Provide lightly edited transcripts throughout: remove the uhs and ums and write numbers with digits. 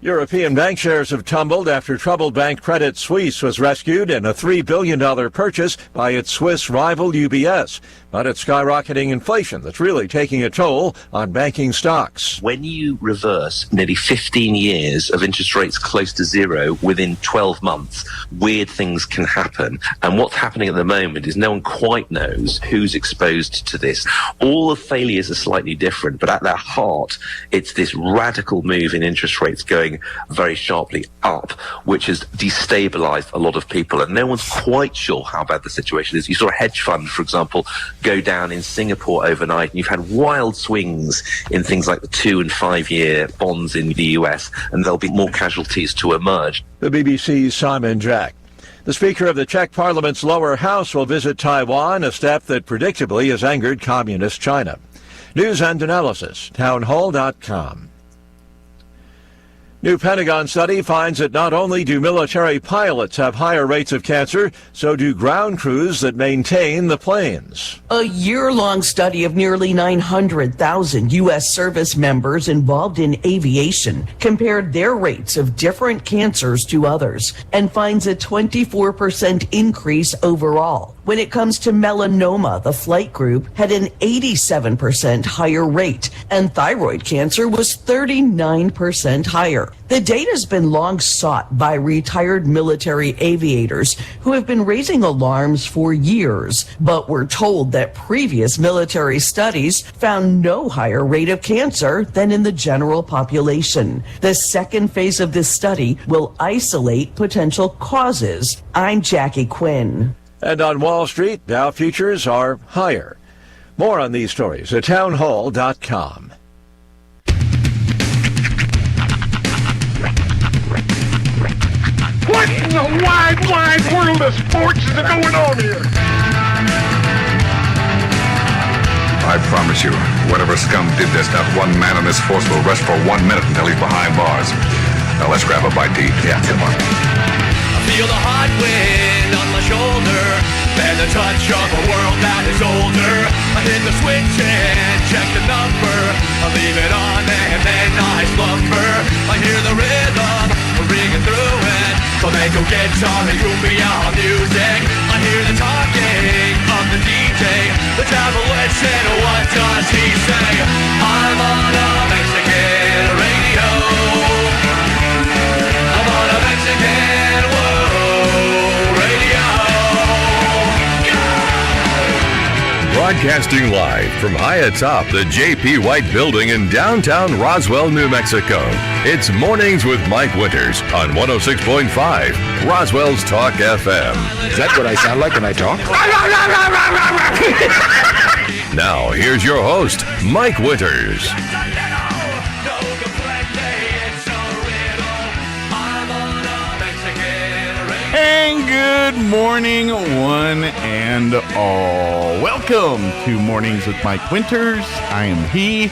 European bank shares have tumbled after troubled bank Credit Suisse was rescued in a $3 billion purchase by its Swiss rival UBS. But it's skyrocketing inflation that's really taking a toll on banking stocks. When you reverse nearly 15 years of interest rates close to zero within 12 months, weird things can happen. And what's happening at the moment is no one quite knows who's exposed to this. All the failures are slightly different, but at their heart, it's this radical move in interest rates going very sharply up, which has destabilized a lot of people. And no one's quite sure how bad the situation is. You saw a hedge fund, for example, go down in Singapore overnight, and you've had wild swings in things like the 2 and 5 year bonds in the US, and there'll be more casualties to emerge. The BBC's Simon Jack. The Speaker of the Czech Parliament's lower house will visit Taiwan, a step that predictably has angered communist China. News and analysis, townhall.com. New Pentagon study finds that not only do military pilots have higher rates of cancer, so do ground crews that maintain the planes. A year-long study of nearly 900,000 U.S. service members involved in aviation compared their rates of different cancers to others and finds a 24% increase overall. When it comes to melanoma, the flight group had an 87% higher rate, and thyroid cancer was 39% higher. The data has been long sought by retired military aviators who have been raising alarms for years, but were told that previous military studies found no higher rate of cancer than in the general population. The second phase of this study will isolate potential causes. I'm Jackie Quinn. And on Wall Street, Dow futures are higher. More on these stories at townhall.com. What in the wide world of sports is going on here? I promise you, whatever scum did this, not one man in this force will rest for 1 minute until he's behind bars. Now let's grab a bite to eat. Yeah, come on. Feel the hot wind on my shoulder and the touch of a world that is older. I hit the switch and check the number. I leave it on and then I slumber. I hear the rhythm ringing through it. Flamenco guitar and cumbia music. I hear the talking of the DJ. The devil listen, what does he say? I'm on a Mexican radio. I'm on a Mexican radio. Broadcasting live from high atop the J.P. White Building in downtown Roswell, New Mexico. It's Mornings with Mike Winters on 106.5 Roswell's Talk FM. Is that what I sound like when I talk? Now, here's your host, Mike Winters. And good morning, one and all. Welcome to Mornings with Mike Winters. I am he.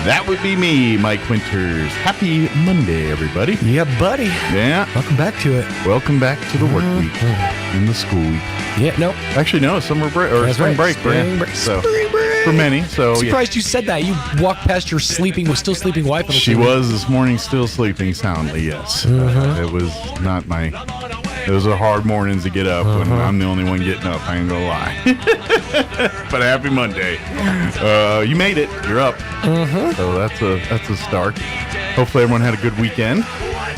That would be me, Mike Winters. Happy Monday, everybody. Yeah, buddy. Yeah. Welcome back to it. Welcome back to the work week in the school week. Yeah, no. Actually, no, summer break or spring break. Spring break. So, Spring break. for many. So, Surprised you said that. You walked past your still sleeping wife. On the she TV. was this morning still sleeping soundly, yes. It was not my... Those are hard mornings to get up when I'm the only one getting up. I ain't gonna lie. But happy Monday. You made it. You're up. So that's a start. Hopefully everyone had a good weekend.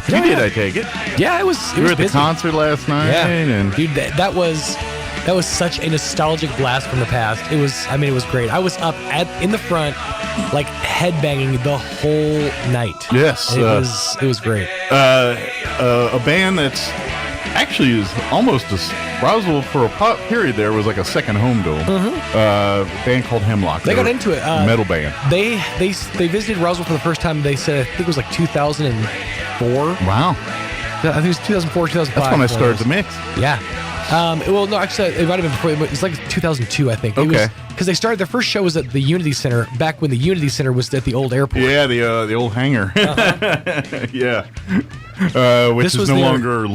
You did, I take it. Yeah, it was. You were at the busy. concert last night. Yeah, and dude, that was such a nostalgic blast from the past. It was great. I was up in the front, like headbanging the whole night. Yes, it was great. A band that's actually is almost a Roswell for a period. There was like a second home to them. A band called Hemlock. They got into it. Metal band. They visited Roswell for the first time. They said I think it was like 2004. Wow. I think it was 2004, 2005. That's when I started the mix. Yeah. Well, no, actually, it might have been before. It was like 2002, I think. Okay. Because they started, their first show was at the Unity Center, back when the Unity Center was at the old airport. Yeah, the old hangar. Yeah. Which is no longer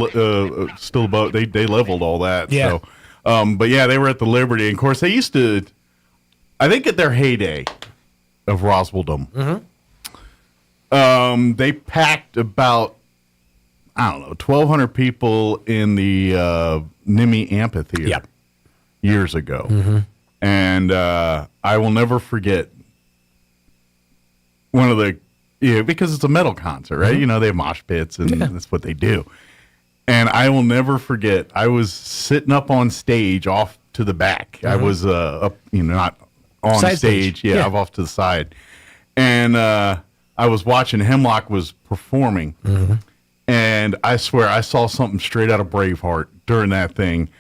still about. They leveled all that. Yeah. So, but yeah, they were at the Liberty. And of course, they used to, I think at their heyday of Roswelldom, They packed about, I don't know, 1,200 people in the Nimme Amphitheater years ago. Mm-hmm. And I will never forget one of the, because it's a metal concert, right? Mm-hmm. They have mosh pits, and that's what they do. And I will never forget, I was sitting up on stage off to the back. Mm-hmm. I was up, not on stage. I'm off to the side. And I was watching Hemlock was performing. Mm-hmm. And I swear I saw something straight out of Braveheart during that thing.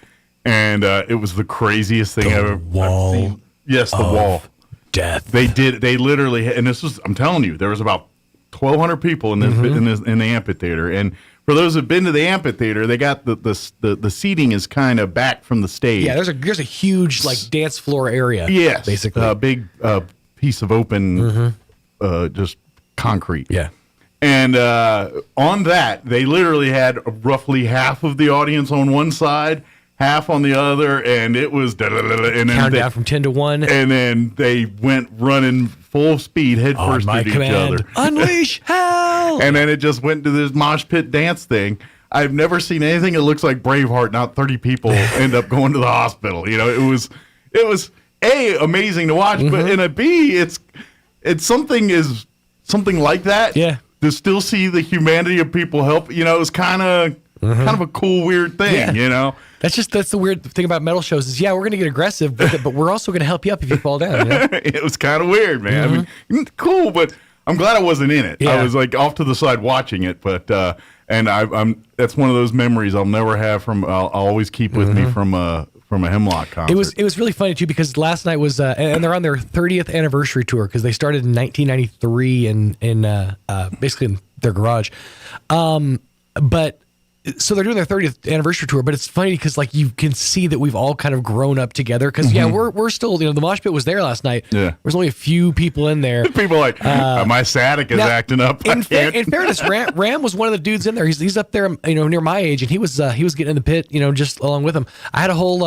And it was the craziest thing I've ever seen. Yes, the wall. Death. They literally, and this was, I'm telling you, there was about 1,200 people in the amphitheater. And for those who've been to the amphitheater, they got the seating is kind of back from the stage. Yeah, there's a huge dance floor area. Yes, basically a big piece of open, just concrete. Yeah, and on that they literally had roughly half of the audience on one side, half on the other, and it was and then countdown from 10 to 1, and then they went running full speed headfirst into each other. Unleash hell! And then it just went to this mosh pit dance thing. I've never seen anything that looks like Braveheart. Not 30 people end up going to the hospital. It was A, amazing to watch, but and a B, it's something like that. Yeah. To still see the humanity of people help, it was kind of a cool, weird thing, That's the weird thing about metal shows is, we're going to get aggressive, but we're also going to help you up if you fall down. It was kind of weird, man. I mean, cool, but I'm glad I wasn't in it. I was off to the side watching it, but and I'm that's one of those memories I'll never have I'll always keep with me from a Hemlock concert. It was really funny too, because last night was and they're on their 30th anniversary tour, because they started in 1993 in basically in their garage, but. So they're doing their 30th anniversary tour, but it's funny because you can see that we've all kind of grown up together. Because we're still, the mosh pit was there last night. Yeah, there's only a few people in there. People my sciatic is acting up. In fairness, Ram was one of the dudes in there. He's up there, near my age, and he was getting in the pit, just along with him. I had a whole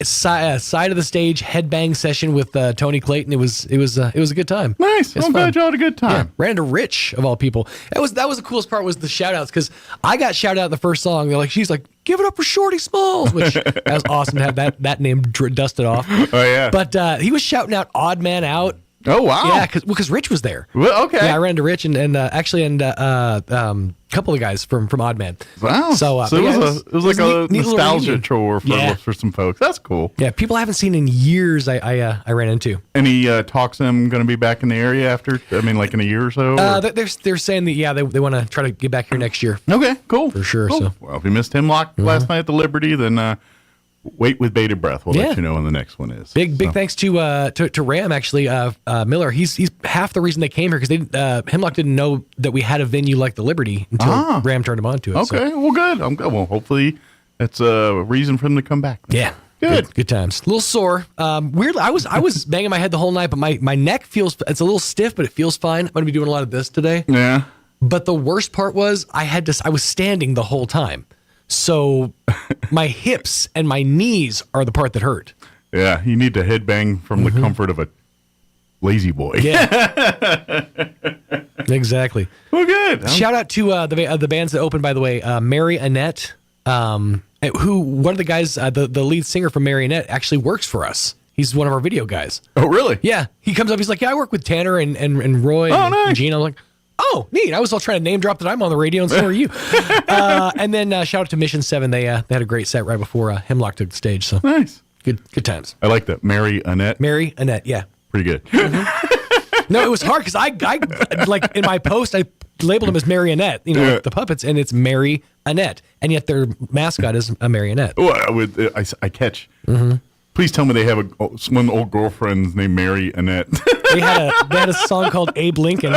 side of the stage headbang session with Tony Clayton. It was a good time. Nice. I'm glad y'all had a good time. Yeah. Ran into Rich of all people. That was the coolest part, was the shout outs, because I got shouted out in the first song. They're like, she's like, give it up for Shorty Smalls, which that was awesome to have that name dusted off. Oh yeah. But he was shouting out Odd Man Out. Oh wow. Yeah, because Rich was there. Well, okay. Yeah, I ran to Rich and a couple of guys from Odd Man. Wow. So it was like a nostalgia tour for some folks. That's cool. Yeah, people I haven't seen in years. I ran into. Any talks them going to be back in the area after? I mean, like in a year or so? They're saying that they want to try to get back here next year. Okay, cool. For sure. Cool. So, well, if you missed Hemlock last night at the Liberty, then wait with bated breath. We'll let you know when the next one is. Big thanks to Ram, actually, Miller. He's half the reason they came here, because Hemlock didn't know that we had a venue like the Liberty until Ram turned him on to it. Okay, well, good. Well, hopefully that's a reason for them to come back. Yeah. Good times. A little sore. Weirdly, I was banging my head the whole night, but my neck it's a little stiff, but it feels fine. I'm going to be doing a lot of this today. Yeah. But the worst part was I was standing the whole time. So my hips and my knees are the part that hurt. Yeah, you need to headbang from the comfort of a lazy boy. Yeah, exactly. Well, good. Shout out to the bands that opened, by the way. Mary Annette, who one of the guys, the lead singer from Mary Annette, actually works for us. He's one of our video guys. Oh, really? Yeah. He comes up. He's like, I work with Tanner and Roy and Gene. I'm like, oh, neat. I was all trying to name drop that I'm on the radio, and so are you. And then shout out to Mission 7. They had a great set right before Hemlock took the stage. So nice. Good times. I like that. Mary Annette, yeah. Pretty good. No, it was hard because I like in my post, I labeled them as marionette, like the puppets, and it's Mary Annette. And yet their mascot is a marionette. Oh, I catch. Mm-hmm. Please tell me they have one old girlfriend named Mary Annette. They had a song called Abe Lincoln.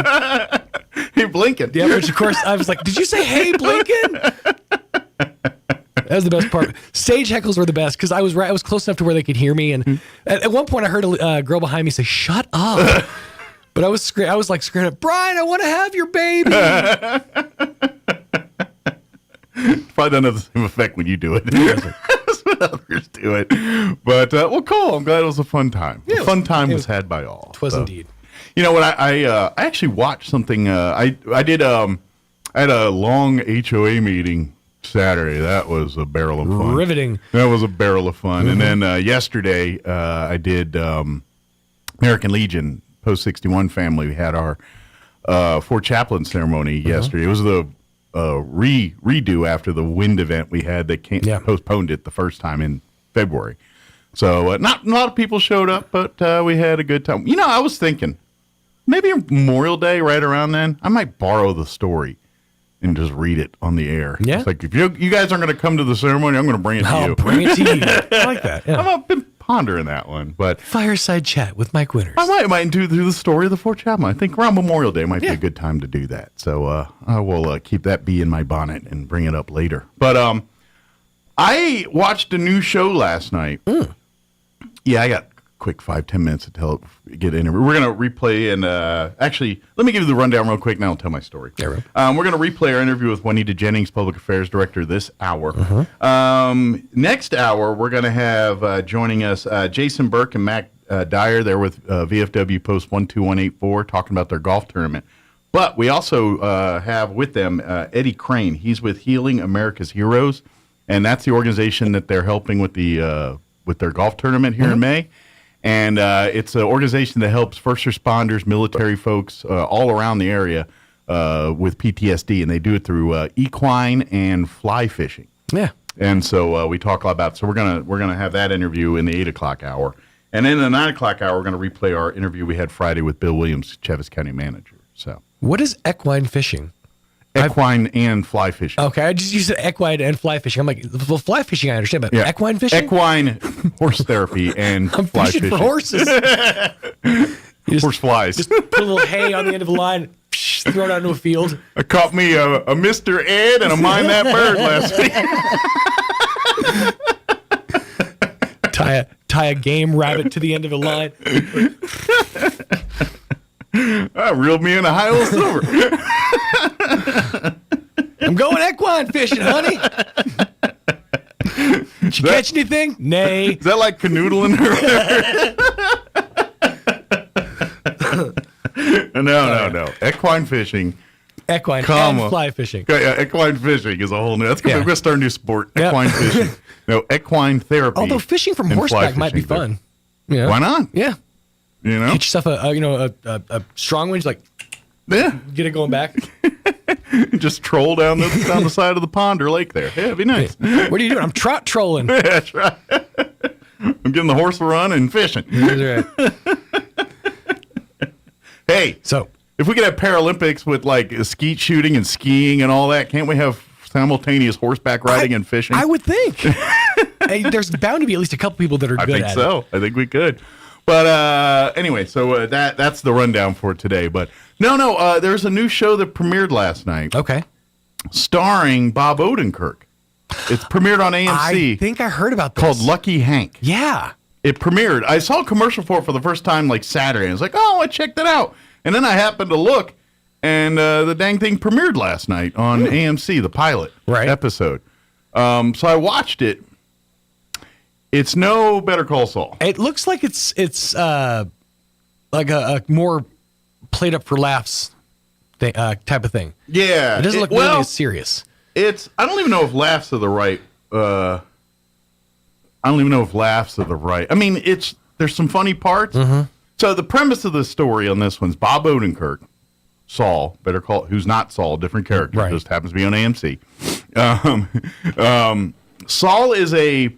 Abe Lincoln. Yeah, which of course I was like, did you say Hey Lincoln? That was the best part. Stage heckles were the best because I was close enough to where they could hear me, and at one point I heard a girl behind me say, "Shut up!" But I was screaming, "Brian, I want to have your baby." Probably doesn't have the same effect when you do it. That's when others do it. But well, cool. I'm glad it was a fun time. Yeah, a fun time was had by all. It was indeed. You know what? I actually watched something. I had a long HOA meeting Saturday. That was a barrel of fun. Riveting. That was a barrel of fun. And then yesterday I did American Legion Post 61 family. We had our Fort Chaplain ceremony yesterday. It was the redo after the wind event we had that postponed it the first time in February. So not a lot of people showed up, but we had a good time. You know, I was thinking maybe Memorial Day right around then, I might borrow the story and just read it on the air. Yeah. It's like, if you guys aren't going to come to the ceremony, I'm going to bring it to you. Bring it to you. I like that. Yeah. I've been pondering that one. But Fireside chat with Mike Winters. I might do the story of the Fort Chaplain. I think around Memorial Day might be a good time to do that. So I will keep that bee in my bonnet and bring it up later. But I watched a new show last night. Yeah, I got quick 5-10 minutes to get in. We're going to replay and actually, let me give you the rundown real quick, and I'll tell my story. Yeah, right. We're going to replay our interview with Juanita Jennings, Public Affairs Director, this hour. Next hour, we're going to have joining us Jason Burke and Mac Dyer. They're with VFW Post 12184 talking about their golf tournament. But we also have with them Eddie Crane. He's with Healing America's Heroes, and that's the organization that they're helping with their golf tournament here in May. And it's an organization that helps first responders, military folks all around the area with PTSD, and they do it through equine and fly fishing. Yeah. And so we talk a lot about. So we're gonna have that interview in the 8 o'clock hour, and then in the 9 o'clock hour, we're gonna replay our interview we had Friday with Bill Williams, Cheves County manager. So what is equine fishing? Equine and fly fishing. Okay, I just used equine and fly fishing. I'm like, well, fly fishing I understand, but equine fishing? Equine horse therapy and I'm fly fishing fishing. for horses. Horse flies. Just put a little hay on the end of the line, throw it out into a field. I caught me a Mr. Ed and a Mind That Bird last week. Tie a game rabbit to the end of a line. Reeled me in a high old silver. I'm going equine fishing, honey. Did you catch anything? Nay. Is that like canoodling or No. Equine fishing. Equine and fly fishing. Equine fishing is a whole new. We're going to start a new sport. Equine fishing. No, equine therapy. Although fishing from horseback might be fun. Yeah. Why not? Yeah. You know, get yourself a strong one. Just like, get it going back. Just troll down the side of the pond or lake there. Yeah, it'd be nice. What are you doing? I'm trot trolling. Yeah, that's right. I'm giving the horse a run and fishing. That's right. Hey, so if we could have Paralympics with like skeet shooting and skiing and all that, can't we have simultaneous horseback riding and fishing? I would think. Hey, there's bound to be at least a couple people that are good at it. I think so. I think we could. But anyway, so that's the rundown for today. But no, there's a new show that premiered last night. Okay. Starring Bob Odenkirk. It's premiered on AMC. I think I heard about this. Called Lucky Hank. Yeah. It premiered. I saw a commercial for it for the first time like Saturday. I was like, oh, I checked it out. And then I happened to look, and the dang thing premiered last night on AMC, the pilot episode. So I watched it. It's no Better Call Saul. It looks like it's like a more played up for laughs type of thing. Yeah. It doesn't look really as serious. I don't even know if laughs are the right. I mean, there's some funny parts. Mm-hmm. So the premise of the story on this one's Bob Odenkirk, Saul, who's not Saul, different character, just happens to be on AMC. Saul is a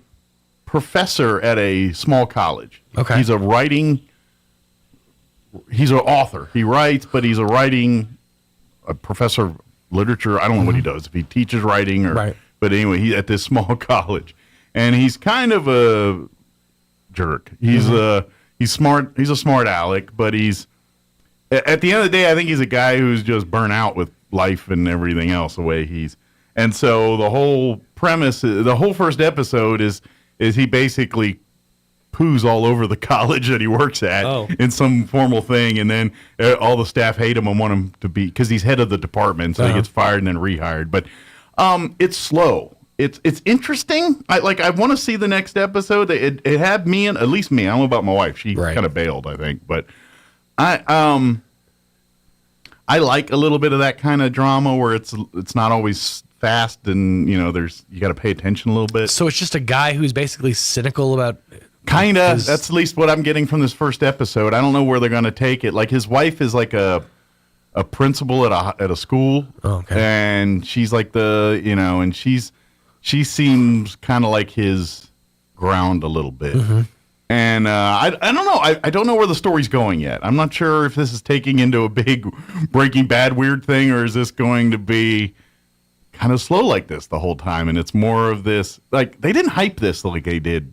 professor at a small college. Okay. He's an author. He writes, but he's a professor of literature. I don't know what he does, if he teaches writing or, but anyway, he's at this small college, and he's kind of a jerk. He's smart. He's a smart aleck, but he's, at the end of the day, I think he's a guy who's just burnt out with life and everything else the way and so the whole premise, the whole first episode is he basically poos all over the college that he works at in some formal thing, and then all the staff hate him and want him to be, because he's head of the department, so he gets fired and then rehired. But it's slow. It's interesting. I want to see the next episode. It had me, and at least me. I don't know about my wife. She kind of bailed, I think. But I like a little bit of that kind of drama where it's not always fast and you got to pay attention a little bit. So it's just a guy who's basically cynical about. Kinda. That's at least what I'm getting from this first episode. I don't know where they're going to take it. Like his wife is like a principal at a school, and she's like and she seems kind of like his ground a little bit. Mm-hmm. And I don't know. I don't know where the story's going yet. I'm not sure if this is taking into a big Breaking Bad weird thing, or is this going to be kind of slow like this the whole time? And it's more of this, like, they didn't hype this like they did.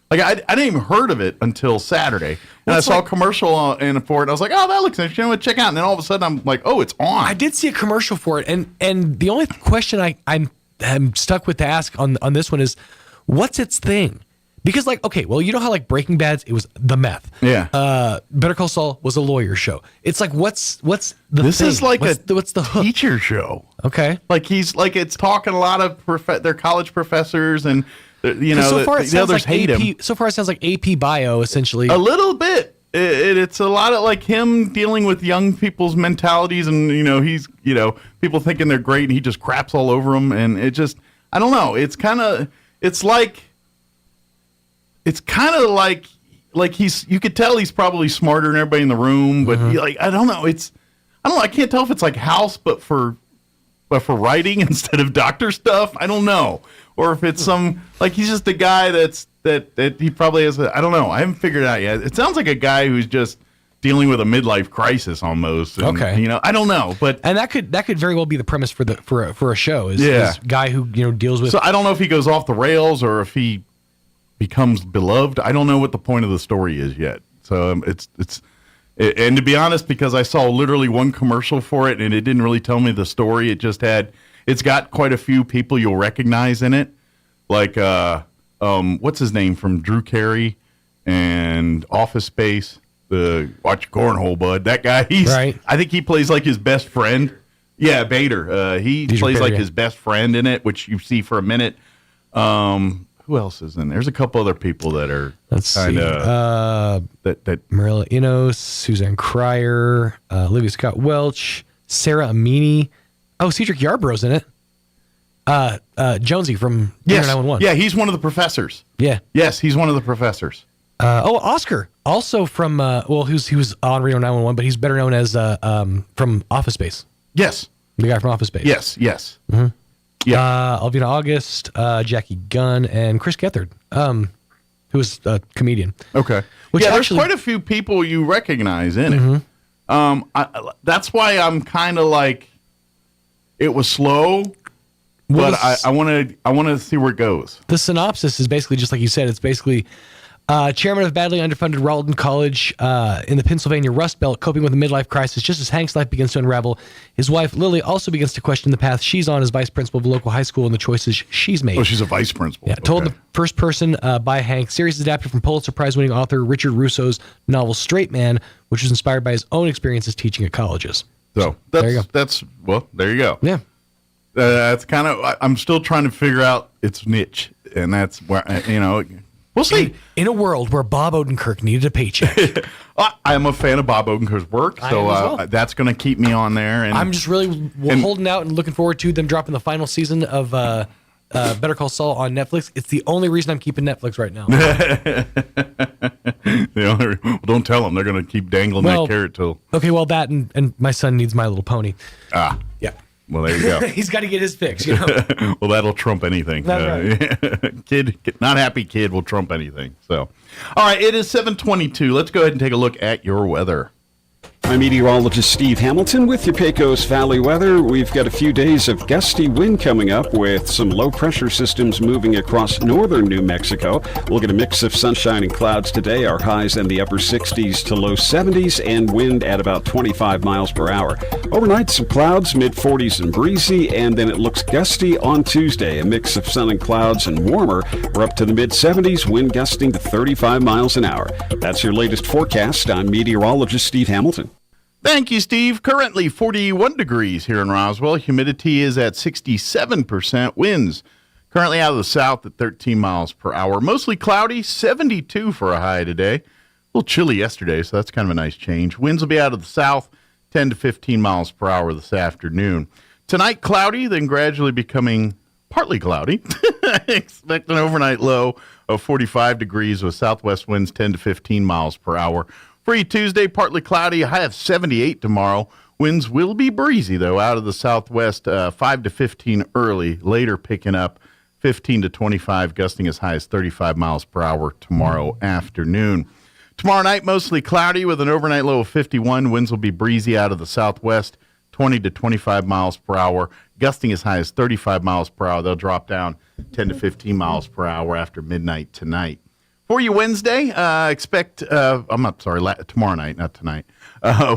Like, I didn't even heard of it until Saturday. And I saw a commercial for it, and I was like, oh, that looks interesting. I'm going to check out. And then all of a sudden, I'm like, oh, it's on. I did see a commercial for it. And the only question I'm stuck with to ask on this one is, what's its thing? Because, like, okay, well, you know how, like, Breaking Bad, it was the meth. Yeah. Better Call Saul was a lawyer show. It's like, what's the This thing? is like what's the hook? teacher show. Okay. Like, it's talking a lot of their college professors and, so far the others hate him. So far, it sounds like AP Bio, essentially. A little bit. It's a lot of, like, him dealing with young people's mentalities and, he's, people thinking they're great and he just craps all over them. And it just, I don't know. It's kind of like you could tell he's probably smarter than everybody in the room, but I don't know. I can't tell if it's like House, but for writing instead of doctor stuff. I don't know. Or if it's he's just a guy that he probably has I don't know. I haven't figured it out yet. It sounds like a guy who's just dealing with a midlife crisis almost. And, I don't know, and that could very well be the premise for a show. Is this guy who deals with. So I don't know if he goes off the rails or if he becomes beloved. I don't know what the point of the story is yet. So and to be honest, because I saw literally one commercial for it and it didn't really tell me the story. It's got quite a few people you'll recognize in it. Like, what's his name from Drew Carey and Office Space? Watch Cornhole, bud. That guy, right. I think he plays like his best friend. Yeah, Bader. He plays like his best friend in it, which you see for a minute. Who else is in there? There's a couple other people that are kind of that Marilla Innos, Suzanne Cryer, Olivia Scott Welch, Sarah Amini. Oh, Cedric Yarborough's in it. Jonesy from 911. Yeah, he's one of the professors. Yeah. Yes, he's one of the professors. Oscar, also from he was on Reno 911, but he's better known as from Office Space. Yes. The guy from Office Space. Yes. Mm-hmm. Yeah. Alvina August, Jackie Gunn, and Chris Gethard, who was a comedian. Okay. There's quite a few people you recognize in it. That's why I'm kind of like, it was slow, but I want to see where it goes. The synopsis is basically just like you said. It's basically chairman of badly underfunded Raleigh College in the Pennsylvania Rust Belt, coping with a midlife crisis. Just as Hank's life begins to unravel, his wife Lily also begins to question the path she's on as vice principal of a local high school and the choices she's made. Oh, she's a vice principal. Yeah, told the first person by Hank. Series is adapted from Pulitzer Prize-winning author Richard Russo's novel Straight Man, which was inspired by his own experiences teaching at colleges. So there you go. There you go. Yeah. That's kind of, I'm still trying to figure out its niche, and that's where, we'll see. In a world where Bob Odenkirk needed a paycheck. I'm a fan of Bob Odenkirk's work, so that's going to keep me on there. And I'm just really holding out and looking forward to them dropping the final season of Better Call Saul on Netflix. It's the only reason I'm keeping Netflix right now. Don't tell them. They're going to keep dangling that carrot till. Okay, well, that and my son needs My Little Pony. Yeah. Well, there you go. He's got to get his fix, Well, that'll trump anything. Right. Kid, not happy kid will trump anything. So, all right, it is 7:22. Let's go ahead and take a look at your weather. I'm meteorologist Steve Hamilton with your Pecos Valley weather. We've got a few days of gusty wind coming up with some low-pressure systems moving across northern New Mexico. We'll get a mix of sunshine and clouds today. Our highs in the upper 60s to low 70s and wind at about 25 miles per hour. Overnight, some clouds, mid-40s and breezy, and then it looks gusty on Tuesday. A mix of sun and clouds and warmer. We're up to the mid-70s, wind gusting to 35 miles an hour. That's your latest forecast. I'm meteorologist Steve Hamilton. Thank you, Steve. Currently 41 degrees here in Roswell. Humidity is at 67%. Winds currently out of the south at 13 miles per hour. Mostly cloudy, 72 for a high today. little chilly yesterday, so that's kind of a nice change. Winds will be out of the south, 10 to 15 miles per hour this afternoon. Tonight, cloudy, then gradually becoming partly cloudy. Expect an overnight low of 45 degrees with southwest winds 10 to 15 miles per hour. For you Tuesday, partly cloudy, a high of 78 tomorrow. Winds will be breezy, though, out of the southwest, 5 to 15 early, later picking up 15 to 25, gusting as high as 35 miles per hour tomorrow afternoon. Tomorrow night, mostly cloudy with an overnight low of 51. Winds will be breezy out of the southwest, 20 to 25 miles per hour, gusting as high as 35 miles per hour. They'll drop down 10 to 15 miles per hour after midnight tonight. For you Wednesday, tomorrow night, not tonight.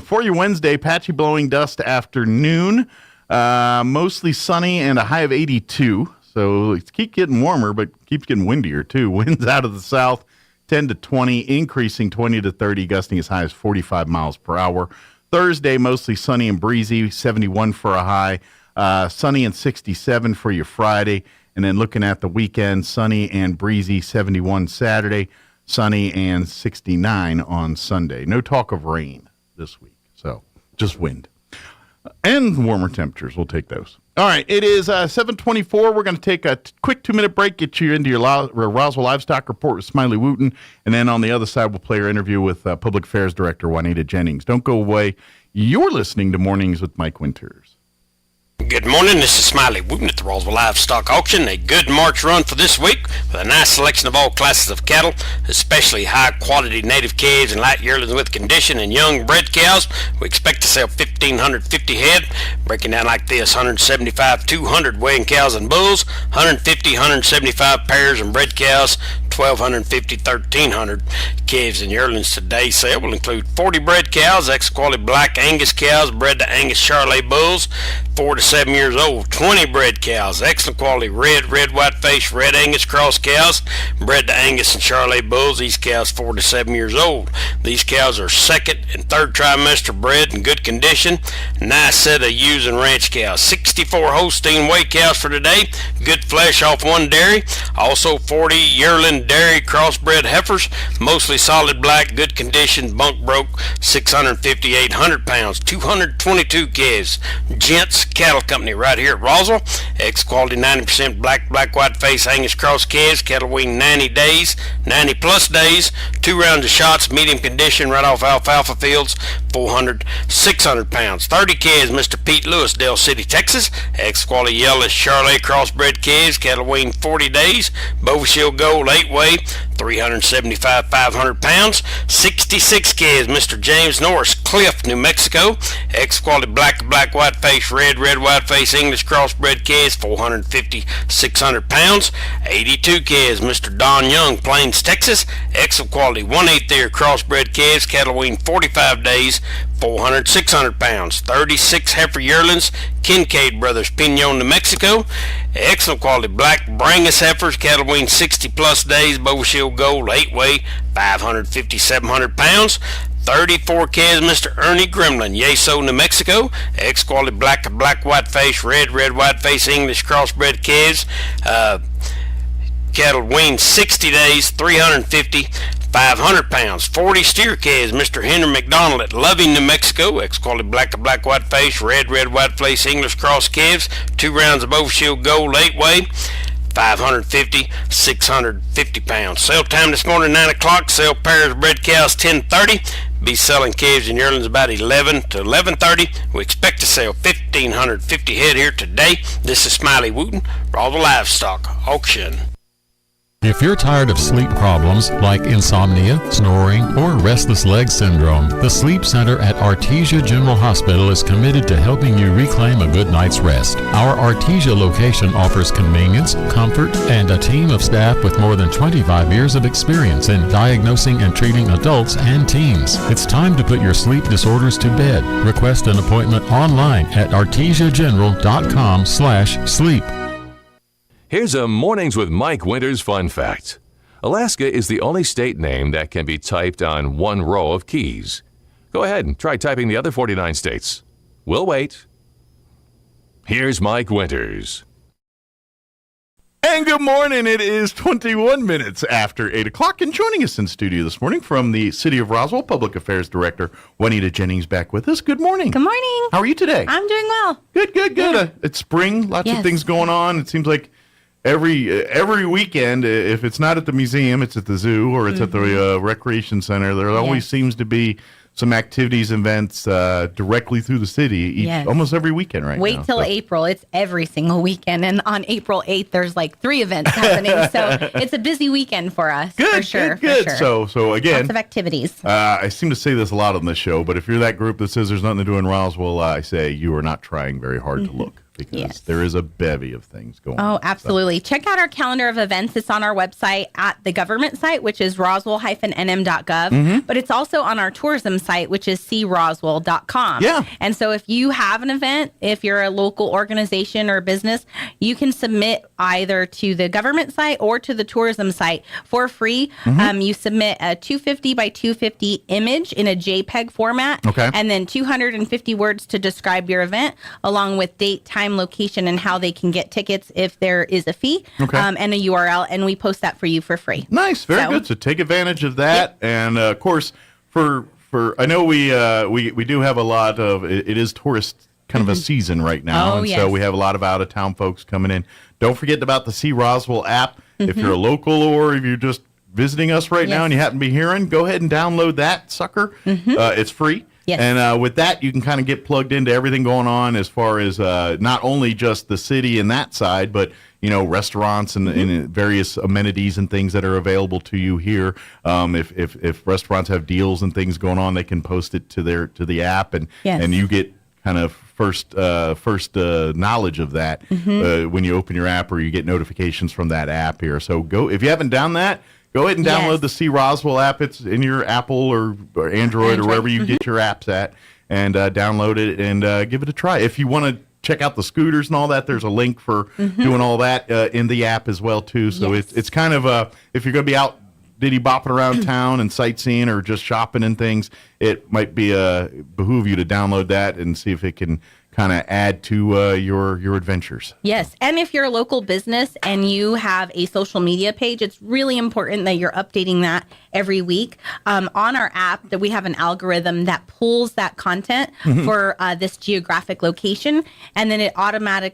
For you Wednesday, patchy blowing dust afternoon, mostly sunny and a high of 82. So it keeps getting warmer, but keeps getting windier too. Winds out of the south, 10 to 20, increasing 20 to 30, gusting as high as 45 miles per hour. Thursday, mostly sunny and breezy, 71 for a high, sunny and 67 for your Friday. And then looking at the weekend, sunny and breezy, 71 Saturday, sunny and 69 on Sunday. No talk of rain this week, so just wind. And warmer temperatures, we'll take those. All right, it is 7:24. We're going to take a quick 2-minute break, get you into your Roswell Livestock Report with Smiley Wooten, and then on the other side, we'll play our interview with Public Affairs Director Juanita Jennings. Don't go away. You're listening to Mornings with Mike Winters. Good morning, this is Smiley Wooten at the Roswell Livestock Auction. A good March run for this week with a nice selection of all classes of cattle, especially high-quality native calves and light yearlings with condition and young bred cows. We expect to sell 1,550 head, breaking down like this: 175, 200 weighing cows and bulls, 150, 175 pairs and bred cows, 1,250, 1,300 calves and yearlings. Today's sale will include 40 bred cows, ex-quality black Angus cows bred to Angus Charolais bulls, 4 to 7 years old, 20 bred cows, excellent quality red whiteface, red Angus cross cows, bred to Angus and Charolais bulls. These cows 4 to 7 years old. These cows are second and third trimester bred in good condition. Nice set of ewes and ranch cows. 64 Holstein whey cows for today, good flesh off one dairy. Also 40 yearling dairy crossbred heifers, mostly solid black, good condition, bunk broke, 650, 800 pounds, 222 calves. Gents Cattle Company right here at Roswell. Ex-quality 90% black white face Angus cross calves. Cattle wean 90 days, 90 plus days. 2 rounds of shots, medium condition, right off alfalfa fields. 400, 600 pounds. 30 calves, Mr. Pete Lewis, Del City, Texas. Ex-quality yellowish Charolais crossbred calves. Cattle wean 40 days. Bovish Gold 8-way. 375, 500 pounds. 66 calves, Mr. James Norris, Cliff, New Mexico. Ex-quality black white face, red white face English crossbred calves, 450, 600 pounds. 82 calves, Mr. Don Young, Plains, Texas. Excellent quality 1/8 year crossbred calves, cattle wean 45 days, 400, 600 pounds. 36 heifer yearlings, Kincaid Brothers, Pinon, New Mexico. Excellent quality black Brangus heifers, cattle wean 60 plus days, Bovish Gold 8-way, 550, 700 pounds. 34 calves, Mr. Ernie Gremlin, Yeso, New Mexico. Ex-quality black white face, red white face English crossbred calves. Cattle wean 60 days, 350, 500 pounds. 40 steer calves, Mr. Henry McDonald at Loving, New Mexico. Ex-quality black white face, red white face English cross calves. 2 rounds of Bovish Gold 8-way. 550, 650 pounds. Sale time this morning 9 o'clock. Sell pairs of bred cows 10:30. Be selling calves and yearlings about 11 to 11:30. We expect to sell 1,550 head here today. This is Smiley Wooten, Roswell Livestock Auction. If you're tired of sleep problems like insomnia, snoring, or restless leg syndrome, the Sleep Center at Artesia General Hospital is committed to helping you reclaim a good night's rest. Our Artesia location offers convenience, comfort, and a team of staff with more than 25 years of experience in diagnosing and treating adults and teens. It's time to put your sleep disorders to bed. Request an appointment online at artesiageneral.com/sleep. Here's a Mornings with Mike Winters fun fact. Alaska is the only state name that can be typed on one row of keys. Go ahead and try typing the other 49 states. We'll wait. Here's Mike Winters. And good morning. It is 21 minutes after 8 o'clock. And joining us in studio this morning from the City of Roswell, Public Affairs Director Juanita Jennings back with us. Good morning. Good morning. How are you today? I'm doing well. Good. Yeah. It's spring. Lots of things going on. It seems like every weekend, if it's not at the museum, it's at the zoo or it's at the recreation center. There always seems to be some activities, events directly through the city almost every weekend now. Wait till April. It's every single weekend. And on April 8th, there's like 3 events happening. So it's a busy weekend for us. Good. For sure. So again, lots of activities. I seem to say this a lot on this show, but if you're that group that says there's nothing to do in Roswell, I say you are not trying very hard to look. Because there is a bevy of things going on. Oh, absolutely. So check out our calendar of events. It's on our website at the government site, which is roswell-nm.gov. But it's also on our tourism site, which is croswell.com. Yeah. And so if you have an event, if you're a local organization or business, you can submit either to the government site or to the tourism site for free. You submit a 250 by 250 image in a JPEG format. Okay. And then 250 words to describe your event, along with date, time, location, and how they can get tickets if there is a fee, and a URL, and we post that for you for free. Nice, very good. So take advantage of that, and of course, for I know we do have a lot of it is tourist kind of a season right now, so we have a lot of out of town folks coming in. Don't forget about the See Roswell app. If you're a local or if you're just visiting us right now and you happen to be hearing, go ahead and download that sucker. It's free. Yes. And with that, you can kind of get plugged into everything going on as far as not only just the city and that side, but restaurants and various amenities and things that are available to you here. If restaurants have deals and things going on, they can post it to the app, and you get kind of first knowledge of that when you open your app, or you get notifications from that app here. So if you haven't done that, go ahead and download the See Roswell app. It's in your Apple or Android or wherever you get your apps at, and download it and give it a try. If you want to check out the scooters and all that, there's a link for doing all that in the app as well too. So it's kind of if you're going to be out bopping around town and sightseeing or just shopping and things, it might be behoove you to download that and see if it can kind of add to your adventures. Yes, and if you're a local business and you have a social media page, it's really important that you're updating that every week. On our app, that we have an algorithm that pulls that content for this geographic location, and then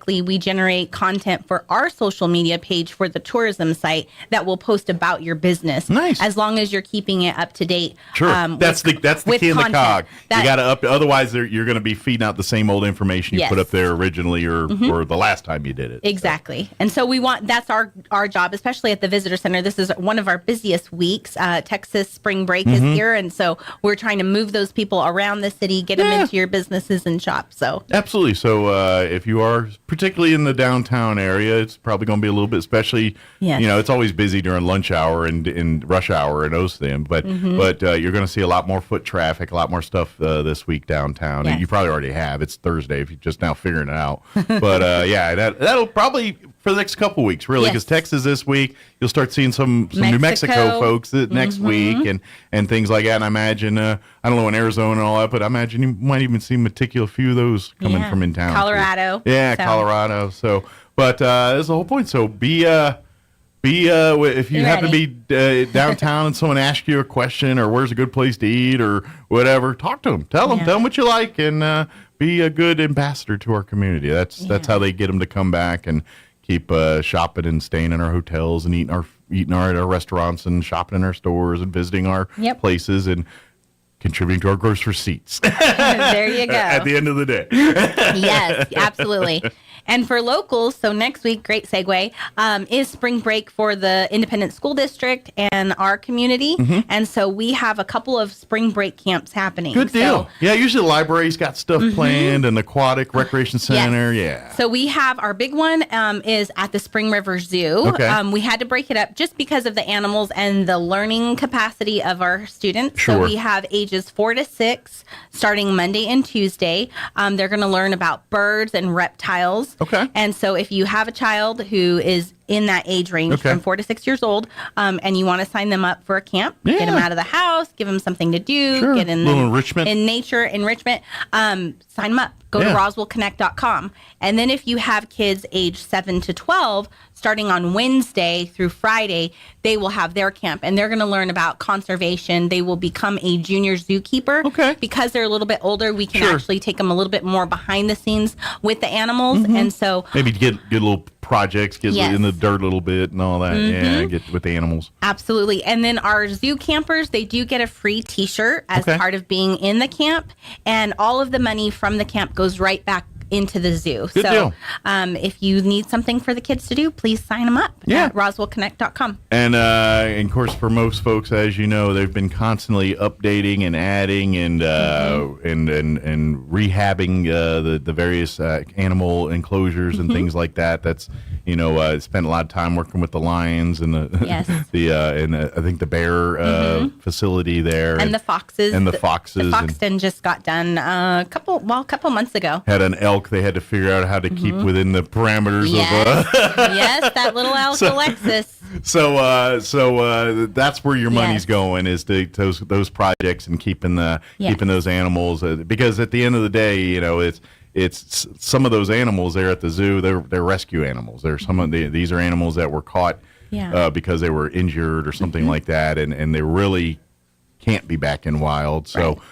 we generate content for our social media page for the tourism site that will post about your business. Nice, as long as you're keeping it up to date. Sure, that's the key in the cog. You got to up. Otherwise, you're going to be feeding out the same old information you put up there originally or the last time you did it. Exactly. So. And so that's our job, especially at the visitor center. This is one of our busiest weeks. Texas spring break is here, and so we're trying to move those people around the city, get them into your businesses and shop. So absolutely. So if you are particularly in the downtown area, it's probably going to be a little bit, especially it's always busy during lunch hour and in rush hour and those things. But you're going to see a lot more foot traffic, a lot more stuff this week downtown. Yes. You probably already have. It's Thursday if you're just now figuring it out. But that'll probably for the next couple weeks, really, because Texas this week, you'll start seeing some New Mexico folks next week and things like that. And I imagine, I don't know, in Arizona and all that, but I imagine you might even see a few of those coming from in town. Colorado. Colorado. So, but that's the whole point. So if you happen to be downtown and someone asks you a question or where's a good place to eat or whatever, talk to them. Tell them what you like, and be a good ambassador to our community. That's how they get them to come back and keep shopping and staying in our hotels and eating at our restaurants and shopping in our stores and visiting our places and contributing to our gross receipts. There you go. At the end of the day. Yes, absolutely. And for locals, so next week, great segue, is spring break for the Independent School District and our community. And so we have a couple of spring break camps happening. Good deal. So, usually the library's got stuff planned and the aquatic recreation center. So we have our big one is at the Spring River Zoo. Okay. We had to break it up just because of the animals and the learning capacity of our students. Sure. So we have ages 4 to 6 starting Monday and Tuesday. They're going to learn about birds and reptiles. Okay. And so if you have a child who is in that age range from 4 to 6 years old, and you want to sign them up for a camp, get them out of the house, give them something to do, get in little enrichment. in nature enrichment, sign them up. Go to roswellconnect.com. And then if you have kids age 7 to 12, starting on Wednesday through Friday, they will have their camp, and they're going to learn about conservation. They will become a junior zookeeper. Okay. Because they're a little bit older, we can actually take them a little bit more behind the scenes with the animals. And so maybe get little projects, get in the dirt a little bit and all that. Yeah, get with the animals. Absolutely. And then our zoo campers, they do get a free t-shirt as part of being in the camp, and all of the money from the camp goes right back into the zoo. Good deal. If you need something for the kids to do, please sign them up at roswellconnect.com. And of course, for most folks, as you know, they've been constantly updating and adding and rehabbing the various animal enclosures and things like that. That's spent a lot of time working with the lions and I think the bear facility there and the foxes. And the foxes. The Foxton just got done a couple months ago. Had an elk they had to figure out how to keep within the parameters of yes, that little elk Alexis. So that's where your money's going, is to those projects and keeping those animals, because at the end of the day, it's some of those animals there at the zoo, they're rescue animals. They're these are animals that were caught because they were injured or something like that, and they really can't be back in wild. So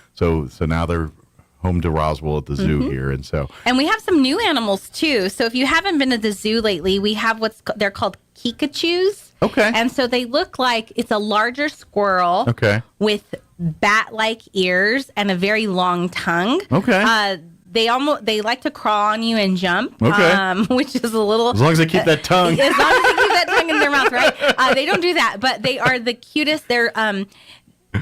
now they're home to Roswell at the zoo here, and we have some new animals too. So if you haven't been to the zoo lately, we have they're called kikachus. Okay. And so they look like it's a larger squirrel. Okay. With bat-like ears and a very long tongue. Okay. They like to crawl on you and jump. Okay. Which is a little, as long as they keep that tongue. As long as they keep that tongue in their mouth, right? They don't do that, but they are the cutest. They're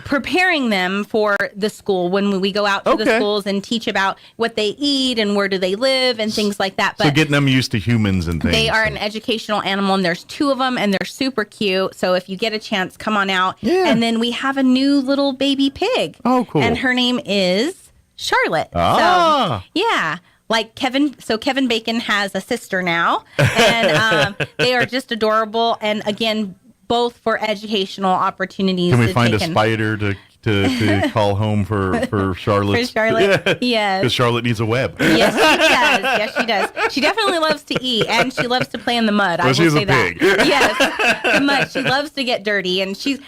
preparing them for the school when we go out to the schools and teach about what they eat and where do they live and things like that. But so getting them used to humans and things. They are an educational animal, and there's 2 of them, and they're super cute. So if you get a chance, come on out. Yeah. And then we have a new little baby pig. Oh, cool. And her name is Charlotte. Ah. So, yeah. Like Kevin, so Kevin Bacon has a sister now, and they are just adorable. And again, both for educational opportunities. Can we find a spider to call home for Charlotte? For Charlotte, yes. Because Charlotte needs a web. Yes, she does. Yes, she does. She definitely loves to eat, and she loves to play in the mud. Well, I will she's say a pig. that. Yes, the mud. She loves to get dirty, and she's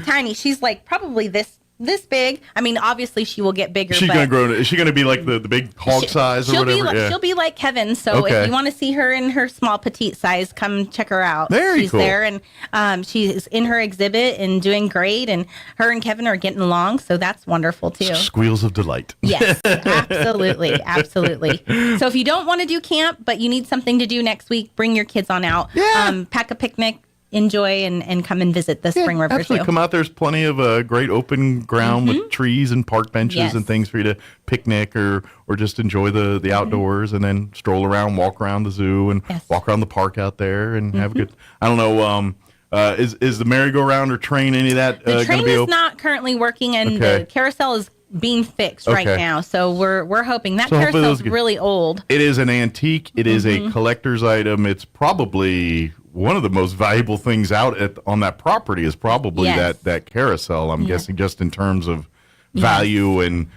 tiny. She's like probably this big. I mean, obviously she will get bigger. She's gonna grow. Is she gonna be like the big hog size or whatever? She'll be like Kevin. So if you want to see her in her small petite size, come check her out. She's cool. there, and she's in her exhibit and doing great. And her and Kevin are getting along, so that's wonderful too. Squeals of delight. Yes, absolutely, absolutely. So if you don't want to do camp, but you need something to do next week, bring your kids on out. Yeah. Pack a picnic. Enjoy and come and visit the Spring River absolutely. Zoo. Come out. There's plenty of great open ground with trees and park benches and things for you to picnic or just enjoy the outdoors, and then stroll around, walk around the zoo, and walk around the park out there and have a good. I don't know. Is the merry-go-round or train, any of that the train gonna be is open? not currently working, and the carousel is being fixed right now. So we're hoping that carousel's really old. It is an antique. It is a collector's item. It's probably one of the most valuable things out on that property is probably that carousel. I'm guessing, just in terms of value and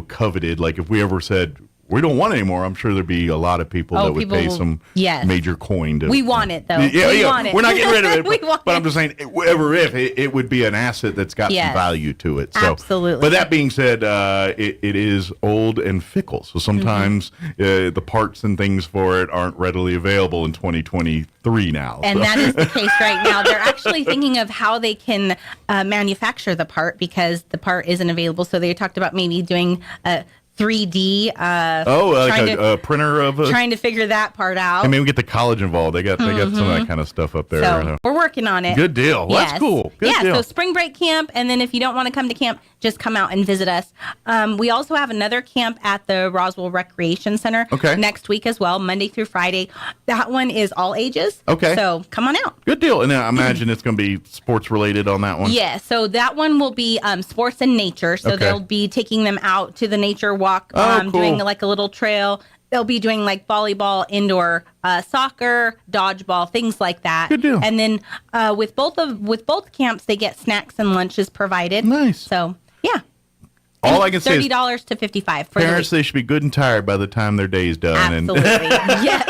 coveted. Like if we ever said we don't want it anymore, I'm sure there'd be a lot of people that would pay some major coin to. We want it though. We want it. We're not getting rid of it. We want but I'm just saying, it would be an asset that's got some value to it. So, absolutely. But that being said, it is old and fickle. So sometimes the parts and things for it aren't readily available in 2023 now. And that is the case right now. They're actually thinking of how they can manufacture the part, because the part isn't available. So they talked about maybe doing 3D. Like a printer of trying to figure that part out. I mean, we get the college involved. They got some of that kind of stuff up there. So we're working on it. Good deal. Well, that's cool. Good deal. So spring break camp, and then if you don't want to come to camp, just come out and visit us. We also have another camp at the Roswell Recreation Center next week as well, Monday through Friday. That one is all ages. Okay. So come on out. Good deal. And I imagine it's going to be sports related on that one. Yeah. So that one will be sports and nature. So they'll be taking them out to the nature walk, doing like a little trail. they'll be doing like volleyball, indoor soccer, dodgeball, things like that. Good deal. And then with both camps, they get snacks and lunches provided. Nice. So yeah. All I can say is $30 to $55 for parents, they should be good and tired by the time their day's done. Absolutely. Yes.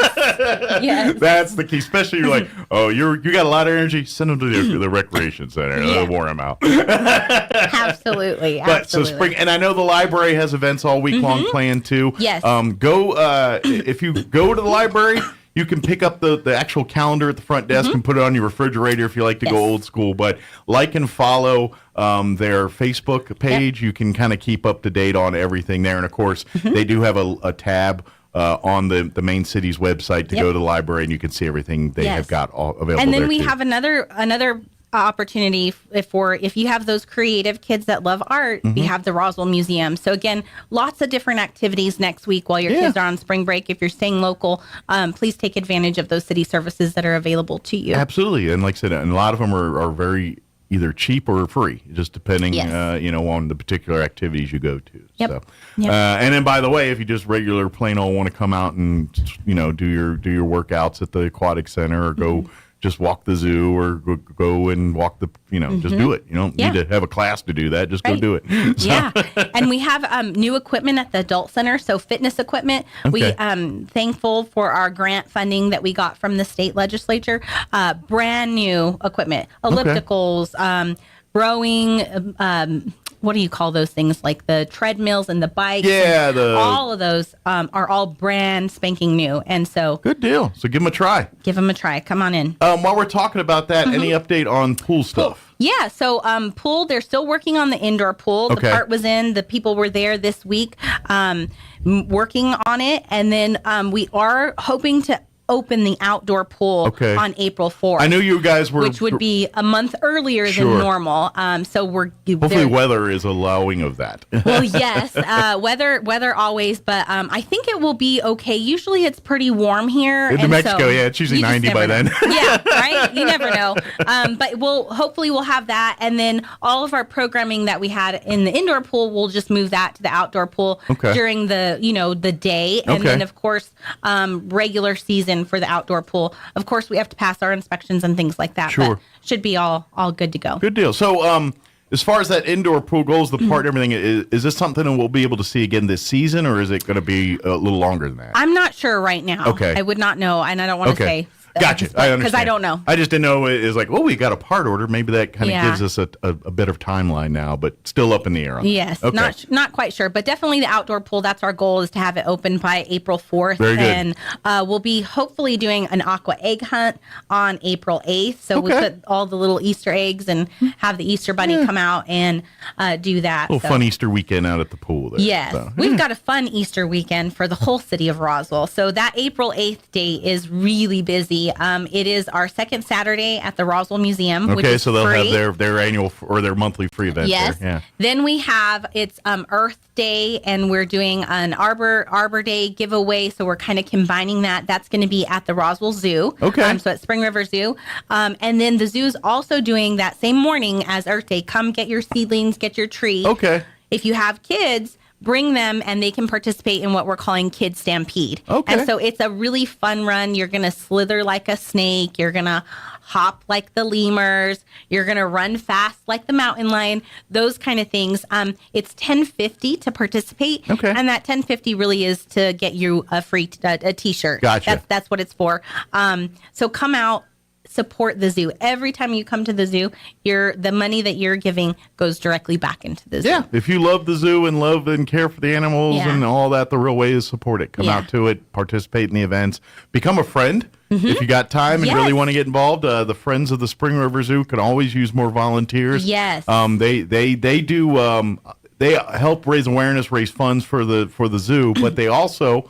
Yes. That's the key. Especially you're like, oh, you got a lot of energy. Send them to the recreation center. Yeah. They'll wear them out. Absolutely. But so spring, and I know the library has events all week long planned too. Yes. If you go to the library, you can pick up the actual calendar at the front desk and put it on your refrigerator if you like to go old school. But like and follow their Facebook page. Yep. You can kind of keep up to date on everything there. And, of course, they do have a tab on the main city's website to go to the library, and you can see everything they have got all available. And then there we too. have another opportunity if you have those creative kids that love art. We have the Roswell Museum. So again, lots of different activities next week while your kids are on spring break. If you're staying local, please take advantage of those city services that are available to you. Absolutely. And like I said, and a lot of them are very either cheap or free, just depending on the particular activities you go to. Yep. So Yep. And then by the way, if you just regular plain old want to come out and do your workouts at the aquatic center or go just walk the zoo or go and walk the, just do it. You don't need to have a class to do that. Just go do it. So. Yeah. And we have new equipment at the adult center. So fitness equipment. Okay. We thankful for our grant funding that we got from the state legislature. Brand new equipment, ellipticals, rowing, what do you call those things? Like the treadmills and the bikes. Yeah. All of those are all brand spanking new. And so. Good deal. So give them a try. Give them a try. Come on in. While we're talking about that, any update on pool stuff? Yeah, so pool, they're still working on the indoor pool. The part was in. The people were there this week working on it. And then we are hoping to open the outdoor pool on April 4th. I knew you guys were... Which would be a month earlier than normal. So we're... Hopefully weather is allowing of that. Well, yes. Weather always, but I think it will be okay. Usually it's pretty warm here. In New Mexico, it's usually 90 by then. Yeah, right? You never know. But hopefully we'll have that. And then all of our programming that we had in the indoor pool, we'll just move that to the outdoor pool during the day. And then, of course, regular season for the outdoor pool. Of course, we have to pass our inspections and things like that. Sure. But should be all good to go. Good deal. So, as far as that indoor pool goes, the part and everything, is this something that we'll be able to see again this season, or is it going to be a little longer than that? I'm not sure right now. Okay. I would not know, and I don't want to say. Gotcha. I understand. Because I don't know. I just didn't know. It's like, we got a part order. Maybe that kind of gives us a bit of timeline now, but still up in the air on Yes. that. Not quite sure, but definitely the outdoor pool. That's our goal, is to have it open by April 4th. Very good. And we'll be hopefully doing an aqua egg hunt on April 8th. So we put all the little Easter eggs and have the Easter bunny come out and do that. A little fun Easter weekend out at the pool there. Yes. So, We've got a fun Easter weekend for the whole city of Roswell. So that April 8th date is really busy. It is our second Saturday at the Roswell Museum. Which is so they'll free. have their annual or their monthly free event Yes. there. Yeah. Then we have it's Earth Day, and we're doing an Arbor Day giveaway. So we're kind of combining that. That's going to be at the Roswell Zoo. Okay. So at Spring River Zoo. And then the zoo's also doing that same morning as Earth Day. Come get your seedlings, get your tree. Okay. If you have kids, bring them and they can participate in what we're calling Kid Stampede. Okay. And so it's a really fun run. You're going to slither like a snake. You're going to hop like the lemurs. You're going to run fast like the mountain lion, those kind of things. It's $10.50 to participate. Okay. And that $10.50 really is to get you a free a t-shirt. Gotcha. That's what it's for. So come out. Support the zoo. Every time you come to the zoo, the money that you're giving goes directly back into the zoo. Yeah, if you love the zoo and love and care for the animals and all that, the real way is support it. Come out to it, participate in the events, become a friend. If you got time and really want to get involved. The Friends of the Spring River Zoo can always use more volunteers. Yes. They do. They help raise awareness, raise funds for the zoo, but they also.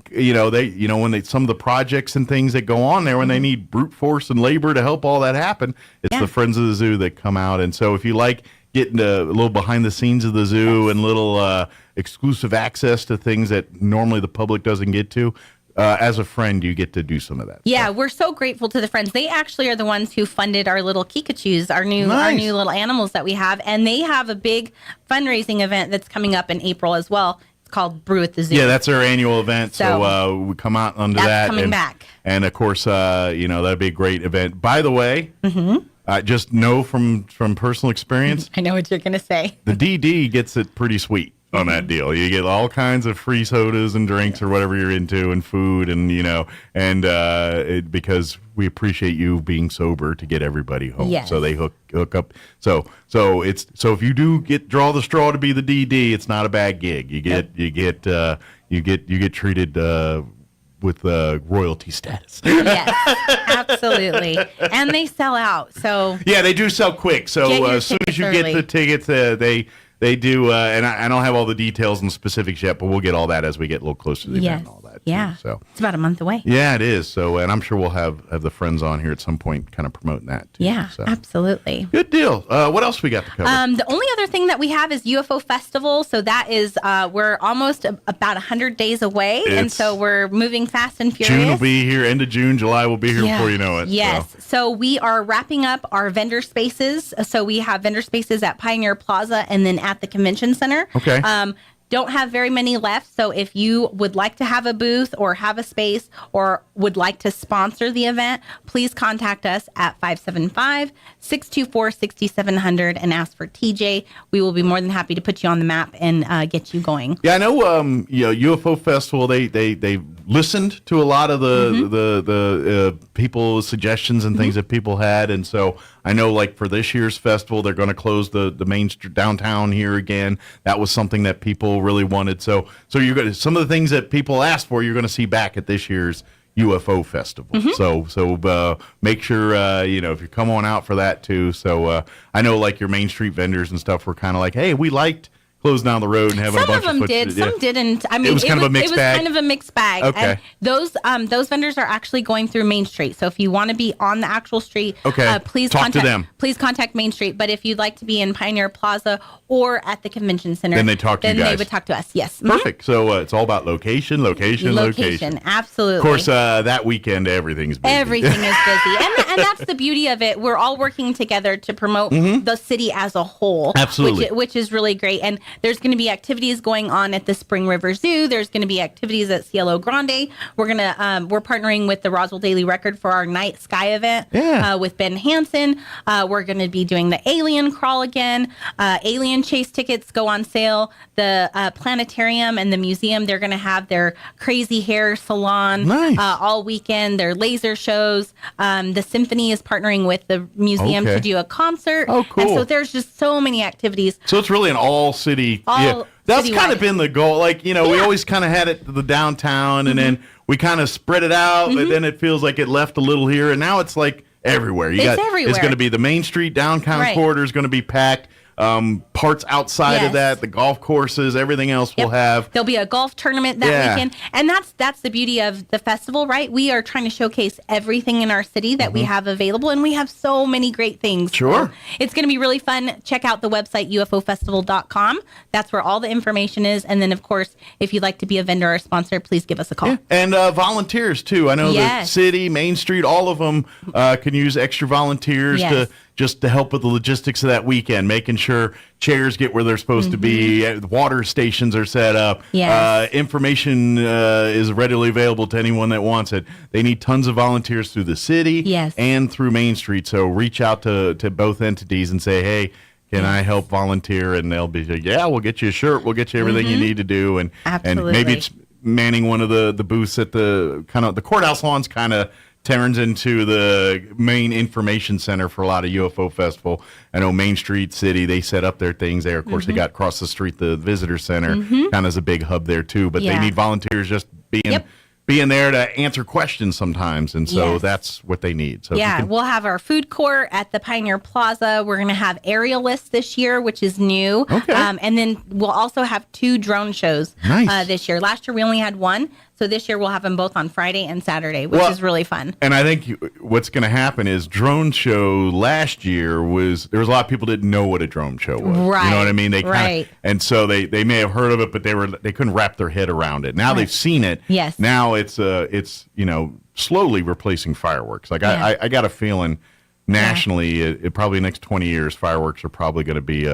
When some of the projects and things that go on there, when they need brute force and labor to help all that happen, it's the Friends of the Zoo that come out. And so if you like getting a little behind the scenes of the zoo and little exclusive access to things that normally the public doesn't get to, as a friend, you get to do some of that. Yeah, we're so grateful to the Friends. They actually are the ones who funded our little Kikachus, our new little animals that we have. And they have a big fundraising event that's coming up in April as well. It's called Brew at the Zoo. Yeah, that's our annual event. So we come out under that's that. coming back. And of course, that'd be a great event. By the way, just know from personal experience, I know what you're going to say. the DD gets it pretty sweet on that deal. You get all kinds of free sodas and drinks or whatever you're into, and food, and because we appreciate you being sober to get everybody home. Yes. So they hook up. So if you do draw the straw to be the DD, it's not a bad gig. You get treated with royalty status. Yes, absolutely. And they sell out. So yeah, they do sell quick. So as soon as you get the tickets, they do. And I don't have all the details and specifics yet, but we'll get all that as we get a little closer to the event and all that. Yeah. Too, so it's about a month away. Yeah, it is. So, and I'm sure we'll have the friends on here at some point kind of promoting that too. Yeah, so. Absolutely. Good deal. What else we got to cover? The only other thing that we have is UFO Festival. So that is, we're almost about 100 days away. And so we're moving fast and furious. June will be here. End of June, July will be here before you know it. Yes. So we are wrapping up our vendor spaces. So we have vendor spaces at Pioneer Plaza and then at the Convention Center. Okay. Don't have very many left. So if you would like to have a booth or have a space or would like to sponsor the event, please contact us at 575-624-6700 and ask for TJ. We will be more than happy to put you on the map and get you going. Yeah, I know. UFO Festival. They listened to a lot of the people's suggestions and things that people had, and so I know, like for this year's festival, they're going to close the main street downtown here again. That was something that people really wanted. So you're going to some of the things that people asked for, you're going to see back at this year's UFO Festival. So make sure if you come on out for that too. So I know like your Main Street vendors and stuff were kind of like, hey, we liked close down the road and having a bunch of them did, some didn't. I mean, it was kind of a mixed bag. Kind of a mixed bag. Okay. And those vendors are actually going through Main Street. So if you want to be on the actual street, please talk to them. Please contact Main Street. But if you'd like to be in Pioneer Plaza or at the Convention Center, then they talk to you guys. Then they would talk to us. Yes. Perfect. So it's all about location. Absolutely. Of course, that weekend everything's busy. Everything is busy, and that's the beauty of it. We're all working together to promote the city as a whole. Absolutely. Which is really great. And there's going to be activities going on at the Spring River Zoo. There's going to be activities at Cielo Grande. We're partnering with the Roswell Daily Record for our Night Sky event with Ben Hansen. We're going to be doing the Alien Crawl again. Alien Chase tickets go on sale. The planetarium and the museum, they're going to have their crazy hair salon all weekend. Their laser shows. The symphony is partnering with the museum to do a concert. Oh, cool. And so there's just so many activities. So it's really an all city. That's kind of been the goal. Like, we always kind of had it the downtown, and then we kind of spread it out, and then it feels like it left a little here, and now it's like everywhere. Everywhere. It's going to be the Main Street downtown corridor is going to be packed. Parts outside of that, the golf courses, everything else we'll have. There'll be a golf tournament that weekend. And that's the beauty of the festival, right? We are trying to showcase everything in our city that we have available, and we have so many great things. Sure. So it's going to be really fun. Check out the website, ufofestival.com. That's where all the information is. And then, of course, if you'd like to be a vendor or sponsor, please give us a call. Yeah. And volunteers, too. I know the city, Main Street, all of them can use extra volunteers to help with the logistics of that weekend, making sure chairs get where they're supposed to be, water stations are set up, information is readily available to anyone that wants it. They need tons of volunteers through the city and through Main Street, so reach out to both entities and say, hey, can I help volunteer? And they'll be like, we'll get you a shirt, we'll get you everything you need to do, and maybe it's manning one of the booths at the courthouse lawn's kind of turns into the main information center for a lot of UFO Festival. I know Main Street City, they set up their things there. Of course, they got across the street the visitor center, kind of as a big hub there too. But they need volunteers just being there to answer questions sometimes, and so that's what they need. So we'll have our food court at the Pioneer Plaza. We're going to have aerialists this year, which is new. And then we'll also have 2 drone shows this year. Last year we only had 1. So this year we'll have them both on Friday and Saturday, which is really fun. And I think what's going to happen is drone show last year there was a lot of people didn't know what a drone show was. Right. You know what I mean? And so they may have heard of it, but they couldn't wrap their head around it. Now they've seen it. Yes. Now it's slowly replacing fireworks. Like I got a feeling nationally, it probably next 20 years, fireworks are probably going to be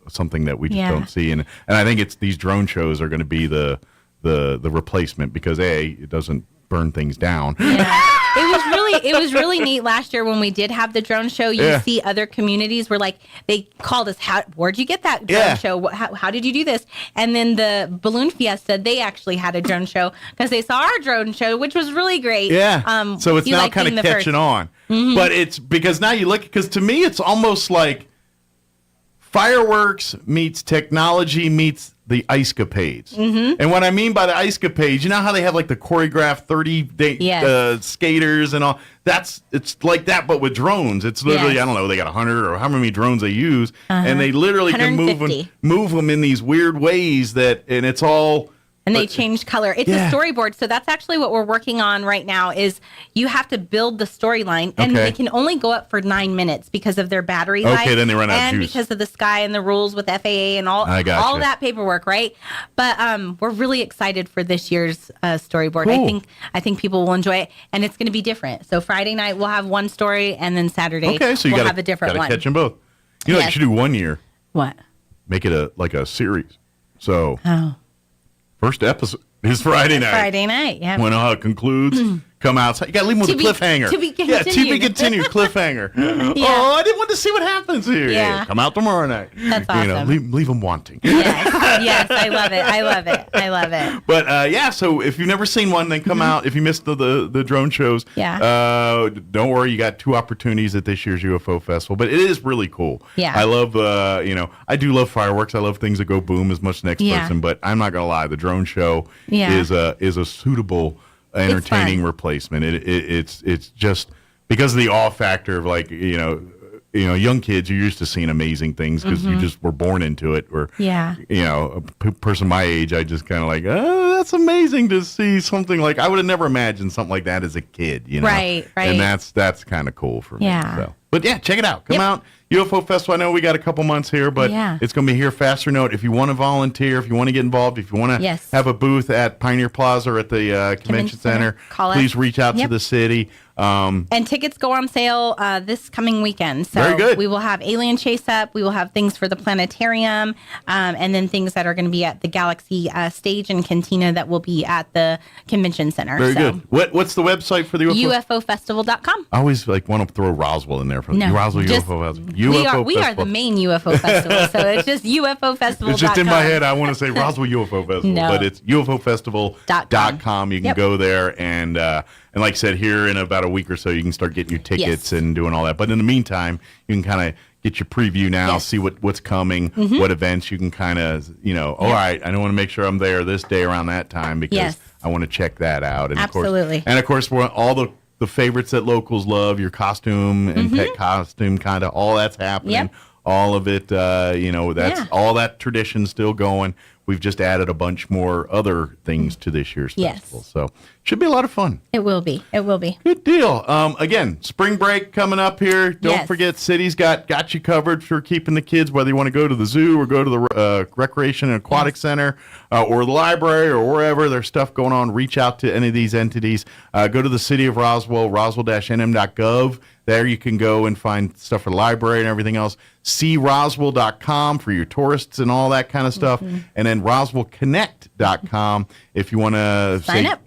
something that we just don't see. And I think it's these drone shows are going to be the replacement because it doesn't burn things down. Yeah. It was really neat last year when we did have the drone show. You see other communities were like, they called us, where'd you get that drone show? How did you do this? And then the Balloon Fiesta, they actually had a drone show because they saw our drone show, which was really great. Yeah. So it's now kind of catching on. Mm-hmm. But it's because now you look, because to me, it's almost like fireworks meets technology meets the ice-capades. Mm-hmm. And what I mean by the ice-capades, you know how they have like the choreographed 30-day skaters and all? It's like that, but with drones. It's literally, I don't know, they got 100 or how many drones they use, and they literally can move them in these weird ways and it's all... And they change color. It's a storyboard. So that's actually what we're working on right now is you have to build the storyline. And they can only go up for 9 minutes because of their battery life. Okay, then they run out of juice. And because of the sky and the rules with FAA and all that paperwork, right? But we're really excited for this year's storyboard. Cool. I think people will enjoy it. And it's going to be different. So Friday night we'll have one story and then Saturday we'll have a different one. Catch them both. You know what you should do one year? What? Make it a series. So... First episode is Friday night. Friday night, yeah. When how it concludes, come outside. You got to leave them with a cliffhanger. To be continued cliffhanger. Oh, I didn't want to see what happens here. Yeah. Hey, come out tomorrow night. That's awesome. Leave them wanting. Yes, I love it. But so if you've never seen one, then come out. If you missed the drone shows, don't worry. You got 2 opportunities at this year's UFO Festival. But it is really cool. Yeah. I love, I do love fireworks. I love things that go boom as much as the next person. But I'm not going to lie. The drone show is a suitable, entertaining replacement. It's just because of the awe factor of like, young kids, you're used to seeing amazing things because you just were born into it. Or, a person my age, I just kind of like, oh, that's amazing to see something like, I would have never imagined something like that as a kid, Right. And that's kind of cool for me. So. But check it out. Come out. UFO Festival, I know we got a couple months here, but it's going to be here. Faster note, if you want to volunteer, if you want to get involved, if you want to have a booth at Pioneer Plaza or at the Convention Center, please reach out to the city. And tickets go on sale this coming weekend. So very good. We will have Alien Chase Up. We will have things for the planetarium, and then things that are going to be at the Galaxy stage and cantina that will be at the Convention Center. Very good. What's the website for the UFO? UFOfestival.com. I always want to throw Roswell in there for Roswell UFO Festival. We are the main UFO festival, so it's just UFOfestival.com. It's just in my head. I want to say Roswell UFO Festival, but it's UFOfestival.com. You can go there and like I said, here in about a week or so, you can start getting your tickets and doing all that. But in the meantime, you can kind of get your preview now, see what's coming, what events you can kind of, all right, I want to make sure I'm there this day around that time because I want to check that out. And absolutely. Of course, we're all the favorites that locals love, your costume and pet costume, kind of all that's happening. Yep. All of it, that's all that tradition still going. We've just added a bunch more other things to this year's festival. So should be a lot of fun. It will be. Good deal. Again, spring break coming up here. Don't forget, City's got you covered for keeping the kids, whether you want to go to the zoo or go to the Recreation and Aquatic Center or the library or wherever there's stuff going on. Reach out to any of these entities. Go to the City of Roswell, roswell-nm.gov. There you can go and find stuff for the library and everything else. SeeRoswell.com for your tourists and all that kind of stuff. And then RoswellConnect.com if you want to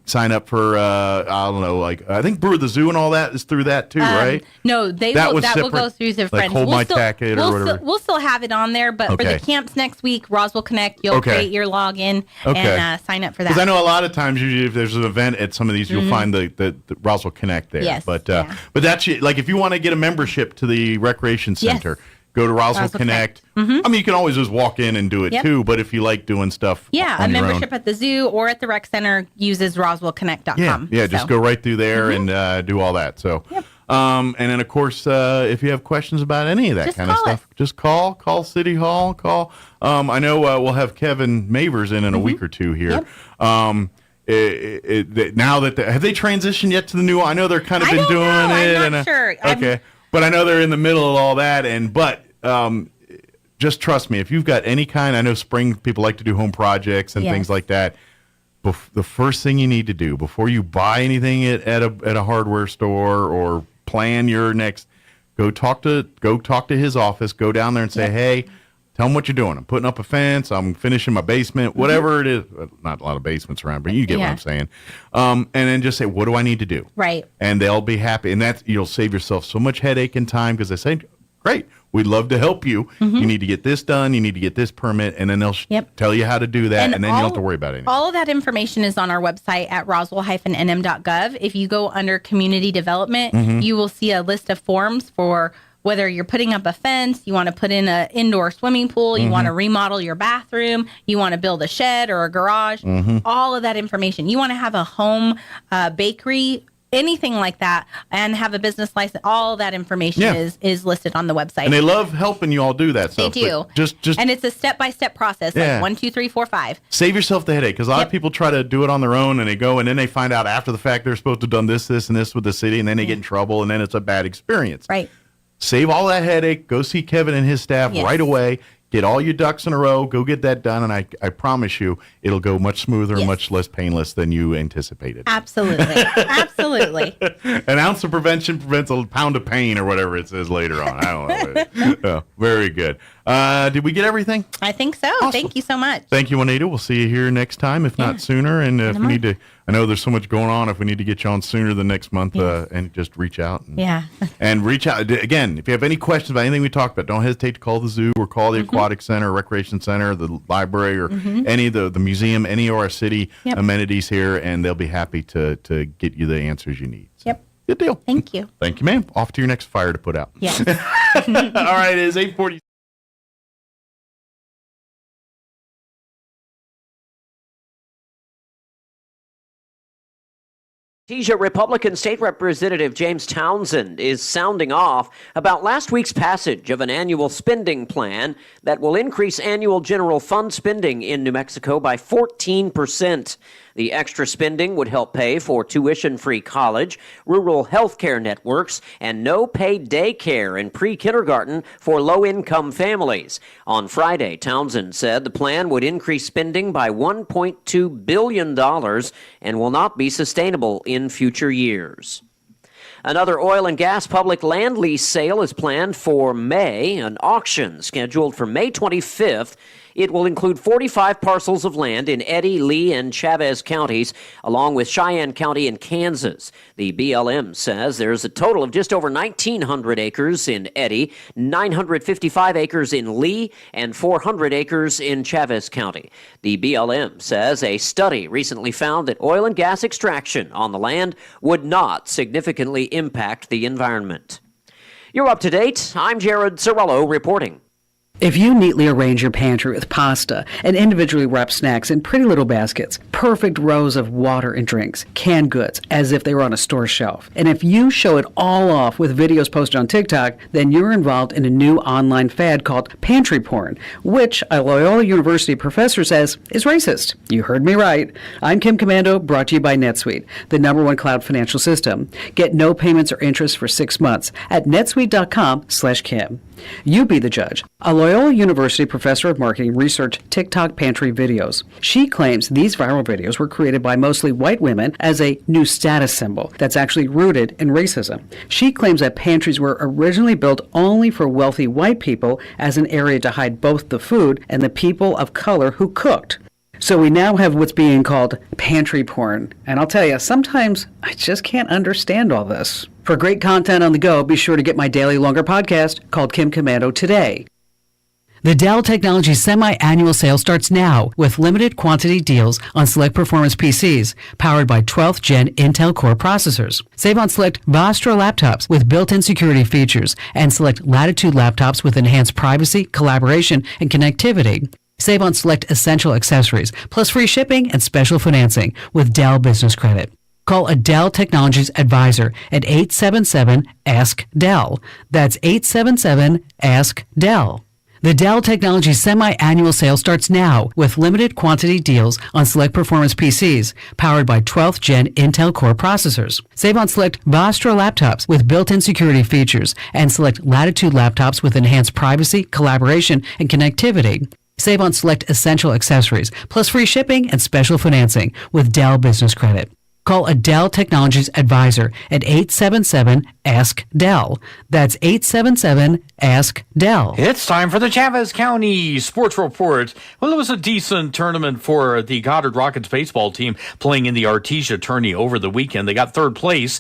sign up for, I don't know, I think Brew of the Zoo and all that is through that too, right? No, that will go through their friends. Hold My Tacket or whatever. We'll still have it on there, but for the camps next week, Roswell Connect, you'll create your login and sign up for that. Because I know a lot of times, usually if there's an event at some of these, you'll find the Roswell Connect there. Yes, but that's like if you want to get a membership to the Recreation Center, go to Roswell Connect. I mean, you can always just walk in and do it too, but if you like doing stuff a membership at the zoo or at the rec center uses roswellconnect.com. Just go right through there and do all that. So, and then, of course, if you have questions about any of that kind of stuff, just call City Hall, I know we'll have Kevin Mavers in a week or two here. Now that have they transitioned yet to the new? I know they're kind of been doing it. I'm not sure. Okay, but I know they're in the middle of all that. But just trust me, if you've got any kind, I know spring people like to do home projects and things like that. The first thing you need to do before you buy anything at a hardware store or plan your next, go talk to his office. Go down there and say, hey, tell him what you're doing. I'm putting up a fence. I'm finishing my basement, whatever it is. Not a lot of basements around, but you get what I'm saying. And then just say, what do I need to do? Right. And they'll be happy. And you'll save yourself so much headache and time because they say, great, we'd love to help you. You need to get this done. You need to get this permit. And then they'll tell you how to do that. And then you don't have to worry about anything. All of that information is on our website at roswell-nm.gov. If you go under community development, you will see a list of forms for whether you're putting up a fence, you want to put in an indoor swimming pool, you want to remodel your bathroom, you want to build a shed or a garage, all of that information. You want to have a home bakery, anything like that, and have a business license. All that information is listed on the website. And they love helping you all do that stuff. They do. Just and it's a step-by-step process, like 1, 2, 3, 4, 5. Save yourself the headache, because a lot of people try to do it on their own, and they go, and then they find out after the fact they're supposed to have done this, and this with the city, and then they get in trouble, and then it's a bad experience. Right. Save all that headache. Go see Kevin and his staff right away. Get all your ducks in a row. Go get that done, and I promise you, it'll go much smoother and much less painless than you anticipated. Absolutely. Absolutely. An ounce of prevention prevents a pound of pain, or whatever it says later on. I don't know. Very good. Did we get everything? I think so. Awesome. Thank you so much. Thank you, Juanita. We'll see you here next time, if not sooner. And if we need to, I know there's so much going on. If we need to get you on sooner than next month, and just reach out. And reach out. Again, if you have any questions about anything we talked about, don't hesitate to call the zoo or call the aquatic center, recreation center, the library, or any of the museum, any of our city amenities here, and they'll be happy to get you the answers you need. So. Yep. Good deal. Thank you. Thank you, ma'am. Off to your next fire to put out. Yes. All right, it is 8:40. Artesia Republican State Representative James Townsend is sounding off about last week's passage of an annual spending plan that will increase annual general fund spending in New Mexico by 14%. The extra spending would help pay for tuition-free college, rural health care networks, and no-paid daycare and pre-kindergarten for low-income families. On Friday, Townsend said the plan would increase spending by $1.2 billion and will not be sustainable in future years. Another oil and gas public land lease sale is planned for May, an auction scheduled for May 25th. It will include 45 parcels of land in Eddy, Lee, and Chavez counties, along with Cheyenne County and Kansas. The BLM says there's a total of just over 1,900 acres in Eddy, 955 acres in Lee, and 400 acres in Chavez County. The BLM says a study recently found that oil and gas extraction on the land would not significantly impact the environment. You're up to date. I'm Jared Sorello reporting. If you neatly arrange your pantry with pasta and individually wrapped snacks in pretty little baskets, perfect rows of water and drinks, canned goods, as if they were on a store shelf, and if you show it all off with videos posted on TikTok, then you're involved in a new online fad called pantry porn, which a Loyola University professor says is racist. You heard me right. I'm Kim Commando, brought to you by NetSuite, the #1 cloud financial system. Get no payments or interest for 6 months at netsuite.com/Kim. You be the judge. A Loyola University professor of marketing researched TikTok pantry videos. She claims these viral videos were created by mostly white women as a new status symbol that's actually rooted in racism. She claims that pantries were originally built only for wealthy white people as an area to hide both the food and the people of color who cooked. So we now have what's being called pantry porn. And I'll tell you, sometimes I just can't understand all this. For great content on the go, be sure to get my daily longer podcast called Kim Commando Today. The Dell Technologies semi-annual sale starts now with limited quantity deals on select performance PCs powered by 12th Gen Intel Core processors. Save on select Vostro laptops with built-in security features and select Latitude laptops with enhanced privacy, collaboration, and connectivity. Save on select essential accessories, plus free shipping and special financing with Dell Business Credit. Call a Dell Technologies advisor at 877-ASK-DELL. That's 877-ASK-DELL. The Dell Technologies semi-annual sale starts now with limited quantity deals on select performance PCs powered by 12th Gen Intel Core processors. Save on select Vostro laptops with built-in security features and select Latitude laptops with enhanced privacy, collaboration, and connectivity. Save on select essential accessories, plus free shipping and special financing with Dell Business Credit. Call a Dell Technologies advisor at 877-ASK-DELL. That's 877-ASK-DELL. It's time for the Chavez County Sports Report. Well, it was a decent tournament for the Goddard Rockets baseball team playing in the Artesia tourney over the weekend. They got third place,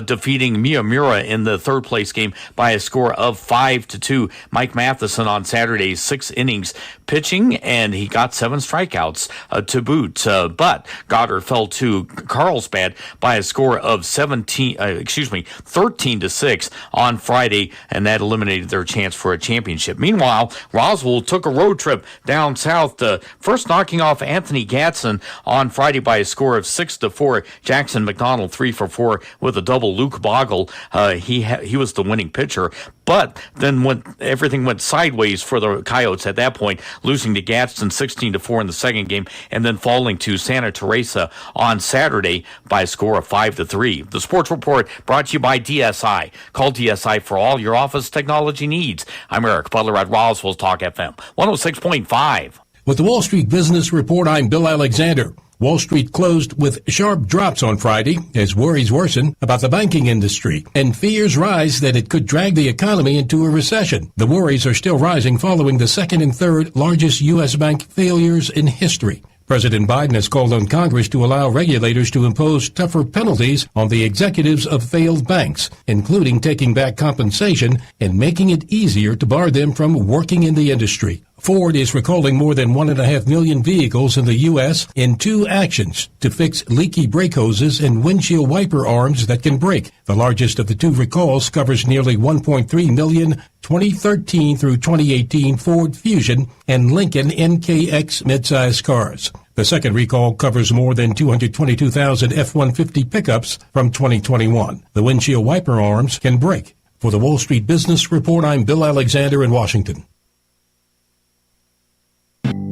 defeating Miyamura in the third place game by a score of 5-2. Mike Matheson on Saturday's 6 innings pitching, and he got 7 strikeouts to boot. But Goddard fell to Carlsbad by a score of 13-6 on Friday, and that eliminated their chance for a championship. Meanwhile, Roswell took a road trip down south, first knocking off Anthony Gatson on Friday by a score of 6-4. Jackson McDonald 3 for 4 with a double. Luke Bogle, he was the winning pitcher. But then when everything went sideways for the Coyotes at that point, losing to Gadsden 16-4 in the second game, and then falling to Santa Teresa on Saturday by a score of 5-3. The Sports Report brought to you by DSI. Call DSI for all your office technology needs. I'm Eric Butler at Roswell Talk FM 106.5. With the Wall Street Business Report, I'm Bill Alexander. Wall Street closed with sharp drops on Friday as worries worsen about the banking industry and fears rise that it could drag the economy into a recession. The worries are still rising following the second and third largest U.S. bank failures in history. President Biden has called on Congress to allow regulators to impose tougher penalties on the executives of failed banks, including taking back compensation and making it easier to bar them from working in the industry. Ford is recalling more than 1.5 million vehicles in the U.S. in 2 actions to fix leaky brake hoses and windshield wiper arms that can break. The largest of the 2 recalls covers nearly 1.3 million 2013 through 2018 Ford Fusion and Lincoln NKX midsize cars. The second recall covers more than 222,000 F-150 pickups from 2021. The windshield wiper arms can break. For the Wall Street Business Report, I'm Bill Alexander in Washington.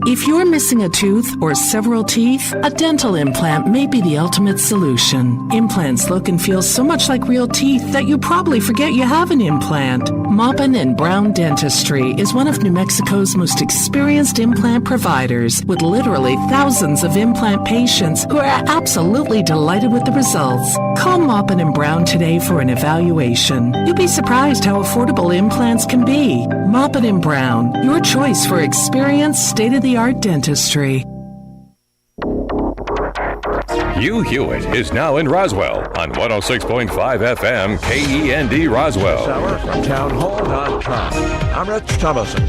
If you're missing a tooth or several teeth, a dental implant may be the ultimate solution. Implants look and feel so much like real teeth that you probably forget you have an implant. Maupin & Brown Dentistry is one of New Mexico's most experienced implant providers, with literally thousands of implant patients who are absolutely delighted with the results. Call Maupin & Brown today for an evaluation. You'll be surprised how affordable implants can be. Maupin & Brown, your choice for experienced, state-of-the-art dentistry. Hugh Hewitt is now in Roswell on 106.5 FM KEND Roswell. This hour from townhall.com. I'm Rich Thomason.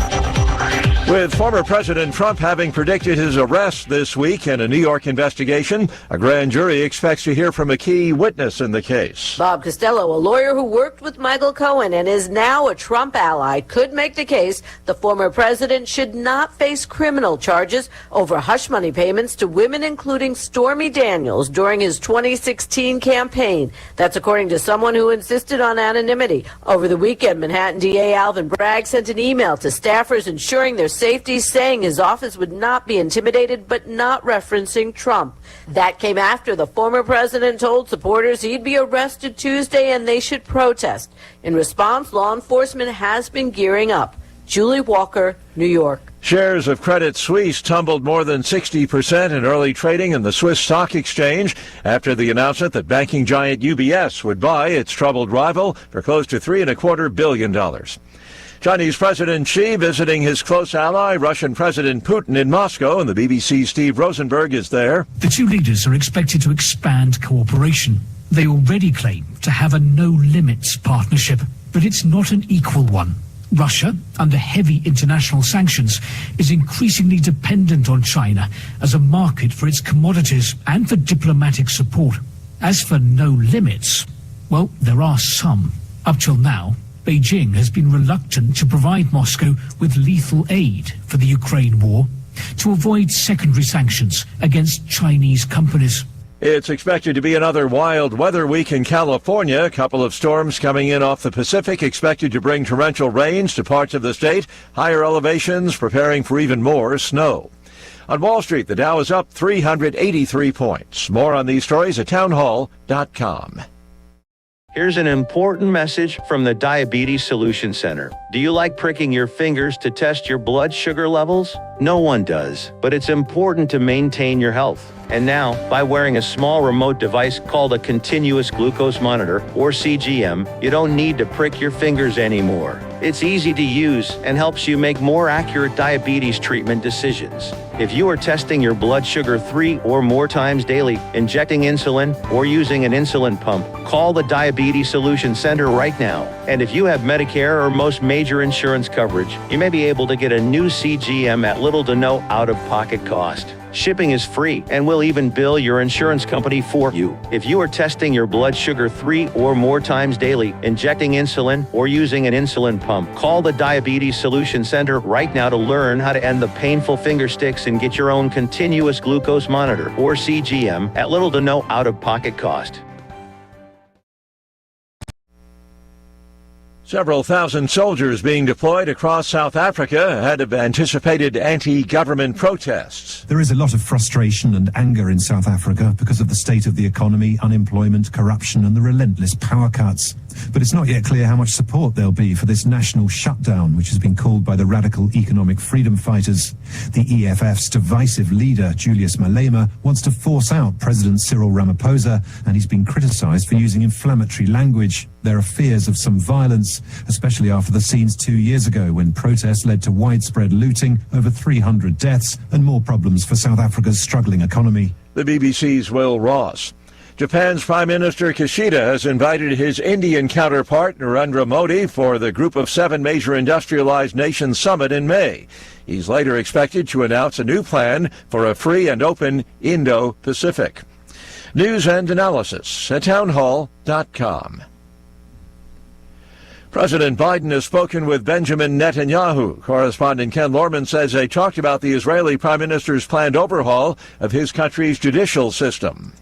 With former President Trump having predicted his arrest this week in a New York investigation, a grand jury expects to hear from a key witness in the case. Bob Costello, a lawyer who worked with Michael Cohen and is now a Trump ally, could make the case the former president should not face criminal charges over hush money payments to women, including Stormy Daniels, during his 2016 campaign. That's according to someone who insisted on anonymity. Over the weekend, Manhattan DA Alvin Bragg sent an email to staffers ensuring their safety, saying his office would not be intimidated, but not referencing Trump. That came after the former president told supporters he'd be arrested Tuesday and they should protest. In response, law enforcement has been gearing up. Julie Walker, New York. Shares of Credit Suisse tumbled more than 60% in early trading in the Swiss stock exchange after the announcement that banking giant UBS would buy its troubled rival for close to $3.25 billion. Chinese President Xi visiting his close ally, Russian President Putin, in Moscow, and the BBC's Steve Rosenberg is there. The two leaders are expected to expand cooperation. They already claim to have a no-limits partnership, but it's not an equal one. Russia, under heavy international sanctions, is increasingly dependent on China as a market for its commodities and for diplomatic support. As for no limits, well, there are some. Up till now, Beijing has been reluctant to provide Moscow with lethal aid for the Ukraine war to avoid secondary sanctions against Chinese companies. It's expected to be another wild weather week in California. A couple of storms coming in off the Pacific expected to bring torrential rains to parts of the state. Higher elevations preparing for even more snow. On Wall Street, the Dow is up 383 points. More on these stories at townhall.com. Here's an important message from the Diabetes Solution Center. Do you like pricking your fingers to test your blood sugar levels? No one does, but it's important to maintain your health. And now, by wearing a small remote device called a continuous glucose monitor, or CGM, you don't need to prick your fingers anymore. It's easy to use and helps you make more accurate diabetes treatment decisions. If you are testing your blood sugar 3 or more times daily, injecting insulin, or using an insulin pump, call the Diabetes Solution Center right now. And if you have Medicare or most major insurance coverage, you may be able to get a new CGM at little to no out-of-pocket cost. Shipping is free, and we'll even bill your insurance company for you. If you are testing your blood sugar 3 or more times daily, injecting insulin, or using an insulin pump, call the Diabetes Solution Center right now to learn how to end the painful finger sticks and get your own continuous glucose monitor, or CGM, at little to no out-of-pocket cost. Several thousand soldiers being deployed across South Africa ahead of anticipated anti-government protests. There is a lot of frustration and anger in South Africa because of the state of the economy, unemployment, corruption, and the relentless power cuts. But it's not yet clear how much support there'll be for this national shutdown, which has been called by the radical economic freedom fighters. The EFF's divisive leader, Julius Malema, wants to force out President Cyril Ramaphosa, and he's been criticized for using inflammatory language. There are fears of some violence, especially after the scenes 2 years ago when protests led to widespread looting, over 300 deaths, and more problems for South Africa's struggling economy. The BBC's Will Ross. Japan's Prime Minister Kishida has invited his Indian counterpart Narendra Modi for the Group of 7 Major Industrialized Nations Summit in May. He's later expected to announce a new plan for a free and open Indo-Pacific. News and analysis at townhall.com. President Biden has spoken with Benjamin Netanyahu. Correspondent Ken Lorman says they talked about the Israeli Prime Minister's planned overhaul of his country's judicial system.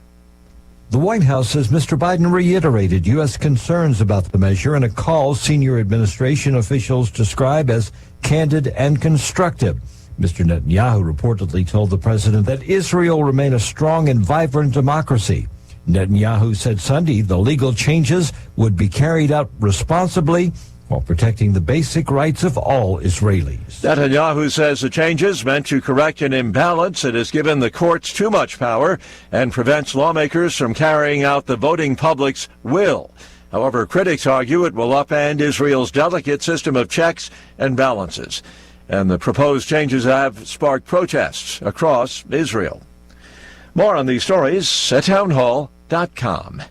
The White House says Mr. Biden reiterated U.S. concerns about the measure in a call senior administration officials describe as candid and constructive. Mr. Netanyahu reportedly told the president that Israel remain a strong and vibrant democracy. Netanyahu said Sunday the legal changes would be carried out responsibly while protecting the basic rights of all Israelis. Netanyahu says the changes meant to correct an imbalance that has given the courts too much power and prevents lawmakers from carrying out the voting public's will. However, critics argue it will upend Israel's delicate system of checks and balances. And the proposed changes have sparked protests across Israel. More on these stories at townhall.com.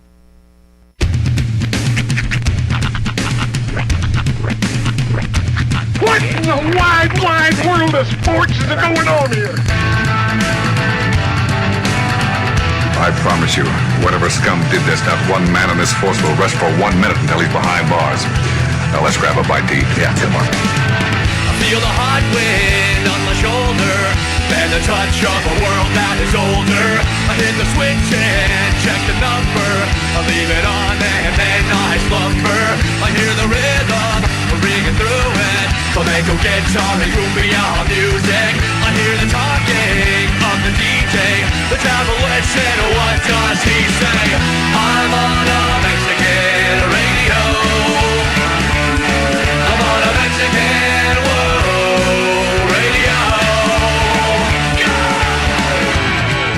What in the wide world of sports is going on here? I promise you, whatever scum did this, not one man in this force will rest for 1 minute until he's behind bars. Now let's grab a bite to eat. Yeah, come on. I feel the hot wind on my shoulder and the touch of a world that is older. I hit the switch and check the number. I leave it on and then I slumber. I hear the rhythm ringing through it. Flamenco guitar and cumbia music. I hear the talking of the DJ. The travel listen, what does he say? I'm on a Mexican radio. I'm on a Mexican radio.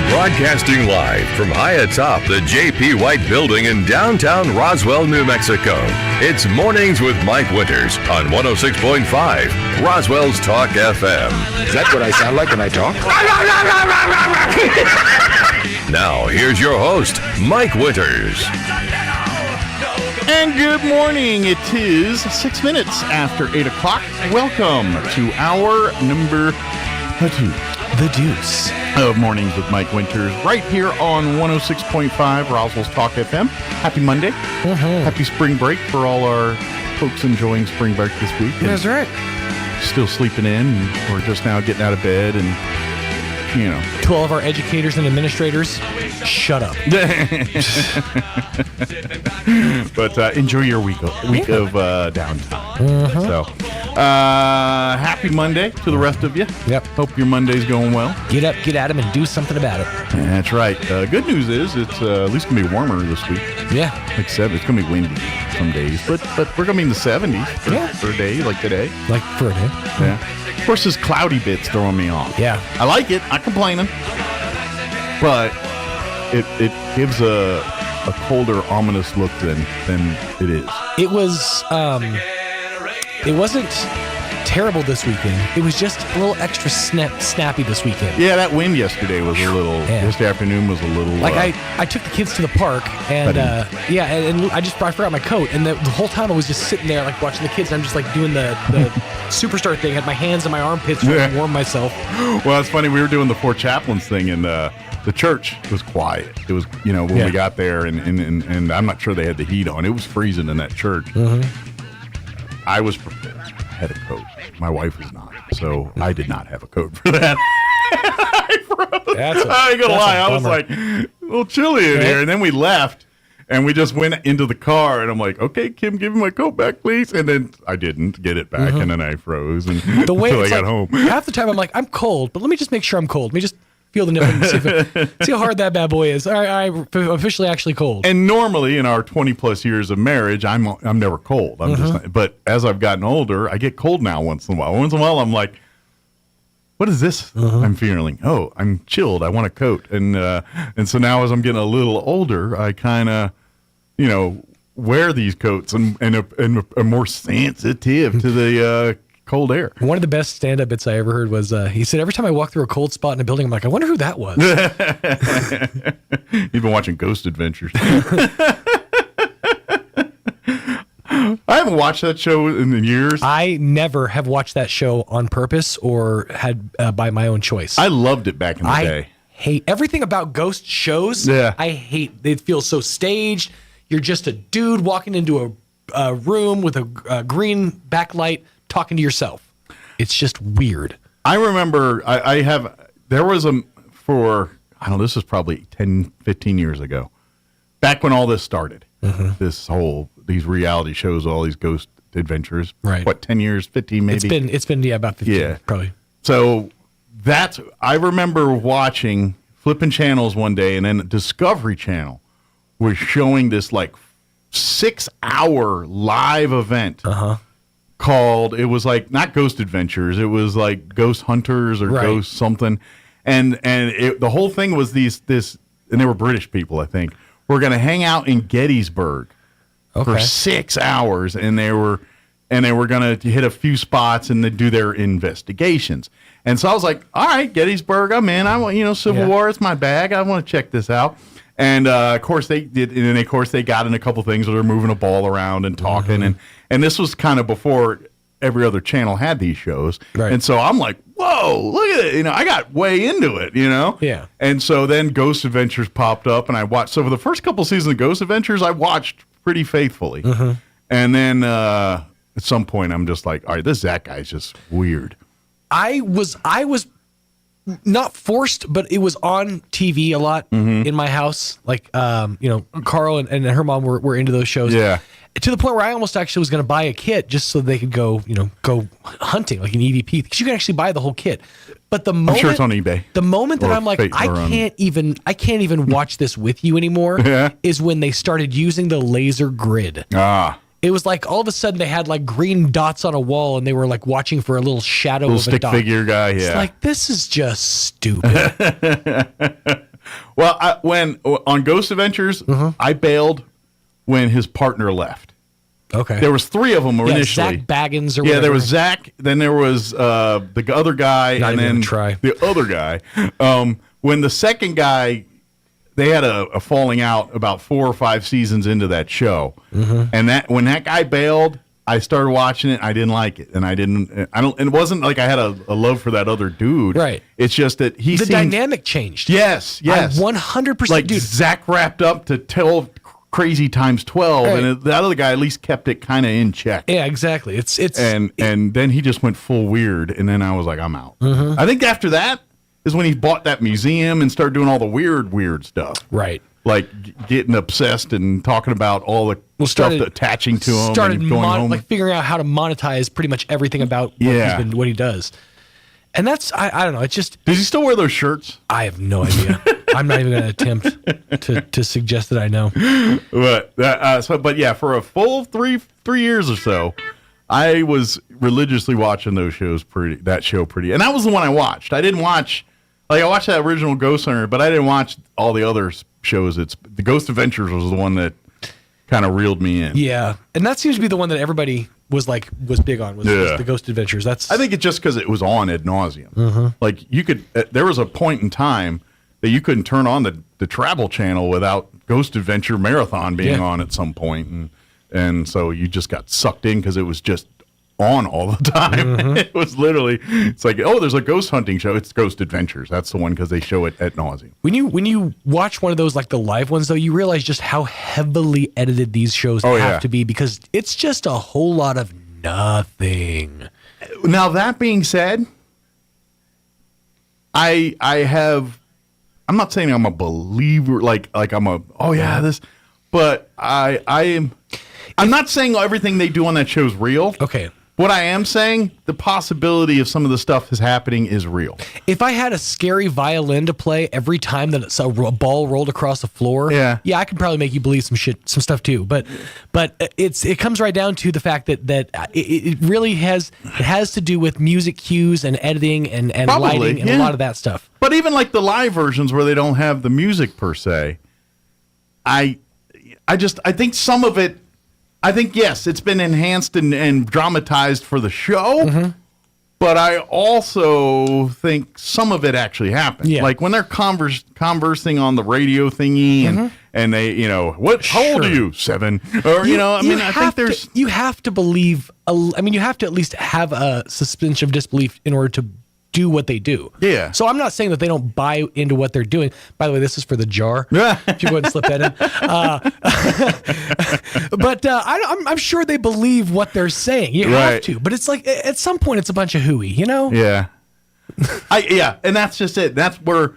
Broadcasting live from high atop the J.P. White Building in downtown Roswell, New Mexico. It's Mornings with Mike Winters on 106.5 Roswell's Talk FM. Is that what I sound like when I talk? Now, here's your host, Mike Winters. And good morning. It is 6 minutes after 8 o'clock. Welcome to hour number 2. The Deuce of Mornings with Mike Winters, right here on 106.5 Roswell's Talk FM. Happy Monday. Happy spring break for all our folks enjoying spring break this week. That's right. Still sleeping in, and we're just now getting out of bed and To all of our educators and administrators, shut up. But enjoy your week of downtime. So, happy Monday to the rest of you. Yep. Hope your Monday's going well. Get up, get at them, and do something about it. That's right. Good news is it's at least going to be warmer this week. Yeah. Like I said, it's going to be windy some days, but we're going to be in the 70s for a day like today. Like for a day. Yeah. Of course, this cloudy bit's throwing me off. Yeah. I like it. Not complaining. But it gives a colder, ominous look than it is. It was it wasn't terrible this weekend. It was just a little extra snappy this weekend. Yeah, that wind yesterday was a little. Yesterday afternoon was a little. Like I took the kids to the park and and I forgot my coat, and the whole time I was just sitting there like watching the kids, and I'm just like doing the superstar thing, had my hands in my armpits trying to warm myself. Well, it's funny, we were doing the Four Chaplains thing, and the church was quiet. It was, when we got there, and I'm not sure they had the heat on. It was freezing in that church. Mm-hmm. I was prepared. I had a coat. My wife was not, so I did not have a coat for that. I ain't gonna lie, I was like, a little chilly in here, and then we left. And we just went into the car, and I'm like, okay, Kim, give me my coat back, please. And then I didn't get it back, and then I froze The way until I got home. Half the time I'm like, I'm cold, but let me just make sure I'm cold. Let me just feel the nipple and see how hard that bad boy is. I'm officially actually cold. And normally in our 20-plus years of marriage, I'm never cold. I'm just. But as I've gotten older, I get cold now once in a while. Once in a while, I'm like, what is this I'm feeling? Oh, I'm chilled. I want a coat. And so now as I'm getting a little older, I kind of, wear these coats and are more sensitive to the cold air. One of the best stand-up bits I ever heard was he said, every time I walk through a cold spot in a building, I'm like, I wonder who that was. You've been watching Ghost Adventures. I haven't watched that show in years. I never have watched that show on purpose or had by my own choice. I loved it back in the day. I hate everything about ghost shows. Yeah. I hate it. Feels so staged. You're just a dude walking into a room with a green backlight talking to yourself. It's just weird. I remember this is probably 10, 15 years ago, back when all this started, these reality shows, all these ghost adventures, right? What, 10 years, 15 maybe? It's been about 15, probably. So I remember flipping channels one day, and then Discovery Channel was showing this like 6-hour live event called, it was like not Ghost Adventures, it was like Ghost Hunters or Ghost something, and the whole thing was this, and they were British people, I think. We're going to hang out in Gettysburg for 6 hours, and they were going to hit a few spots and then do their investigations. And so I was like, all right, Gettysburg, I'm in. I want, Civil War, it's my bag. I want to check this out. And of course they did, and then of course they got in a couple things where they're moving a ball around and talking, and this was kind of before every other channel had these shows, and so I'm like, whoa, look at it, I got way into it, Yeah. And so then Ghost Adventures popped up, and I watched. So for the first couple seasons of Ghost Adventures, I watched pretty faithfully, and then at some point I'm just like, all right, that guy's just weird. I was not forced, but it was on TV a lot in my house. Like, Carl and her mom were into those shows. Yeah. To the point where I almost actually was going to buy a kit just so they could go hunting, like an EVP, because you can actually buy the whole kit. But the moment, I'm sure it's on eBay. The moment that I'm like, I can't even watch this with you anymore, is when they started using the laser grid. It was like all of a sudden they had like green dots on a wall, and they were like watching for a little shadow of a stick dot. Figure guy. Yeah, it's like, this is just stupid. Well, when on Ghost Adventures, I bailed when his partner left. Okay, there was 3 of them initially. Zach Baggins or whatever. There was Zach. Then there was the other guy, and then the other guy. When the second guy, they had a falling out about 4 or 5 seasons into that show, and when that guy bailed, I started watching it. I didn't like it, and and it wasn't like I had a love for that other dude. Right. It's just that the dynamic changed. Yes. 100%. Like, dude, Zach wrapped up to 12 crazy times 12, and the other guy at least kept it kind of in check. Yeah, exactly. It's and then he just went full weird, and then I was like, I'm out. I think after that, is when he bought that museum and started doing all the weird stuff. Right. Like getting obsessed and talking about all the stuff attaching to him. Started and going home. like figuring out how to monetize pretty much everything about what he does. And that's I don't know. It's just, does he still wear those shirts? I have no idea. I'm not even going to attempt to suggest that I know. But yeah, for a full three years or so, I was religiously watching those shows. That show, and that was the one I watched. I didn't watch, I watched that original Ghost Hunter, but I didn't watch all the other shows. The Ghost Adventures was the one that kind of reeled me in. Yeah, and that seems to be the one that everybody was big on was the Ghost Adventures. I think it's just because it was on ad nauseum. Mm-hmm. Like you could, there was a point in time that you couldn't turn on the Travel Channel without Ghost Adventure Marathon being on at some point, and so you just got sucked in because it was just on all the time. Mm-hmm. It was literally, it's like, oh, there's a ghost hunting show. It's Ghost Adventures. That's the one because they show it at nauseum. When you watch one of those, like the live ones, though, you realize just how heavily edited these shows have to be, because it's just a whole lot of nothing. Now, that being said, I'm not saying I'm a believer, but I'm not saying everything they do on that show is real. Okay. What I am saying, the possibility of some of the stuff is happening is real. If I had a scary violin to play every time that a ball rolled across the floor, I could probably make you believe some stuff too. But it comes right down to the fact that it really has to do with music cues and editing and lighting and a lot of that stuff. But even like the live versions where they don't have the music per se, I think some of it. I think, yes, it's been enhanced and dramatized for the show, but I also think some of it actually happened. Yeah. Like when they're conversing on the radio thingy and they, how old are you? 7. Or, I think there's... You have to believe, you have to at least have a suspension of disbelief in order to do what they do. Yeah. So I'm not saying that they don't buy into what they're doing. By the way, this is for the jar. If you go ahead and slip that in. But I'm sure they believe what they're saying. You have to. But it's like, at some point, it's a bunch of hooey, Yeah. And that's just it. That's where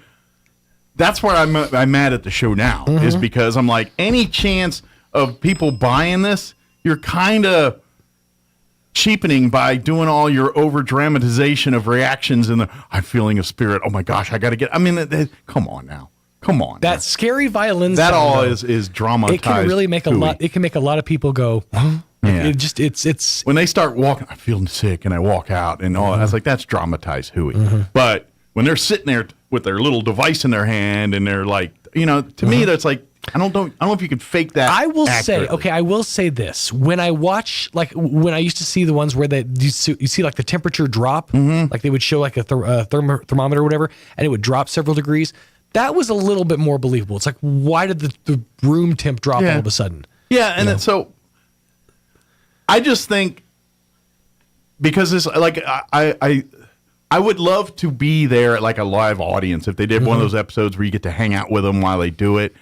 I'm mad at the show now, is because I'm like, any chance of people buying this, you're kind of cheapening by doing all your over dramatization of reactions and I'm feeling a spirit. Oh my gosh, I got to get. Come on now. That scary violin. That all is dramatized. It can really make a lot. It can make a lot of people go. Huh? Yeah. It's when they start walking. I'm feeling sick, and I walk out, and all. I was like, that's dramatized hooey. But when they're sitting there with their little device in their hand, and they're like, to me, that's like. I don't know if you can fake that. I will say this. When I watch, when I used to see the ones where you see like the temperature drop, like they would show like a thermometer or whatever, and it would drop several degrees. That was a little bit more believable. It's like, why did the room temp drop all of a sudden? Yeah, and so I just think because it's like I would love to be there at like a live audience if they did one of those episodes where you get to hang out with them while they do it.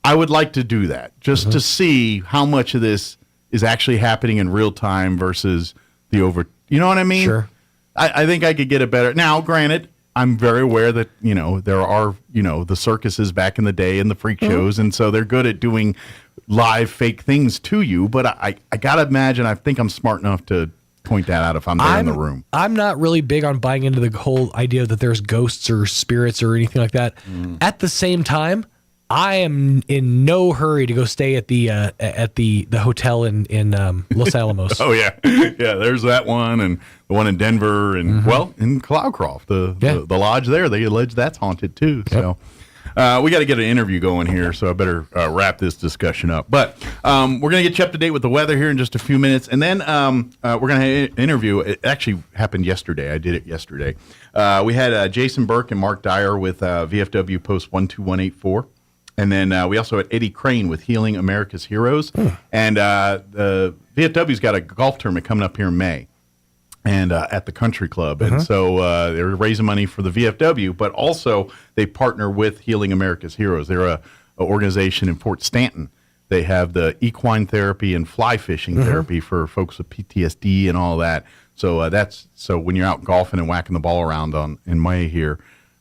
I would like to do that just to see how much of this is actually happening in real time versus the over. You know what I mean? Sure. I think I could get it better. Now, granted, I'm very aware that, there are, the circuses back in the day and the freak shows. And so they're good at doing live fake things to you. But I got to imagine, I think I'm smart enough to point that out if I'm there in the room. I'm not really big on buying into the whole idea that there's ghosts or spirits or anything like that. At the same time, I am in no hurry to go stay at the hotel in Los Alamos. Oh yeah, there's that one and the one in Denver and in Cloudcroft, the lodge there. They allege that's haunted too. So we got to get an interview going here. So I better wrap this discussion up. But we're gonna get you up to date with the weather here in just a few minutes, and then we're gonna have an interview. It actually happened yesterday. I did it yesterday. We had Jason Burke and Mark Dyer with VFW Post 12184. And then we also had Eddie Crane with Healing America's Heroes. And the VFW's got a golf tournament coming up here in May and at the Country Club. And so they're raising money for the VFW, but also they partner with Healing America's Heroes. They're a organization in Fort Stanton. They have the equine therapy and fly fishing therapy for folks with PTSD and all that. So so when you're out golfing and whacking the ball around in May here,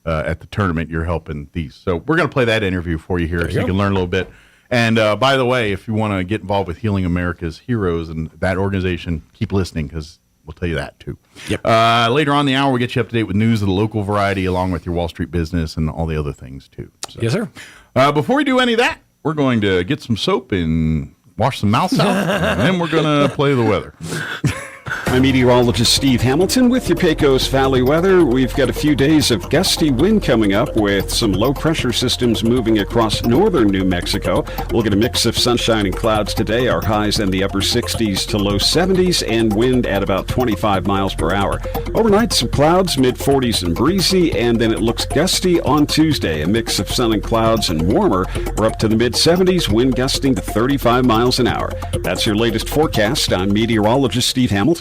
at the tournament, you're helping these. So we're going to play that interview for you here so you can learn a little bit. And by the way, if you want to get involved with Healing America's Heroes and that organization, keep listening because we'll tell you that too. Yep. Later on in the hour, we'll get you up to date with news of the local variety along with your Wall Street business and all the other things too. So, yes, sir. Before we do any of that, we're going to get some soap and wash some mouths out, and then we're going to play the weather. I'm meteorologist Steve Hamilton with your Pecos Valley weather. We've got a few days of gusty wind coming up with some low-pressure systems moving across northern New Mexico. We'll get a mix of sunshine and clouds today. Our highs in the upper 60s to low 70s and wind at about 25 miles per hour. Overnight, some clouds, mid-40s and breezy, and then it looks gusty on Tuesday. A mix of sun and clouds and warmer. We're up to the mid-70s, wind gusting to 35 miles an hour. That's your latest forecast. I'm meteorologist Steve Hamilton.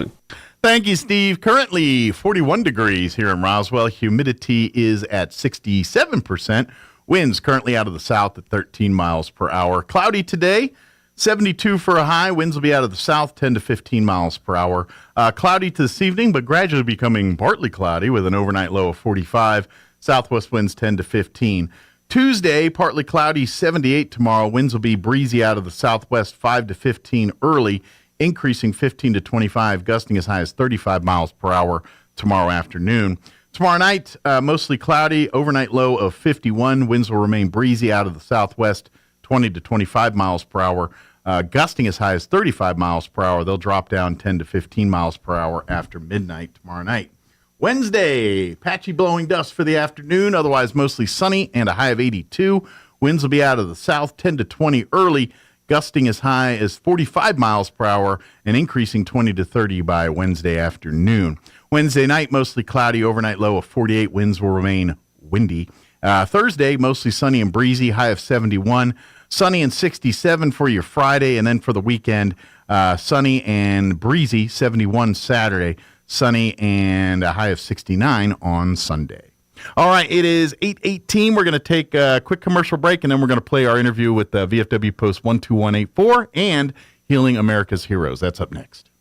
Thank you, Steve. Currently 41 degrees here in Roswell. Humidity is at 67%. Winds currently out of the south at 13 miles per hour. Cloudy today, 72 for a high. Winds will be out of the south, 10 to 15 miles per hour. Cloudy to this evening, but gradually becoming partly cloudy with an overnight low of 45. Southwest winds 10 to 15. Tuesday, partly cloudy, 78 tomorrow. Winds will be breezy out of the southwest, 5 to 15 early. Increasing 15 to 25, gusting as high as 35 miles per hour tomorrow afternoon. Tomorrow night, mostly cloudy, overnight low of 51. Winds will remain breezy out of the southwest, 20 to 25 miles per hour, gusting as high as 35 miles per hour. They'll drop down 10 to 15 miles per hour after midnight tomorrow night. Wednesday, patchy blowing dust for the afternoon, otherwise mostly sunny and a high of 82. Winds will be out of the south, 10 to 20 early, gusting as high as 45 miles per hour and increasing 20 to 30 by Wednesday afternoon. Wednesday night, mostly cloudy, overnight low of 48. Winds will remain windy. Thursday, mostly sunny and breezy, high of 71. Sunny and 67 for your Friday, and then for the weekend, sunny and breezy, 71 Saturday, sunny and a high of 69 on Sunday. All right, it is 8:18. We're going to take a quick commercial break, and then we're going to play our interview with VFW Post 12184 and Healing America's Heroes. That's up next.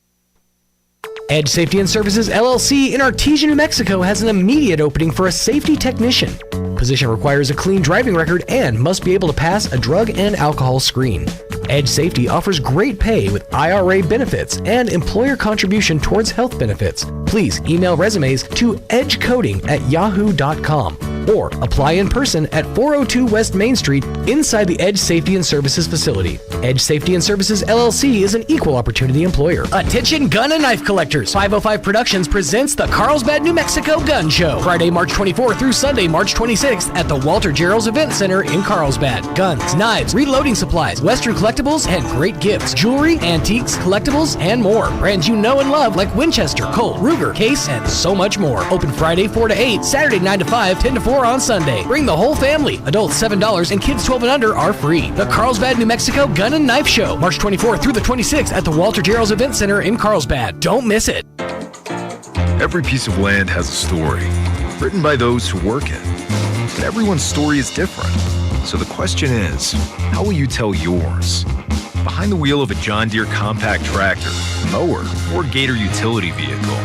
Edge Safety and Services LLC in Artesia, New Mexico has an immediate opening for a safety technician. Position requires a clean driving record and must be able to pass a drug and alcohol screen. Edge Safety offers great pay with IRA benefits and employer contribution towards health benefits. Please email resumes to edgecoding@yahoo.com or apply in person at 402 West Main Street inside the Edge Safety and Services facility. Edge Safety and Services LLC is an equal opportunity employer. Attention gun and knife collectors. 505 Productions presents the Carlsbad, New Mexico Gun Show. Friday, March 24th through Sunday, March 26th at the Walter Gerald's Event Center in Carlsbad. Guns, knives, reloading supplies, Western collectibles, and great gifts. Jewelry, antiques, collectibles, and more. Brands you know and love like Winchester, Colt, Ruger, Case, and so much more. Open Friday 4 to 8, Saturday 9 to 5, 10 to 4 on Sunday. Bring the whole family. Adults $7 and kids 12 and under are free. The Carlsbad, New Mexico Gun and Knife Show, March 24th through the 26th at the Walter Gerald's Event Center in Carlsbad. Don't miss it. Every piece of land has a story, written by those who work it. But everyone's story is different. So the question is, how will you tell yours? Behind the wheel of a John Deere compact tractor, mower, or Gator utility vehicle.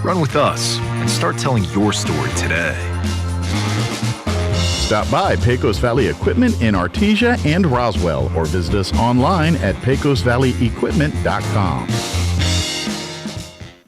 Run with us and start telling your story today. Stop by Pecos Valley Equipment in Artesia and Roswell or visit us online at pecosvalleyequipment.com.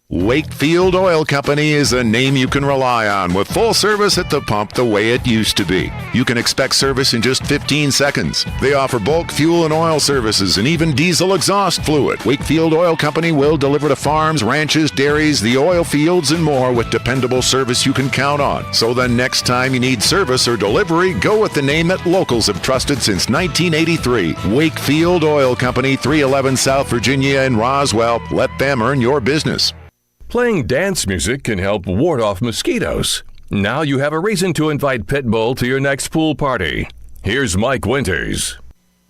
Wakefield Oil Company is a name you can rely on with full service at the pump the way it used to be. You can expect service in just 15 seconds. They offer bulk fuel and oil services and even diesel exhaust fluid. Wakefield Oil Company will deliver to farms, ranches, dairies, the oil fields, and more with dependable service you can count on. So the next time you need service or delivery, go with the name that locals have trusted since 1983. Wakefield Oil Company, 311 South Virginia in Roswell. Let them earn your business. Playing dance music can help ward off mosquitoes. Now you have a reason to invite Pitbull to your next pool party. Here's Mike Winters.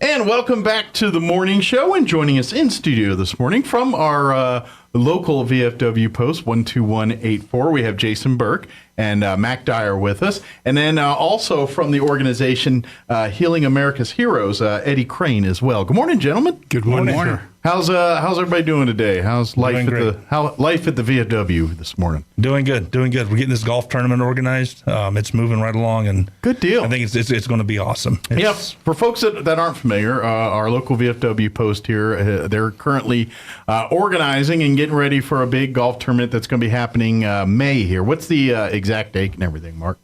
And welcome back to the morning show. And joining us in studio this morning from our local VFW Post 12184, we have Jason Burke and Mac Dyer with us. And then also from the organization Healing America's Heroes, Eddie Crane as well. Good morning, gentlemen. Good morning. How How's everybody doing today? How's life Doing life at the VFW this morning? Doing good. We're getting this golf tournament organized. It's moving right along, and good deal. I think it's going to be awesome. Yes. For folks that aren't familiar, our local VFW post here, they're currently organizing and getting ready for a big golf tournament that's going to be happening May here. What's the exact date and everything, Mark?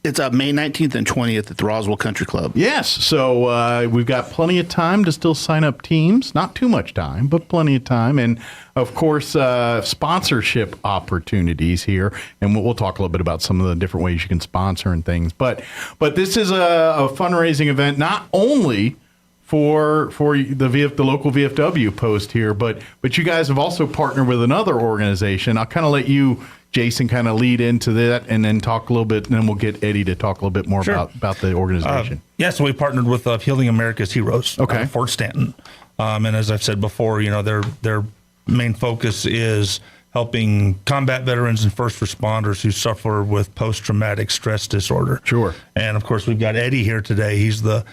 It's May 19th and 20th at the Roswell Country Club. Yes. So we've got plenty of time to still sign up teams. Not too much time, but plenty of time. And, of course, sponsorship opportunities here. And we'll talk a little bit about some of the different ways you can sponsor and things. But this is a fundraising event not only for the local VFW post here, but you guys have also partnered with another organization. I'll kind of let you, Jason, kind of lead into that and then talk a little bit, and then we'll get Eddie to talk a little bit more about the organization. So we partnered with Healing America's Heroes, Fort Stanton. And as I've said before, their main focus is helping combat veterans and first responders who suffer with post-traumatic stress disorder. Sure. And of course, we've got Eddie here today. He's the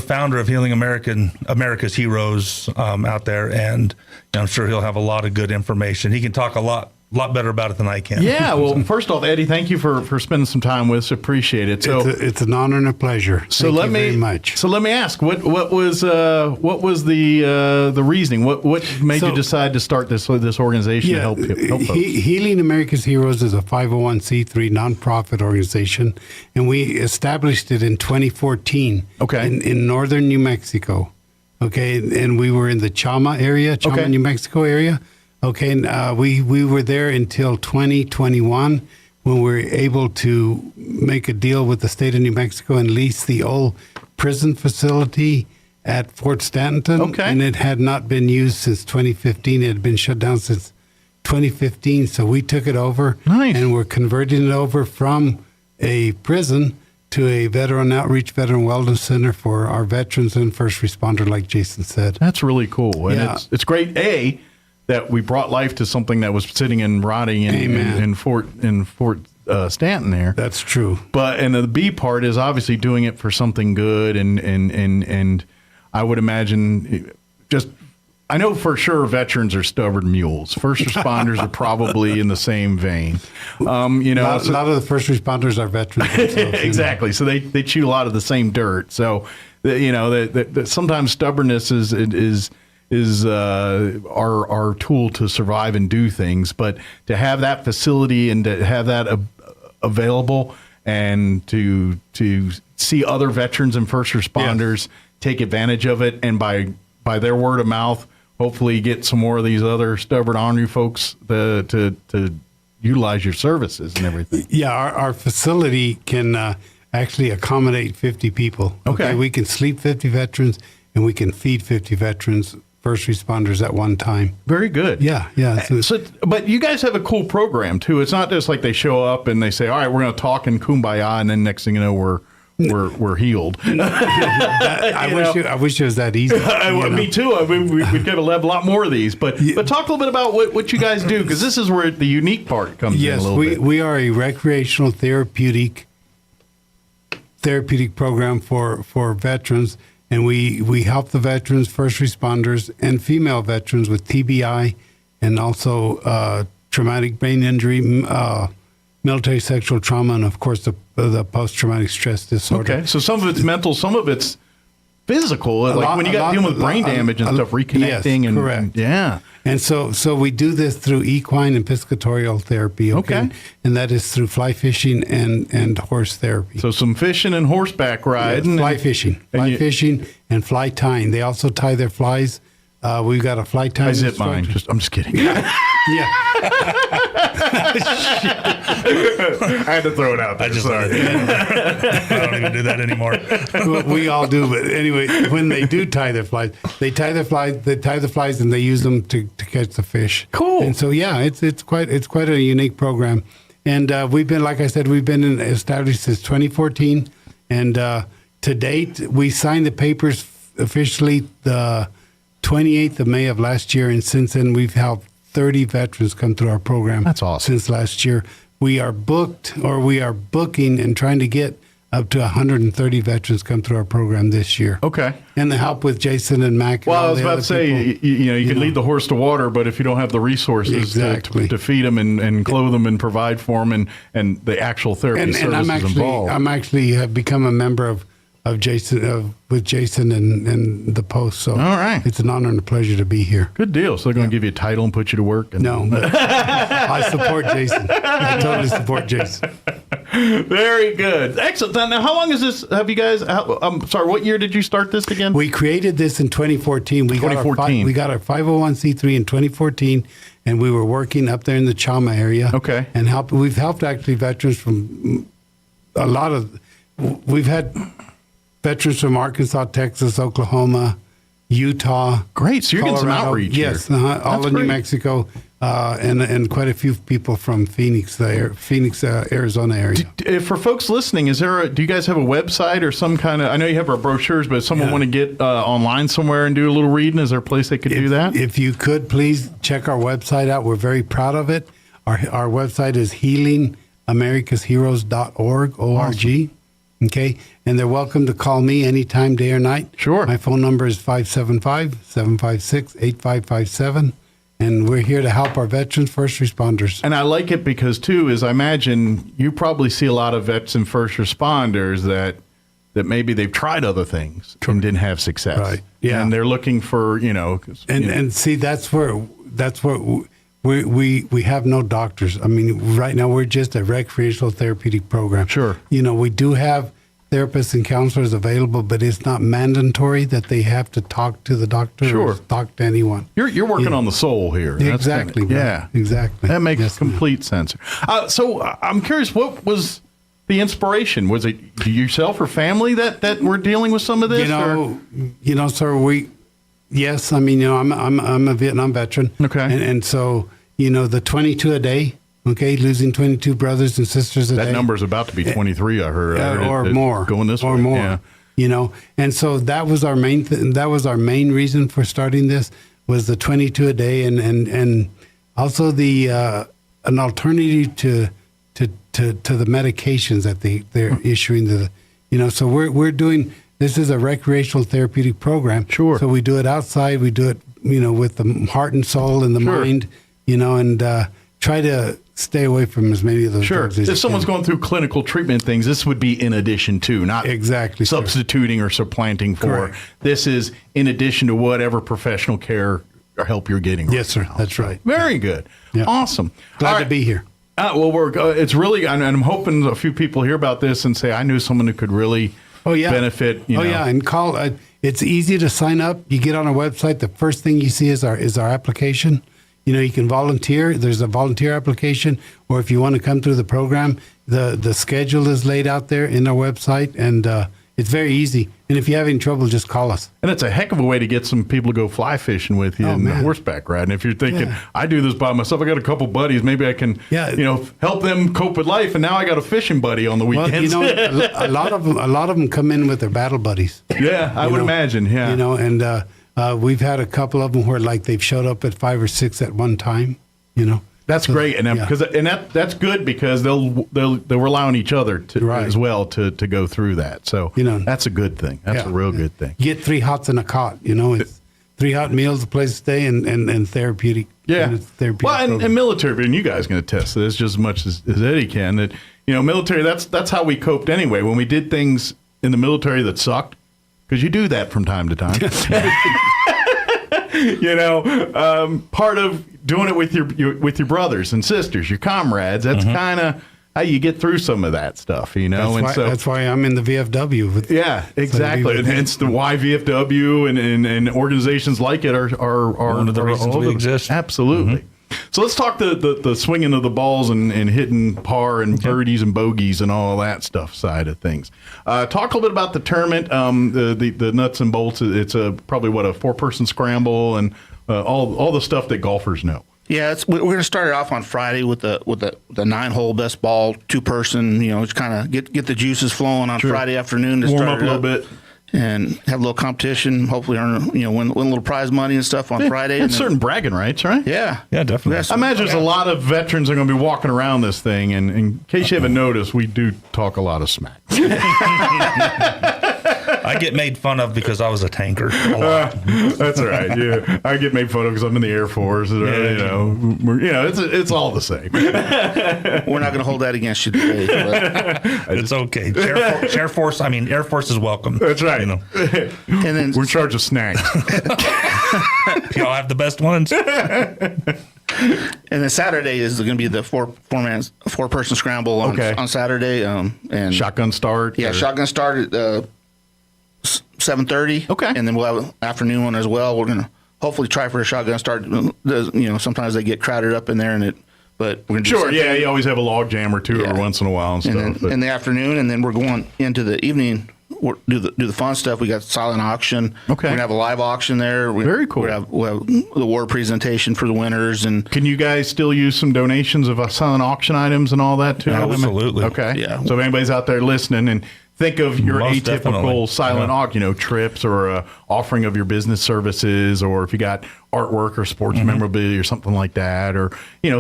founder of Healing America's Heroes out there, and I'm sure he'll have a lot of good information. He can talk a lot better about it than I can. Yeah, well, first off, Eddie, thank you for spending some time with us. Appreciate it. So it's an honor and a pleasure. So Thank you very much. So let me ask, what was the reasoning? What made you decide to start this organization to help folks? Healing America's Heroes is a 501c3 nonprofit organization, and we established it in 2014. In northern New Mexico. And we were in the Chama area, New Mexico area. We were there until 2021 when we were able to make a deal with the state of New Mexico and lease the old prison facility at Fort Stanton. And it had not been used since 2015. It had been shut down since 2015. So we took it over. And we're converting it over from a prison to a veteran outreach, veteran wellness center for our veterans and first responder, like Jason said. That's really cool. And it's great, that we brought life to something that was sitting and rotting in Fort Stanton there. That's true. But and the B part is obviously doing it for something good, and I would imagine I know for sure veterans are stubborn mules. First responders are probably in the same vein. A lot of the first responders are veterans themselves. Exactly. So they chew a lot of the same dirt. So that sometimes stubbornness is our tool to survive and do things, but to have that facility and to have that available and to see other veterans and first responders take advantage of it, and by their word of mouth, hopefully get some more of these other stubborn ornery folks to utilize your services and everything. Yeah, our facility can actually accommodate 50 people. We can sleep 50 veterans, and we can feed 50 veterans, first responders at one time. Very good. Yeah. But you guys have a cool program too. It's not just like they show up and they say, "All right, we're going to talk in kumbaya," and then next thing you know, we're healed. I wish it was that easy. Me too. We've got to have a lot more of these. But talk a little bit about what you guys do, because this is where the unique part comes in a little bit. Yes, we are a recreational therapeutic program for veterans. And we help the veterans, first responders, and female veterans with TBI and also traumatic brain injury, military sexual trauma, and, of course, the post-traumatic stress disorder. Okay, so some of it's mental, some of it's physical, when you got dealing with brain damage and stuff, reconnecting. Yes, correct. Yeah. And so we do this through equine and piscatorial therapy. Okay. And that is through fly fishing and horse therapy. So some fishing and horseback riding. Fly fishing and fly tying. They also tie their flies. We've got a fly tying. I zip mine. I'm just kidding. I had to throw it out there. Sorry. I don't even do that anymore. We all do, but anyway, when they do tie their flies, they tie the flies and they use them to catch the fish. Cool. And so it's quite a unique program. And we've been established since 2014, and to date we signed the papers officially the 28th of May of last year, and since then we've helped 30 veterans come through our program. That's awesome. Since last year. We are booking and trying to get up to 130 veterans come through our program this year. Okay. And the help with Jason and Mac. Well, I was about to say, you can lead the horse to water, but if you don't have the resources to feed them and clothe them and provide for them and the actual therapy services involved. I'm actually have become a member of Jason with Jason and the Post. So all right, it's an honor and a pleasure to be here. Good deal. So they're going to give you a title and put you to work? No, I support Jason. I totally support Jason. Very good. Excellent. Now, how long is this? Have you guys? I'm sorry. What year did you start this again? We created this in 2014. We got our 501c3 in 2014, and we were working up there in the Chama area. Okay. And we've helped actually veterans from a lot of. We've had veterans from Arkansas, Texas, Oklahoma, Utah. Great. So you're Colorado, getting some outreach yes, here. All of New Mexico, and quite a few people from Phoenix, Arizona area. For folks listening, do you guys have a website or some kind of? I know you have our brochures, but if someone want to get online somewhere and do a little reading, is there a place they could do that? If you could, please check our website out. We're very proud of it. Our website is healingamericasheroes.org, O-R-G. Okay, and they're welcome to call me anytime, day or night. Sure. My phone number is 575-756-8557, and we're here to help our veterans, first responders. And I like it because, too, is I imagine you probably see a lot of vets and first responders that maybe they've tried other things and didn't have success. Right, yeah. And they're looking for, And see, that's where we have no doctors. I mean, right now we're just a recreational therapeutic program. Sure. We do have therapists and counselors available, but it's not mandatory that they have to talk to the doctor or talk to anyone. You're working on the soul here. Exactly. Exactly. That makes complete sense. So I'm curious, what was the inspiration? Was it yourself or family that were dealing with some of this? Sir, yes, I mean, I'm a Vietnam veteran. Okay. And so, the 22 a day, okay, losing 22 brothers and sisters a day. That number's about to be 23, I heard. Or more. Going this way. Or more. Yeah. And so that was our main main reason for starting this was the 22 a day and also the an alternative to the medications that they're issuing to so we're doing. This is a recreational therapeutic program. Sure. So we do it outside. We do it, with the heart and soul and the mind, and try to stay away from as many of those drugs as if someone's going through clinical treatment things, this would be in addition to, not exactly substituting or supplanting for. Correct. This is in addition to whatever professional care or help you're getting. Yes, sir. That's right. Very good. Yeah. Awesome. Glad to be here. It's really, and I'm hoping a few people hear about this and say, I knew someone who could really benefit. And call. It's easy to sign up. You get on our website. The first thing you see is our application. You can volunteer. There's a volunteer application, or if you want to come through the program, the schedule is laid out there in our website, and it's very easy. And if you have any trouble, just call us. And it's a heck of a way to get some people to go fly fishing with you and horseback riding. If you're thinking, I do this by myself, I got a couple buddies, maybe I can, help them cope with life. And now I got a fishing buddy on the weekends. Well, a lot of them come in with their battle buddies. Yeah, I would imagine. Yeah, and we've had a couple of them where they've showed up at 5 or 6 at one time. That's great, and that's good because they'll rely on each other as well to go through that. So that's a good thing. That's a real good thing. Get 3 hots in a cot. It's 3 hot meals, a place to stay, and therapeutic. Yeah. Therapeutic and military, and you guys can attest to this just as much as Eddie can. That military. That's how we coped anyway. When we did things in the military that sucked, because you do that from time to time. Part of doing it with your brothers and sisters, your comrades. That's kind of how you get through some of that stuff, That's why I'm in the VFW. Yeah, exactly. And hence the why VFW and organizations like it are one of the reasons we exist. Absolutely. So let's talk the swinging of the balls and hitting par and birdies and bogeys and all that stuff side of things. Talk a little bit about the tournament, the nuts and bolts. It's probably a 4-person scramble and all the stuff that golfers know. Yeah, we're going to start it off on Friday with the 9-hole best ball 2-person. Just kind of get the juices flowing on Friday afternoon to warm start up a little bit. and have a little competition. Hopefully, earn win a little prize money and stuff on Friday. And certain bragging rights, right? Yeah, definitely. I imagine there's a lot of veterans that are going to be walking around this thing, and in case you haven't noticed, we do talk a lot of smack. I get made fun of because I was a tanker. That's right. Yeah, I get made fun of because I'm in the Air Force. It's all the same. We're not going to hold that against you today. It's okay. Air Force is welcome. That's right. And then we're in charge of snacks. Y'all have the best ones. And then Saturday is going to be the four-person scramble on Saturday. And shotgun start. Yeah, shotgun start at 7:30. Okay, and then we'll have an afternoon one as well. We're going to hopefully try for a shotgun start. Sometimes they get crowded up in there, but we're going to sure. Yeah, you always have a log jam or two every once in a while and stuff. Then, in the afternoon, and then we're going into the evening. Do the fun stuff. We got silent auction. Okay, we're gonna have a live auction there. Very cool. We'll have the award presentation for the winners. And can you guys still use some donations of silent auction items and all that too? Absolutely. Okay. Yeah. So if anybody's out there listening and think of your Most atypical definitely. silent auction, trips or a offering of your business services, or if you got artwork or sports memorabilia or something like that, or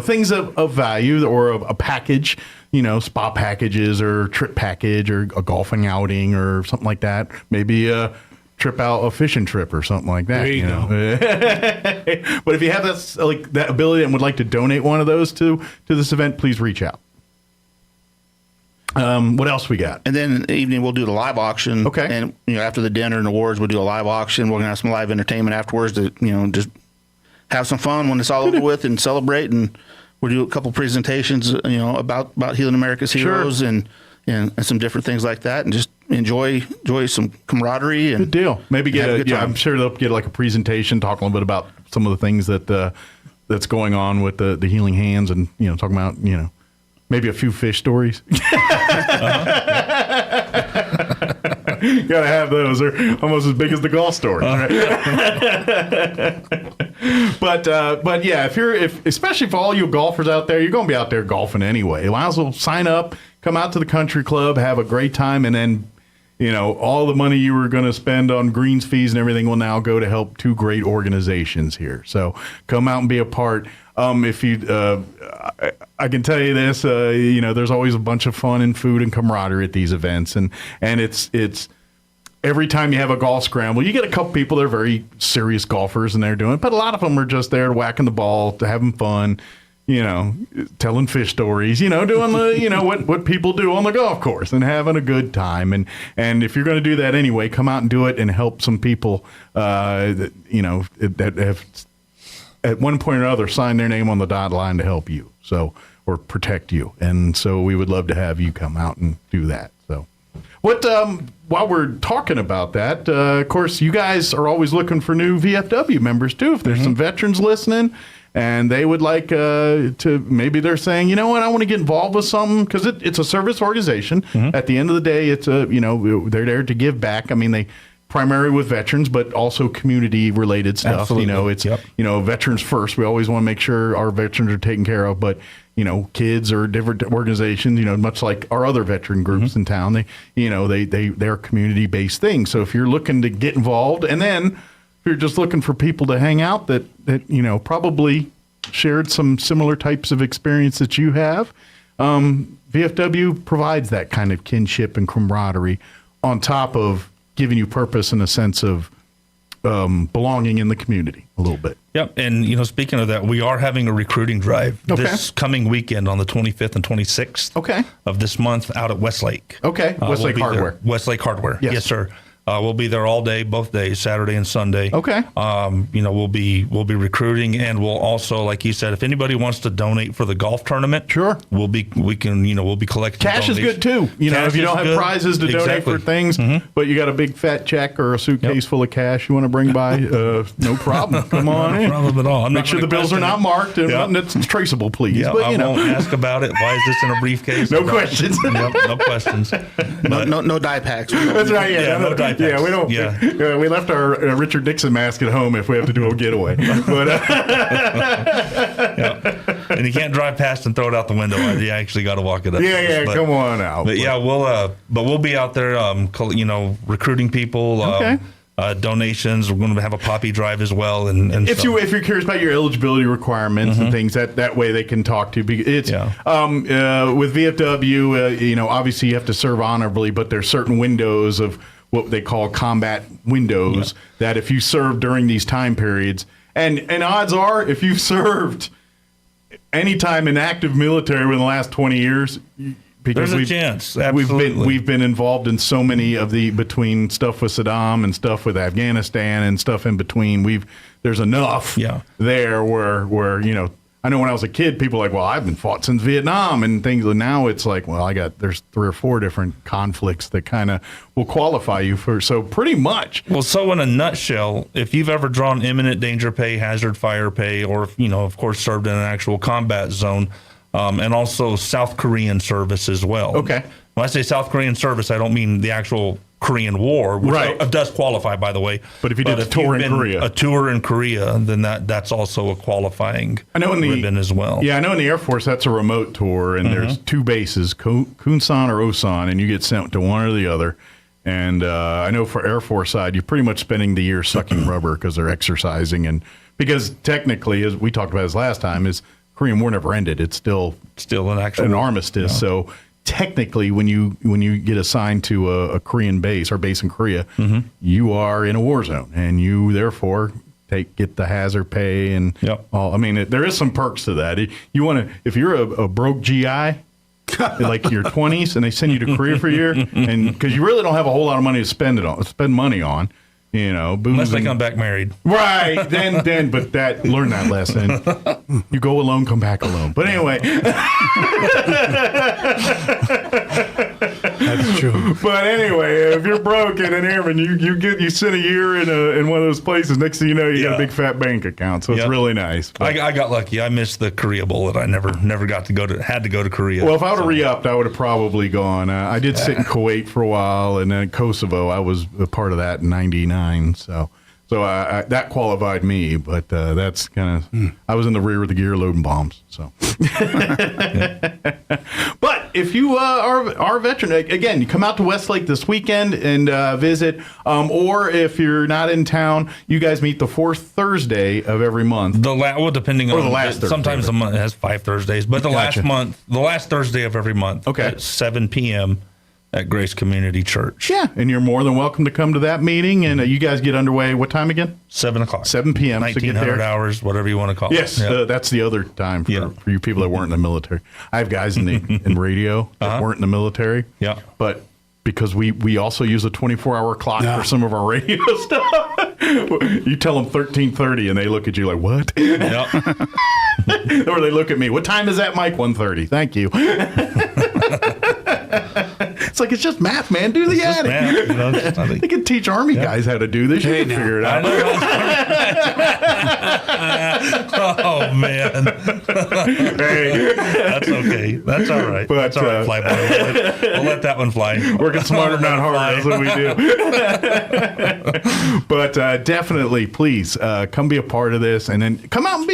things of value, or a package, spa packages or trip package or a golfing outing or something like that. Maybe a fishing trip or something like that. There you go. But if you have that ability and would like to donate one of those to this event, please reach out. What else we got? And then in the evening we'll do the live auction. Okay. And after the dinner and awards, we'll do a live auction. We're gonna have some live entertainment afterwards to just have some fun when it's all over with and celebrate. And we'll do a couple presentations about Healing America's Heroes and some different things like that, and just enjoy some camaraderie. And good deal. Maybe I'm sure they'll get like a presentation talking a little bit about some of the things that's going on with the Healing Hands, and talking about maybe a few fish stories. Gotta have those. They're almost as big as the golf stories. Right? But yeah, especially for all you golfers out there, you're going to be out there golfing anyway. You might as well sign up, come out to the country club, have a great time, and then all the money you were going to spend on greens fees and everything will now go to help two great organizations here. So come out and be a part. If you, I can tell you this, there's always a bunch of fun and food and camaraderie at these events, and it's every time you have a golf scramble, you get a couple people that are very serious golfers and they're doing it, but a lot of them are just there whacking the ball, to having fun, telling fish stories, doing the, what people do on the golf course and having a good time. And if you're going to do that anyway, come out and do it and help some people, that have at one point or another signed their name on the dotted line to help you, or protect you. And so we would love to have you come out and do that. So while we're talking about that, of course, you guys are always looking for new VFW members too. If there's some veterans listening and they would like to, maybe they're saying, I want to get involved with something, because it's a service organization. At the end of the day, it's they're there to give back. I mean, they primarily with veterans, but also community related stuff. Absolutely. It's veterans first. We always want to make sure our veterans are taken care of, but kids or different organizations, much like our other veteran groups in town, they're community based things. So if you're looking to get involved, and then if you're just looking for people to hang out that probably shared some similar types of experience that you have, VFW provides that kind of kinship and camaraderie on top of giving you purpose and a sense of belonging in the community a little bit. Yep. And, speaking of that, we are having a recruiting drive this coming weekend on the 25th and 26th of this month out at Westlake. Okay. Westlake Hardware. Westlake Hardware. Yes, sir. We'll be there all day, both days, Saturday and Sunday. Okay. We'll be recruiting, and we'll also, like you said, if anybody wants to donate for the golf tournament, sure, we'll be collecting cash. Is good too. If you don't have prizes to donate for things, but you got a big fat check or a suitcase full of cash you want to bring by, no problem. Come on in. No problem at all. Make sure the bills are not marked and it's traceable, please. Yeah, but I won't ask about it. Why is this in a briefcase? No questions. No questions. No die packs. That's right. Yeah, no die packs. Yeah, we don't. Yeah. We left our Richard Nixon mask at home if we have to do a getaway. But And you can't drive past and throw it out the window. You actually got to walk it up. Yeah, come on out. But yeah, we'll be out there, recruiting people. Okay. Donations. We're going to have a poppy drive as well. And if you're curious about your eligibility requirements and things, that way they can talk to you. It's with VFW. Obviously you have to serve honorably, but there's certain windows of what they call combat windows that if you serve during these time periods, and odds are if you've served any time in active military within the last 20 years. Because there's a chance. Absolutely. We've been involved in so many of between stuff with Saddam and stuff with Afghanistan and stuff in between. There's enough there where I know when I was a kid, people were like, well, I've been fought since Vietnam and things. And now it's like, well, there's 3 or 4 different conflicts that kind of will qualify you for. So pretty much. Well, so in a nutshell, if you've ever drawn imminent danger pay, hazard fire pay, or of course served in an actual combat zone. And also South Korean service as well. Okay. When I say South Korean service, I don't mean the actual Korean War, which does qualify, by the way. But if you did a tour in Korea. A tour in Korea, then that's also a qualifying ribbon as well. Yeah, I know in the Air Force that's a remote tour, and there's 2 bases, Kunsan or Osan, and you get sent to one or the other. And I know for Air Force side, you're pretty much spending the year sucking rubber because they're exercising. And because technically, as we talked about this last time, is Korean War never ended. It's still an armistice. Yeah. So technically, when you get assigned to a Korean base or base in Korea, you are in a war zone, and you therefore get the hazard pay and all. I mean, there is some perks to that. You want to, if you're a broke GI. Like your 20s, and they send you to Korea for a year, and because you really don't have a whole lot of money to spend money on. Unless they come back married. Right. Then, but learn that lesson. You go alone, come back alone. But anyway. That's true. But anyway, if you're broke and an airman, you sit a year in one of those places. Next thing you know, you got a big fat bank account. So it's really nice. I got lucky. I missed the Korea bullet. I never got to had to go to Korea. Well, if I would have re-upped, I would have probably gone. I did sit in Kuwait for a while, and then Kosovo. I was a part of that in '99. So that qualified me, but that's kind of I was in the rear of the gear loading bombs. So, but if you are a veteran, again, you come out to Westlake this weekend and visit, or if you're not in town, you guys meet the 4th Thursday of every month. Depending on the last Thursday. Sometimes the month has 5 Thursdays, but the last Thursday of every month. Okay. At 7 p.m. at Grace Community Church. Yeah, and you're more than welcome to come to that meeting. And you guys get underway what time again? 7 o'clock. 7 p.m. 1900 hours, whatever you want to call it. Yes, that's the other time for you people that weren't in the military. I have guys in radio that weren't in the military. Yeah. But because we also use a 24-hour clock for some of our radio stuff. You tell them 13:30 and they look at you like, what? Yeah. Or they look at me, what time is that, Mike? 1:30. Thank you. It's like, it's just math, man. Do the adding. They can teach Army guys how to do this. You can figure it out. Oh, man. Hey. That's okay. That's all right. But, that's all right, Flyboy. We'll let that one fly. Working smarter, not harder. That's what we do. But definitely, please come be a part of this, and then come out and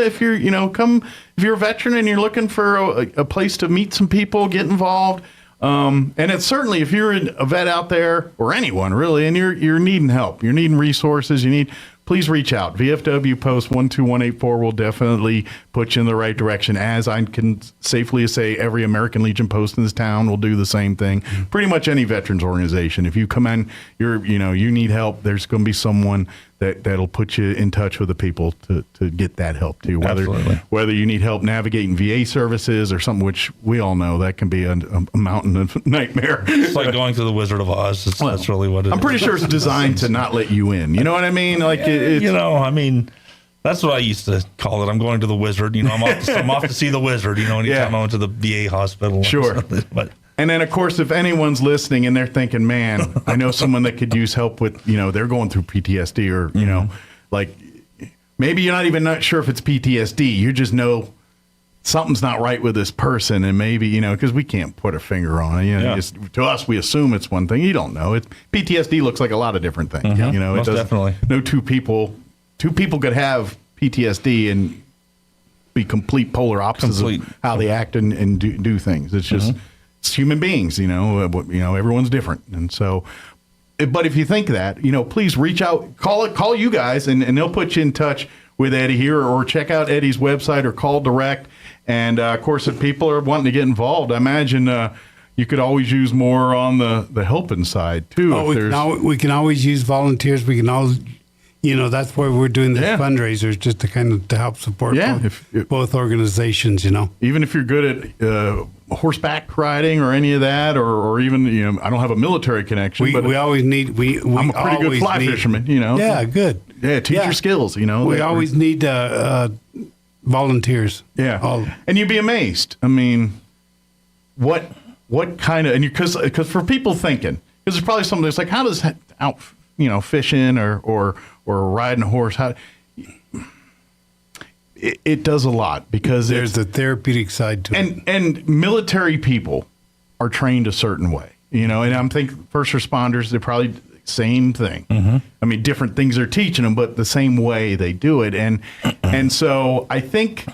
if you're if you're a veteran and you're looking for a place to meet some people, get involved. And it's certainly, if you're a vet out there, or anyone really, and you're needing help, you're needing resources, please reach out. VFW Post 12184 will definitely put you in the right direction. As I can safely say, every American Legion post in this town will do the same thing. Pretty much any veterans organization. If you come in, you need help, there's going to be someone that'll put you in touch with the people to get that help too. Whether you need help navigating VA services or something, which we all know that can be a mountain of nightmare. It's like going through the Wizard of Oz. That's really what it is. I'm pretty sure it's designed to not let you in. You know what I mean? Like that's what I used to call it. I'm going to the Wizard. I'm off to see the Wizard. Anytime I went to the VA hospital. Sure. But and then, of course, if anyone's listening and they're thinking, man, I know someone that could use help with, they're going through PTSD or, like maybe you're not sure if it's PTSD. You just know something's not right with this person. And maybe, because we can't put a finger on it. To us, we assume it's one thing. You don't know. PTSD looks like a lot of different things. Most definitely. No two people could have PTSD and be complete polar opposites of how they act and do things. It's just it's human beings, everyone's different. And so, but if you think that, please reach out, call you guys, and they'll put you in touch with Eddie here, or check out Eddie's website or call direct. And of course, if people are wanting to get involved, I imagine you could always use more on the helping side too. We can always use volunteers. We can always, that's why we're doing this fundraisers, just to kind of to help support both organizations. Even if you're good at horseback riding or any of that, or even I don't have a military connection, but we always need. I'm a pretty good fly fisherman. Yeah, good. Yeah, teach your skills. We always need volunteers. Yeah, and you'd be amazed. I mean, what kind of, and because for people thinking, because there's probably something that's like, how does out fishing or riding a horse, how it does a lot, because there's the therapeutic side to it. And military people are trained a certain way, and I'm thinking first responders, they're probably same thing. I mean, different things they're teaching them, but the same way they do it. And so I think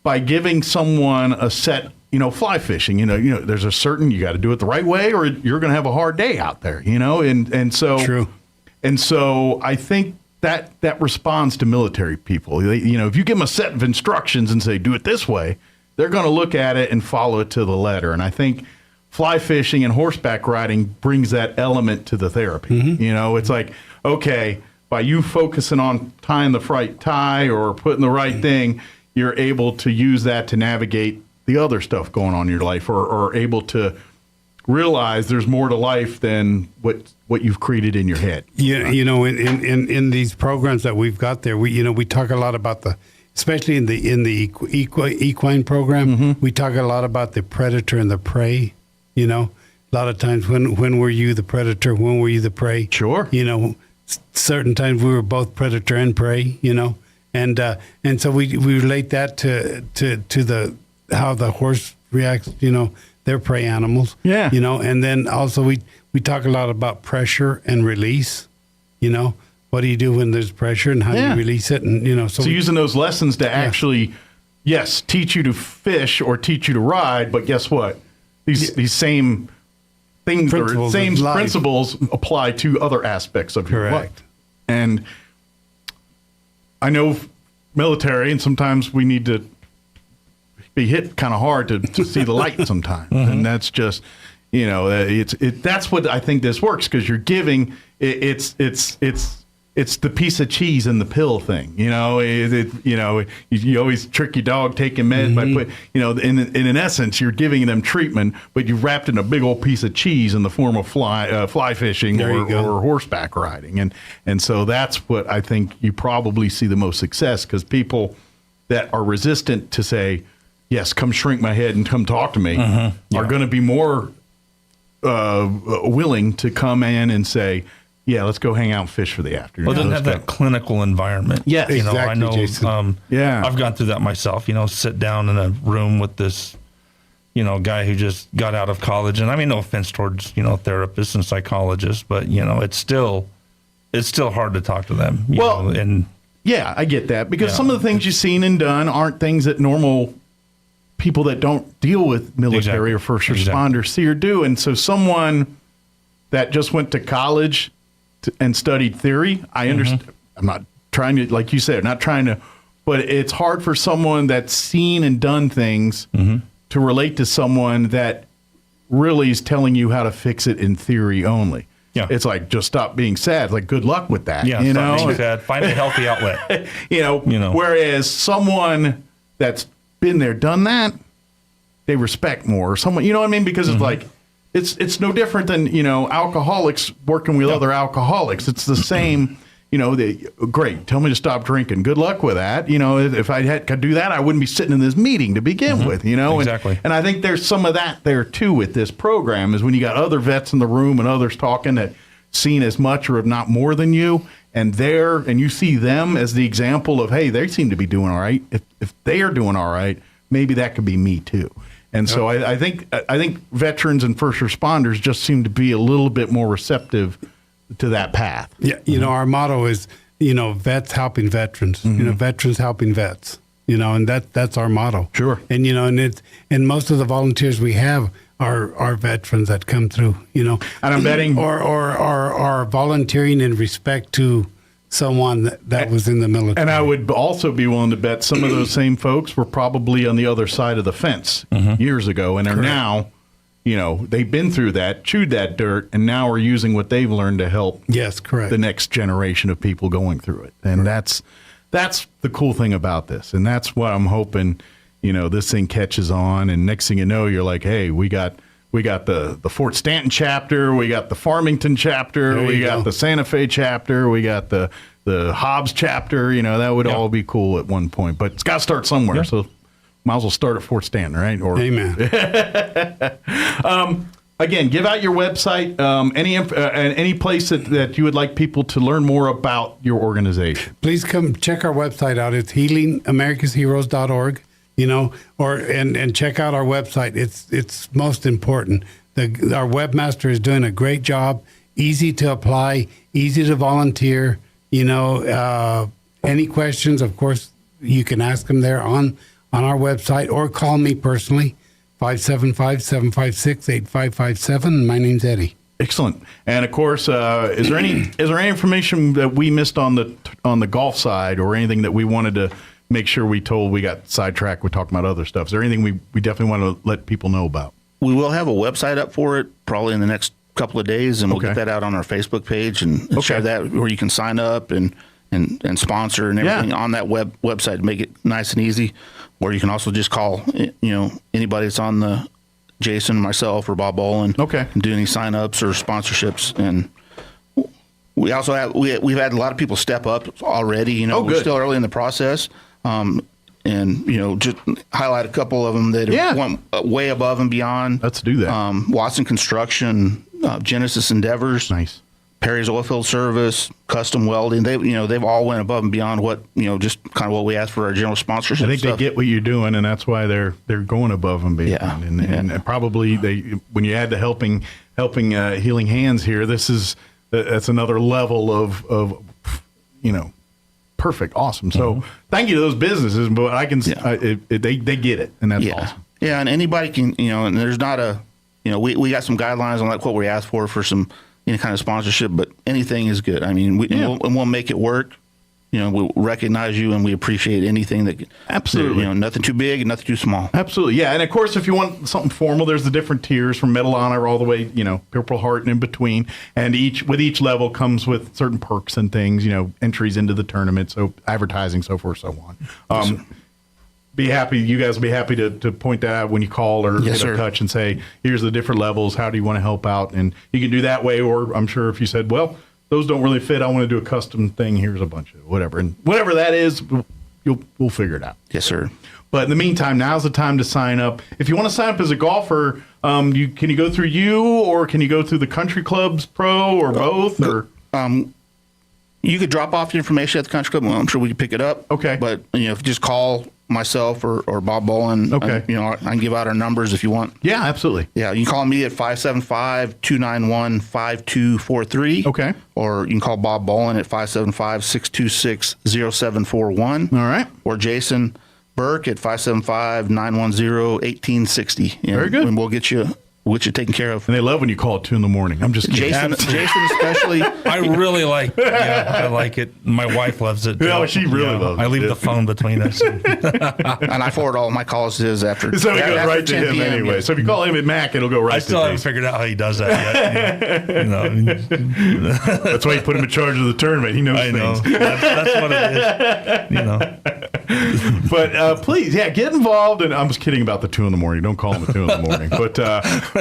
by giving someone a set, fly fishing, there's a certain, you got to do it the right way, or you're going to have a hard day out there, and so true. And so I think that responds to military people. If you give them a set of instructions and say, do it this way, they're going to look at it and follow it to the letter. And I think fly fishing and horseback riding brings that element to the therapy. It's like, okay, by you focusing on tying the right tie or putting the right thing, you're able to use that to navigate the other stuff going on in your life, or able to realize there's more to life than what you've created in your head. In these programs that we've got there, we talk a lot about especially in the equine program, we talk a lot about the predator and the prey. A lot of times, when were you the predator? When were you the prey? Sure. Certain times we were both predator and prey. And so we relate that to the how the horse reacts. They're prey animals. Yeah. And then also we talk a lot about pressure and release. What do you do when there's pressure, and how do you release it? And so using those lessons to actually, teach you to fish or teach you to ride, but guess what? These same things or same principles apply to other aspects of your life. And I know military, and sometimes we need to be hit kind of hard to see the light sometimes. And that's just, that's what I think this works, because you're giving it's the piece of cheese and the pill thing. You always trick your dog taking meds by in essence, you're giving them treatment, but you've wrapped in a big old piece of cheese in the form of fly fishing or horseback riding. And so that's what I think you probably see the most success, because people that are resistant to say, yes, come shrink my head and come talk to me, are going to be more willing to come in and say, yeah, let's go hang out and fish for the afternoon. Well, it doesn't have that clinical environment. Yes, exactly, I know, Jason. I've gone through that myself, sit down in a room with this, guy who just got out of college. And I mean, no offense towards, therapists and psychologists, but, it's still hard to talk to them. Yeah, I get that, because some of the things you've seen and done aren't things that normal people that don't deal with military or first responders see or do. And so someone that just went to college and studied theory, I understand. I'm not trying to, like you said, but it's hard for someone that's seen and done things to relate to someone that really is telling you how to fix it in theory only. Yeah. It's like, just stop being sad. Like, good luck with that. Yeah, stop being sad. Find a healthy outlet. Whereas someone that's been there, done that, they respect more. Someone, you know what I mean? Because it's like, it's no different than, alcoholics working with other alcoholics. It's the same, great, tell me to stop drinking. Good luck with that. If I could do that, I wouldn't be sitting in this meeting to begin with, Exactly. And I think there's some of that there too with this program, is when you got other vets in the room and others talking that seen as much or if not more than you, and you see them as the example of, hey, they seem to be doing all right. If they are doing all right, maybe that could be me too. And so I think veterans and first responders just seem to be a little bit more receptive to that path. Yeah, our motto is, vets helping veterans, veterans helping vets. and that's our motto. Sure. And and most of the volunteers we have are veterans that come through, And I'm betting or are volunteering in respect to someone that was in the military. And I would also be willing to bet some of those same folks were probably on the other side of the fence years ago and are now, they've been through that, chewed that dirt, and now are using what they've learned to help the next generation of people going through it. And that's the cool thing about this. And that's what I'm hoping, this thing catches on. And next thing you know, you're like, hey, we got the Fort Stanton chapter, we got the Farmington chapter, we got the Santa Fe chapter, we got the Hobbs chapter. That would all be cool at one point. But it's got to start somewhere. So might as well start at Fort Stanton, right? Amen. Again, give out your website, any place that you would like people to learn more about your organization. Please come check our website out. It's healingamericasheroes.org. And check out our website. It's most important. Our webmaster is doing a great job. Easy to apply, easy to volunteer. Any questions, of course, you can ask them there on our website or call me personally, 575-756-8557. My name's Eddie. Excellent. And of course, is there any information that we missed on the golf side or anything that we wanted to make sure we got sidetracked with talking about other stuff? Is there anything we definitely want to let people know about? We will have a website up for it probably in the next couple of days, and we'll get that out on our Facebook page and share that where you can sign up and sponsor and everything on that website to make it nice and easy. Or you can also just call, anybody that's on the Jason, myself, or Bob Bolin. And do any sign-ups or sponsorships. And we also have we've had a lot of people step up already. We're still early in the process. Just highlight a couple of them that went way above and beyond. Let's do that. Watson Construction, Genesis Endeavors, nice. Perry's Oilfield Service, Custom Welding. They've all went above and beyond what just kind of what we asked for our general sponsorship. I think stuff. they get what you're doing, and that's why they're going above and beyond. And probably when you add the helping healing hands here, that's another level of perfect, awesome. So thank you to those businesses, but I can they get it, and that's awesome. Yeah, and anybody can and there's not a we got some guidelines on what we asked for some any kind of sponsorship, but anything is good. I mean, we'll make it work. We recognize you and we appreciate anything that absolutely nothing too big and nothing too small. Absolutely, yeah. And of course, if you want something formal, there's the different tiers from Medal of Honor all the way, Purple Heart and in between. And each level comes with certain perks and things, entries into the tournament, so advertising, so forth, so on. You guys will be happy to point that out when you call or get in touch and say, here's the different levels. How do you want to help out? And you can do that way, or I'm sure if you said, well, those don't really fit, I want to do a custom thing. Here's a bunch of whatever. And whatever that is, we'll figure it out. Yes, sir. But in the meantime, now's the time to sign up. If you want to sign up as a golfer, can you go through you, or can you go through the Country Clubs Pro, or both? Or you could drop off your information at the Country Club. Well, I'm sure we can pick it up. Okay. But if you just call myself or Bob Bolin, I can give out our numbers if you want. Yeah, absolutely. Yeah, you can call me at 575-291-5243. Okay. Or you can call Bob Bolin at 575-626-0741. All right. Or Jason Burke at 575-910-1860. Very good. And we'll get you taken care of. And they love when you call at 2 a.m. I'm just kidding. Jason especially. I really like I like it. My wife loves it. No, she really loves it. I leave the phone between us. And I forward all my calls to his after. So it goes right to him anyway. So if you call him at Mac, it'll go right to him. I still haven't figured out how he does that yet. That's why you put him in charge of the tournament. He knows things. That's what it is. But please, get involved. And I'm just kidding about the 2 a.m. Don't call him at 2 a.m.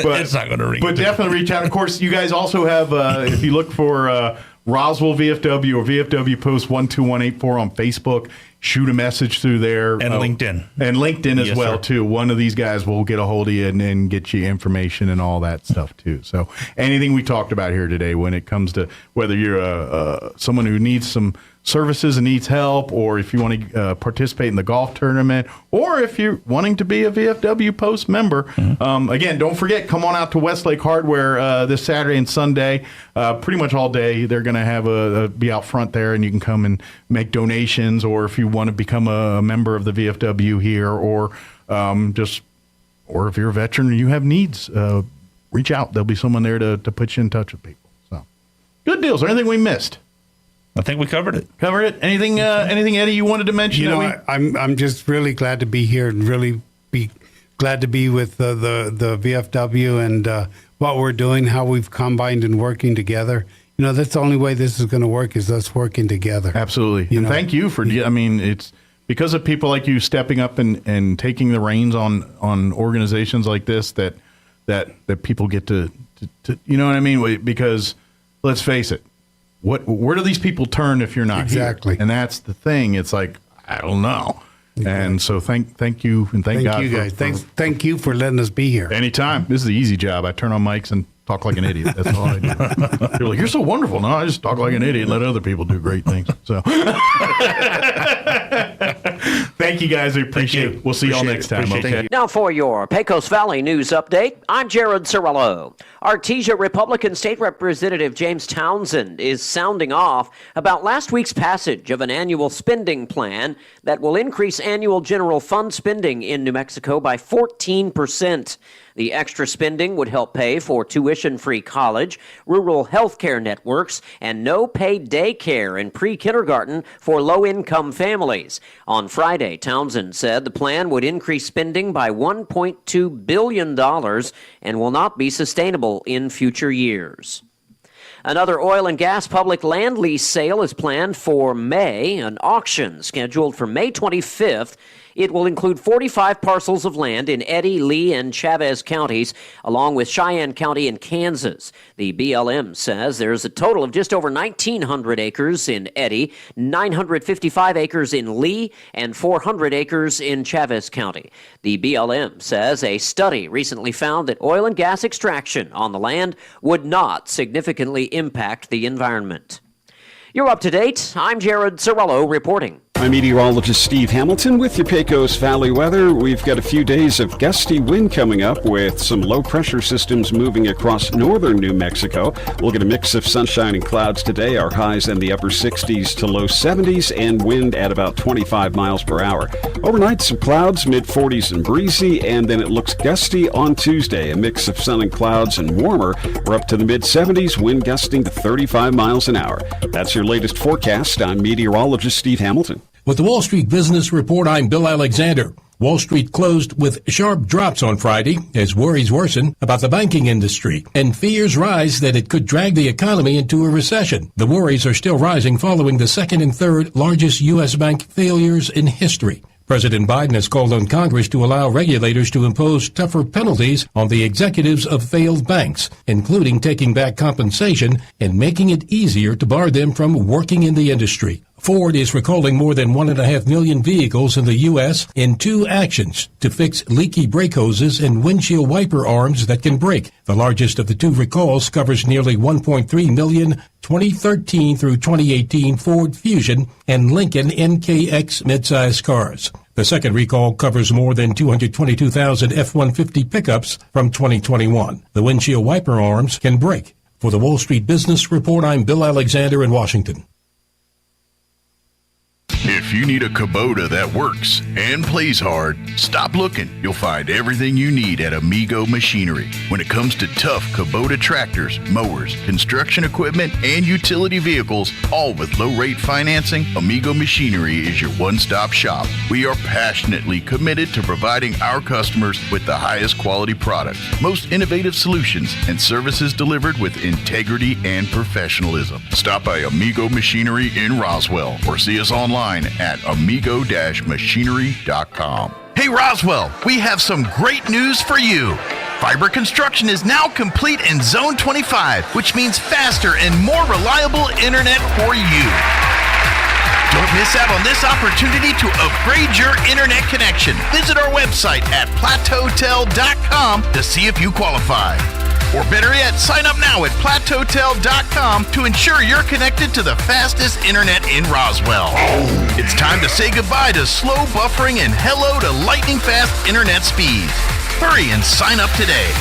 But it's not going to ring. But definitely reach out. Of course, you guys also have, if you look for Roswell VFW or VFW Post 12184 on Facebook, shoot a message through there. And LinkedIn. And LinkedIn as well, sir. too. One of these guys will get a hold of you and get you information and all that stuff, too. So anything we talked about here today when it comes to whether you're someone who needs some services and needs help, or if you want to participate in the golf tournament, or if you're wanting to be a VFW Post member, again, don't forget, come on out to Westlake Hardware this Saturday and Sunday. Pretty much all day, they're going to have be out front there, and you can come and make donations, or if you want to become a member of the VFW here, or or if you're a veteran and you have needs, reach out. There'll be someone there to put you in touch with people. So, good deals. Anything we missed? I think we covered it. Anything, Eddie, you wanted to mention? You know, I'm just really glad to be here and really be glad to be with the VFW and what we're doing, how we've combined and working together. You know, that's the only way this is going to work, is us working together. Absolutely. And thank you for, I mean, it's because of people like you stepping up and taking the reins on organizations like this that people get to, you know what I mean? Because let's face it, where do these people turn if you're not exactly here? And that's the thing. It's like, I don't know. Exactly. And so thank you and thank God you guys. Thank you for letting us be here. Anytime. This is the easy job. I turn on mics and talk like an idiot. That's all I do. They're like, you're so wonderful. No, I just talk like an idiot and let other people do great things. So thank you guys. We appreciate it. We'll see y'all next time. Okay. Now for your Pecos Valley News Update, I'm Jared Cirillo. Artesia Republican State Representative James Townsend is sounding off about last week's passage of an annual spending plan that will increase annual general fund spending in New Mexico by 14%. The extra spending would help pay for tuition-free college, rural health care networks, and no-pay daycare and pre-kindergarten for low-income families. On Friday, Townsend said the plan would increase spending by $1.2 billion and will not be sustainable in future years. Another oil and gas public land lease sale is planned for May, an auction scheduled for May 25th. It will include 45 parcels of land in Eddy, Lee, and Chavez counties, along with Cheyenne County and Kansas. The BLM says there's a total of just over 1,900 acres in Eddy, 955 acres in Lee, and 400 acres in Chavez County. The BLM says a study recently found that oil and gas extraction on the land would not significantly impact the environment. You're up to date. I'm Jared Cirillo reporting. I'm meteorologist Steve Hamilton with your Pecos Valley weather. We've got a few days of gusty wind coming up with some low-pressure systems moving across northern New Mexico. We'll get a mix of sunshine and clouds today. Our highs in the upper 60s to low 70s and wind at about 25 miles per hour. Overnight, some clouds, mid-40s and breezy, and then it looks gusty on Tuesday. A mix of sun and clouds and warmer. We're up to the mid-70s, wind gusting to 35 miles an hour. That's your latest forecast. I'm meteorologist Steve Hamilton. With the Wall Street Business Report, I'm Bill Alexander. Wall Street closed with sharp drops on Friday as worries worsen about the banking industry and fears rise that it could drag the economy into a recession. The worries are still rising following the second and third largest U.S. bank failures in history. President Biden has called on Congress to allow regulators to impose tougher penalties on the executives of failed banks, including taking back compensation and making it easier to bar them from working in the industry. Ford is recalling more than 1.5 million vehicles in the U.S. in 2 actions to fix leaky brake hoses and windshield wiper arms that can break. The largest of the 2 recalls covers nearly 1.3 million 2013 through 2018 Ford Fusion and Lincoln NKX midsize cars. The second recall covers more than 222,000 F-150 pickups from 2021. The windshield wiper arms can break. For the Wall Street Business Report, I'm Bill Alexander in Washington. If you need a Kubota that works and plays hard, stop looking. You'll find everything you need at Amigo Machinery. When it comes to tough Kubota tractors, mowers, construction equipment, and utility vehicles, all with low-rate financing, Amigo Machinery is your one-stop shop. We are passionately committed to providing our customers with the highest quality products, most innovative solutions, and services delivered with integrity and professionalism. Stop by Amigo Machinery in Roswell or see us online at amigo-machinery.com. Hey Roswell, we have some great news for you. Fiber construction is now complete in Zone 25, which means faster and more reliable internet for you. Don't miss out on this opportunity to upgrade your internet connection. Visit our website at plateautel.com to see if you qualify. Or better yet, sign up now at plateautel.com to ensure you're connected to the fastest internet in Roswell. It's time to say goodbye to slow buffering and hello to lightning-fast internet speeds. Hurry and sign up today.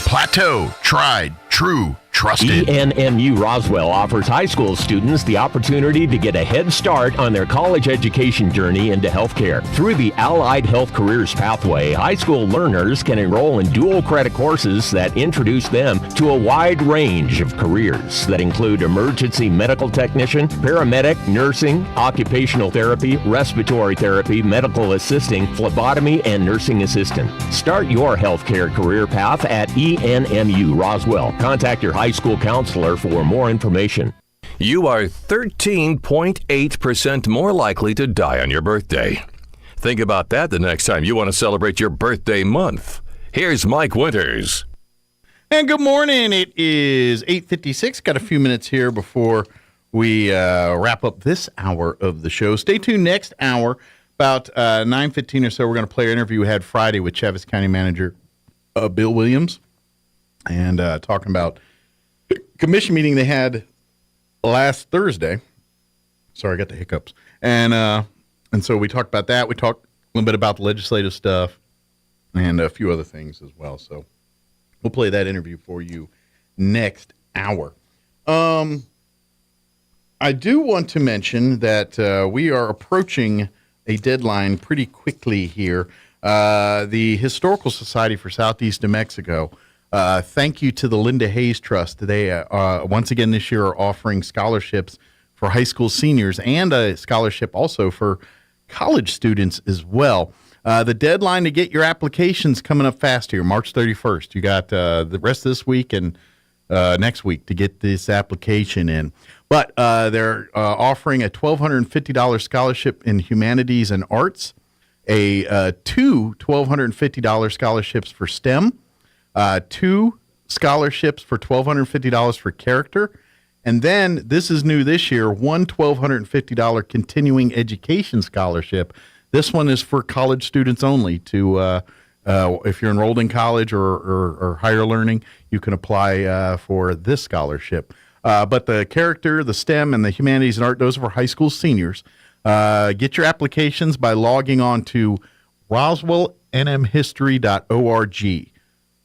Plateau, tried, true, trusted. ENMU Roswell offers high school students the opportunity to get a head start on their college education journey into healthcare. Through the Allied Health Careers Pathway, high school learners can enroll in dual credit courses that introduce them to a wide range of careers that include emergency medical technician, paramedic, nursing, occupational therapy, respiratory therapy, medical assisting, phlebotomy, and nursing assistant. Start your healthcare career path at ENMU Roswell. Contact your high school counselor for more information. You are 13.8% more likely to die on your birthday. Think about that the next time you want to celebrate your birthday month. Here's Mike Winters. And good morning. It is 8:56. Got a few minutes here before we wrap up this hour of the show. Stay tuned next hour. About 9:15 or so, we're going to play our interview we had Friday with Chaves County Manager Bill Williams, and talking about the commission meeting they had last Thursday. Sorry, I got the hiccups. And so we talked about that. We talked a little bit about the legislative stuff and a few other things as well. So we'll play that interview for you next hour. I do want to mention that we are approaching a deadline pretty quickly here. The Historical Society for Southeast New Mexico, thank you to the Linda Hayes Trust. They, once again this year, are offering scholarships for high school seniors and a scholarship also for college students as well. The deadline to get your applications coming up fast here, March 31st. You got the rest of this week and next week to get this application in. But they're offering a $1,250 scholarship in humanities and arts, two $1,250 scholarships for STEM, two scholarships for $1,250 for character, and then, this is new this year, one $1,250 continuing education scholarship. This one is for college students only. To if you're enrolled in college or higher learning, you can apply for this scholarship. But the character, the STEM, and the humanities and art, those are for high school seniors. Get your applications by logging on to roswellnmhistory.org.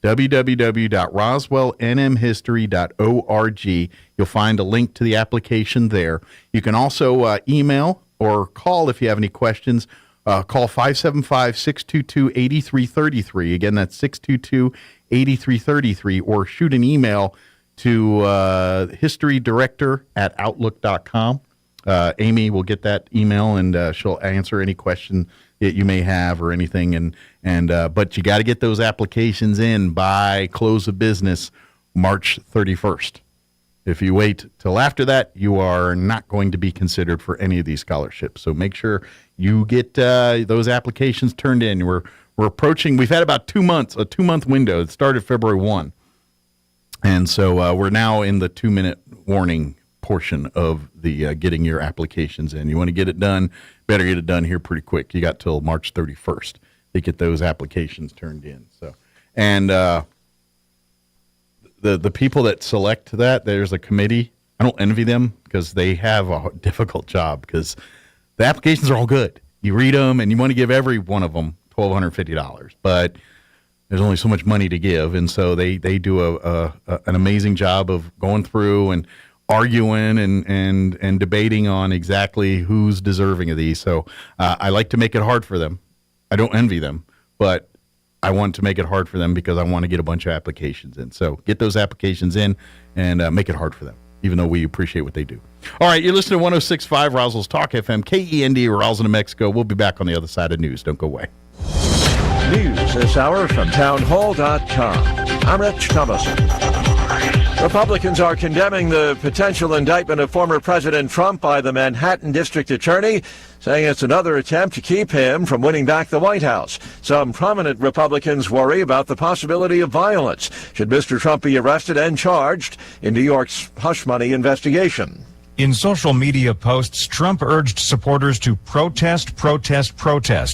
www.roswellnmhistory.org. You'll find a link to the application there. You can also email or call if you have any questions. Call 575-622-8333. Again, that's 622-8333. Or shoot an email to historydirector@outlook.com. Amy will get that email, and she'll answer any question that you may have or anything. But you got to get those applications in by close of business March 31st. If you wait till after that, you are not going to be considered for any of these scholarships. So make sure you get those applications turned in. We're approaching. We've had about 2 months, a 2-month window. It started February 1. And so we're now in the 2-minute warning portion of the getting your applications in. You want to get it done, better get it done here pretty quick. You got till March 31st to get those applications turned in. So, and the people that select that, there's a committee. I don't envy them because they have a difficult job because the applications are all good. You read them and you want to give every one of them $1,250, but there's only so much money to give, and so they do an amazing job of going through and arguing and debating on exactly who's deserving of these. So I like to make it hard for them. I don't envy them, but I want to make it hard for them because I want to get a bunch of applications in. So get those applications in and make it hard for them, even though we appreciate what they do. All right, you're listening to 106.5 Roswell's Talk FM, KEND, Roswell, New Mexico. We'll be back on the other side of news. Don't go away. News this hour from townhall.com. I'm Rich Thomason. Republicans are condemning the potential indictment of former President Trump by the Manhattan District Attorney, saying it's another attempt to keep him from winning back the White House. Some prominent Republicans worry about the possibility of violence should Mr. Trump be arrested and charged in New York's hush money investigation. In social media posts, Trump urged supporters to protest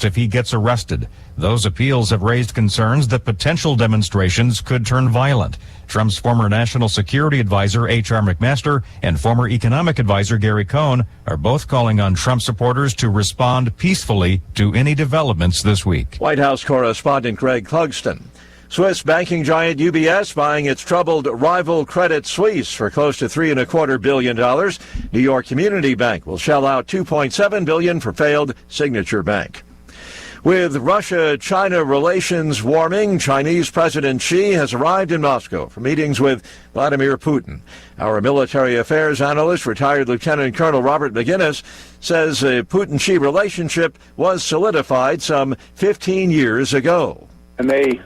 if he gets arrested. Those appeals have raised concerns that potential demonstrations could turn violent. Trump's former national security advisor, H.R. McMaster, and former economic advisor, Gary Cohn, are both calling on Trump supporters to respond peacefully to any developments this week. White House correspondent Greg Clugston. Swiss banking giant UBS buying its troubled rival Credit Suisse for close to $3.25 billion. New York Community Bank will shell out $2.7 billion for failed Signature Bank. With Russia-China relations warming, Chinese President Xi has arrived in Moscow for meetings with Vladimir Putin. Our military affairs analyst, retired Lieutenant Colonel Robert McGinnis, says the Putin-Xi relationship was solidified some 15 years ago. And they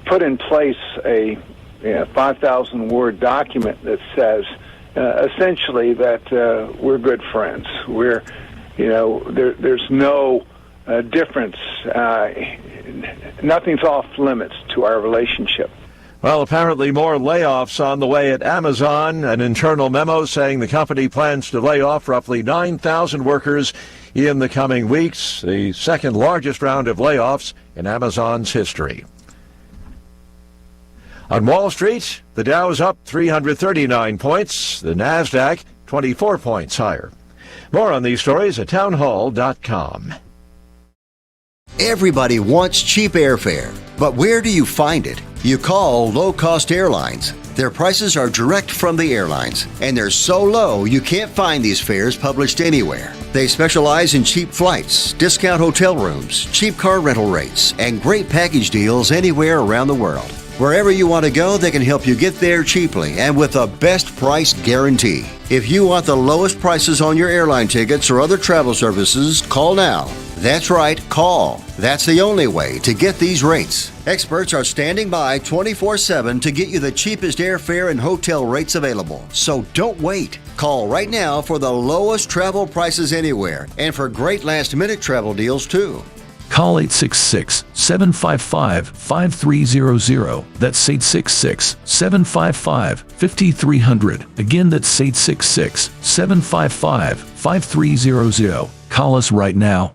put in place a 5,000-word document that says essentially that we're good friends. We're, there's no difference. Nothing's off limits to our relationship. Well, apparently more layoffs on the way at Amazon. An internal memo saying the company plans to lay off roughly 9,000 workers in the coming weeks, the second largest round of layoffs in Amazon's history. On Wall Street, the Dow's up 339 points, the Nasdaq 24 points higher. More on these stories at townhall.com. Everybody wants cheap airfare, but where do you find it? You call low-cost airlines. Their prices are direct from the airlines, and they're so low you can't find these fares published anywhere. They specialize in cheap flights, discount hotel rooms, cheap car rental rates, and great package deals anywhere around the world. Wherever you want to go, they can help you get there cheaply and with a best price guarantee. If you want the lowest prices on your airline tickets or other travel services, call now. That's right, call. That's the only way to get these rates. Experts are standing by 24/7 to get you the cheapest airfare and hotel rates available. So don't wait. Call right now for the lowest travel prices anywhere and for great last-minute travel deals too. Call 866-755-5300. That's 866-755-5300. Again, that's 866-755-5300. Call us right now.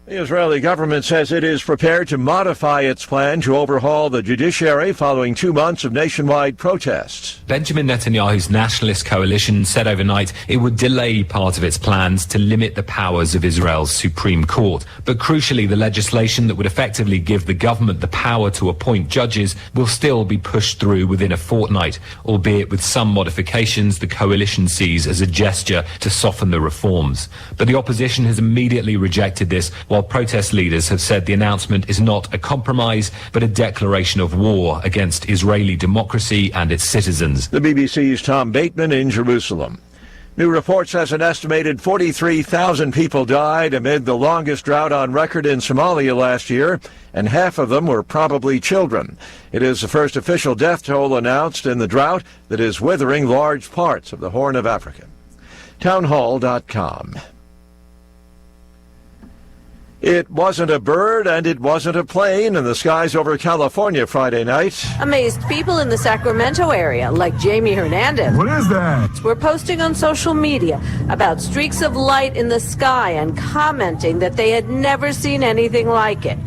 The Israeli government says it is prepared to modify its plan to overhaul the judiciary following 2 months of nationwide protests. Benjamin Netanyahu's nationalist coalition said overnight it would delay part of its plans to limit the powers of Israel's Supreme Court. But crucially, the legislation that would effectively give the government the power to appoint judges will still be pushed through within a fortnight, albeit with some modifications the coalition sees as a gesture to soften the reforms. But the opposition has immediately rejected this, while protest leaders have said the announcement is not a compromise, but a declaration of war against Israeli democracy and its citizens. The BBC's Tom Bateman in Jerusalem. New report says an estimated 43,000 people died amid the longest drought on record in Somalia last year, and half of them were probably children. It is the first official death toll announced in the drought that is withering large parts of the Horn of Africa. Townhall.com. It wasn't a bird and it wasn't a plane in the skies over California Friday night. Amazed people in the Sacramento area, like Jamie Hernandez. What is that? We're posting on social media about streaks of light in the sky and commenting that they had never seen anything like it.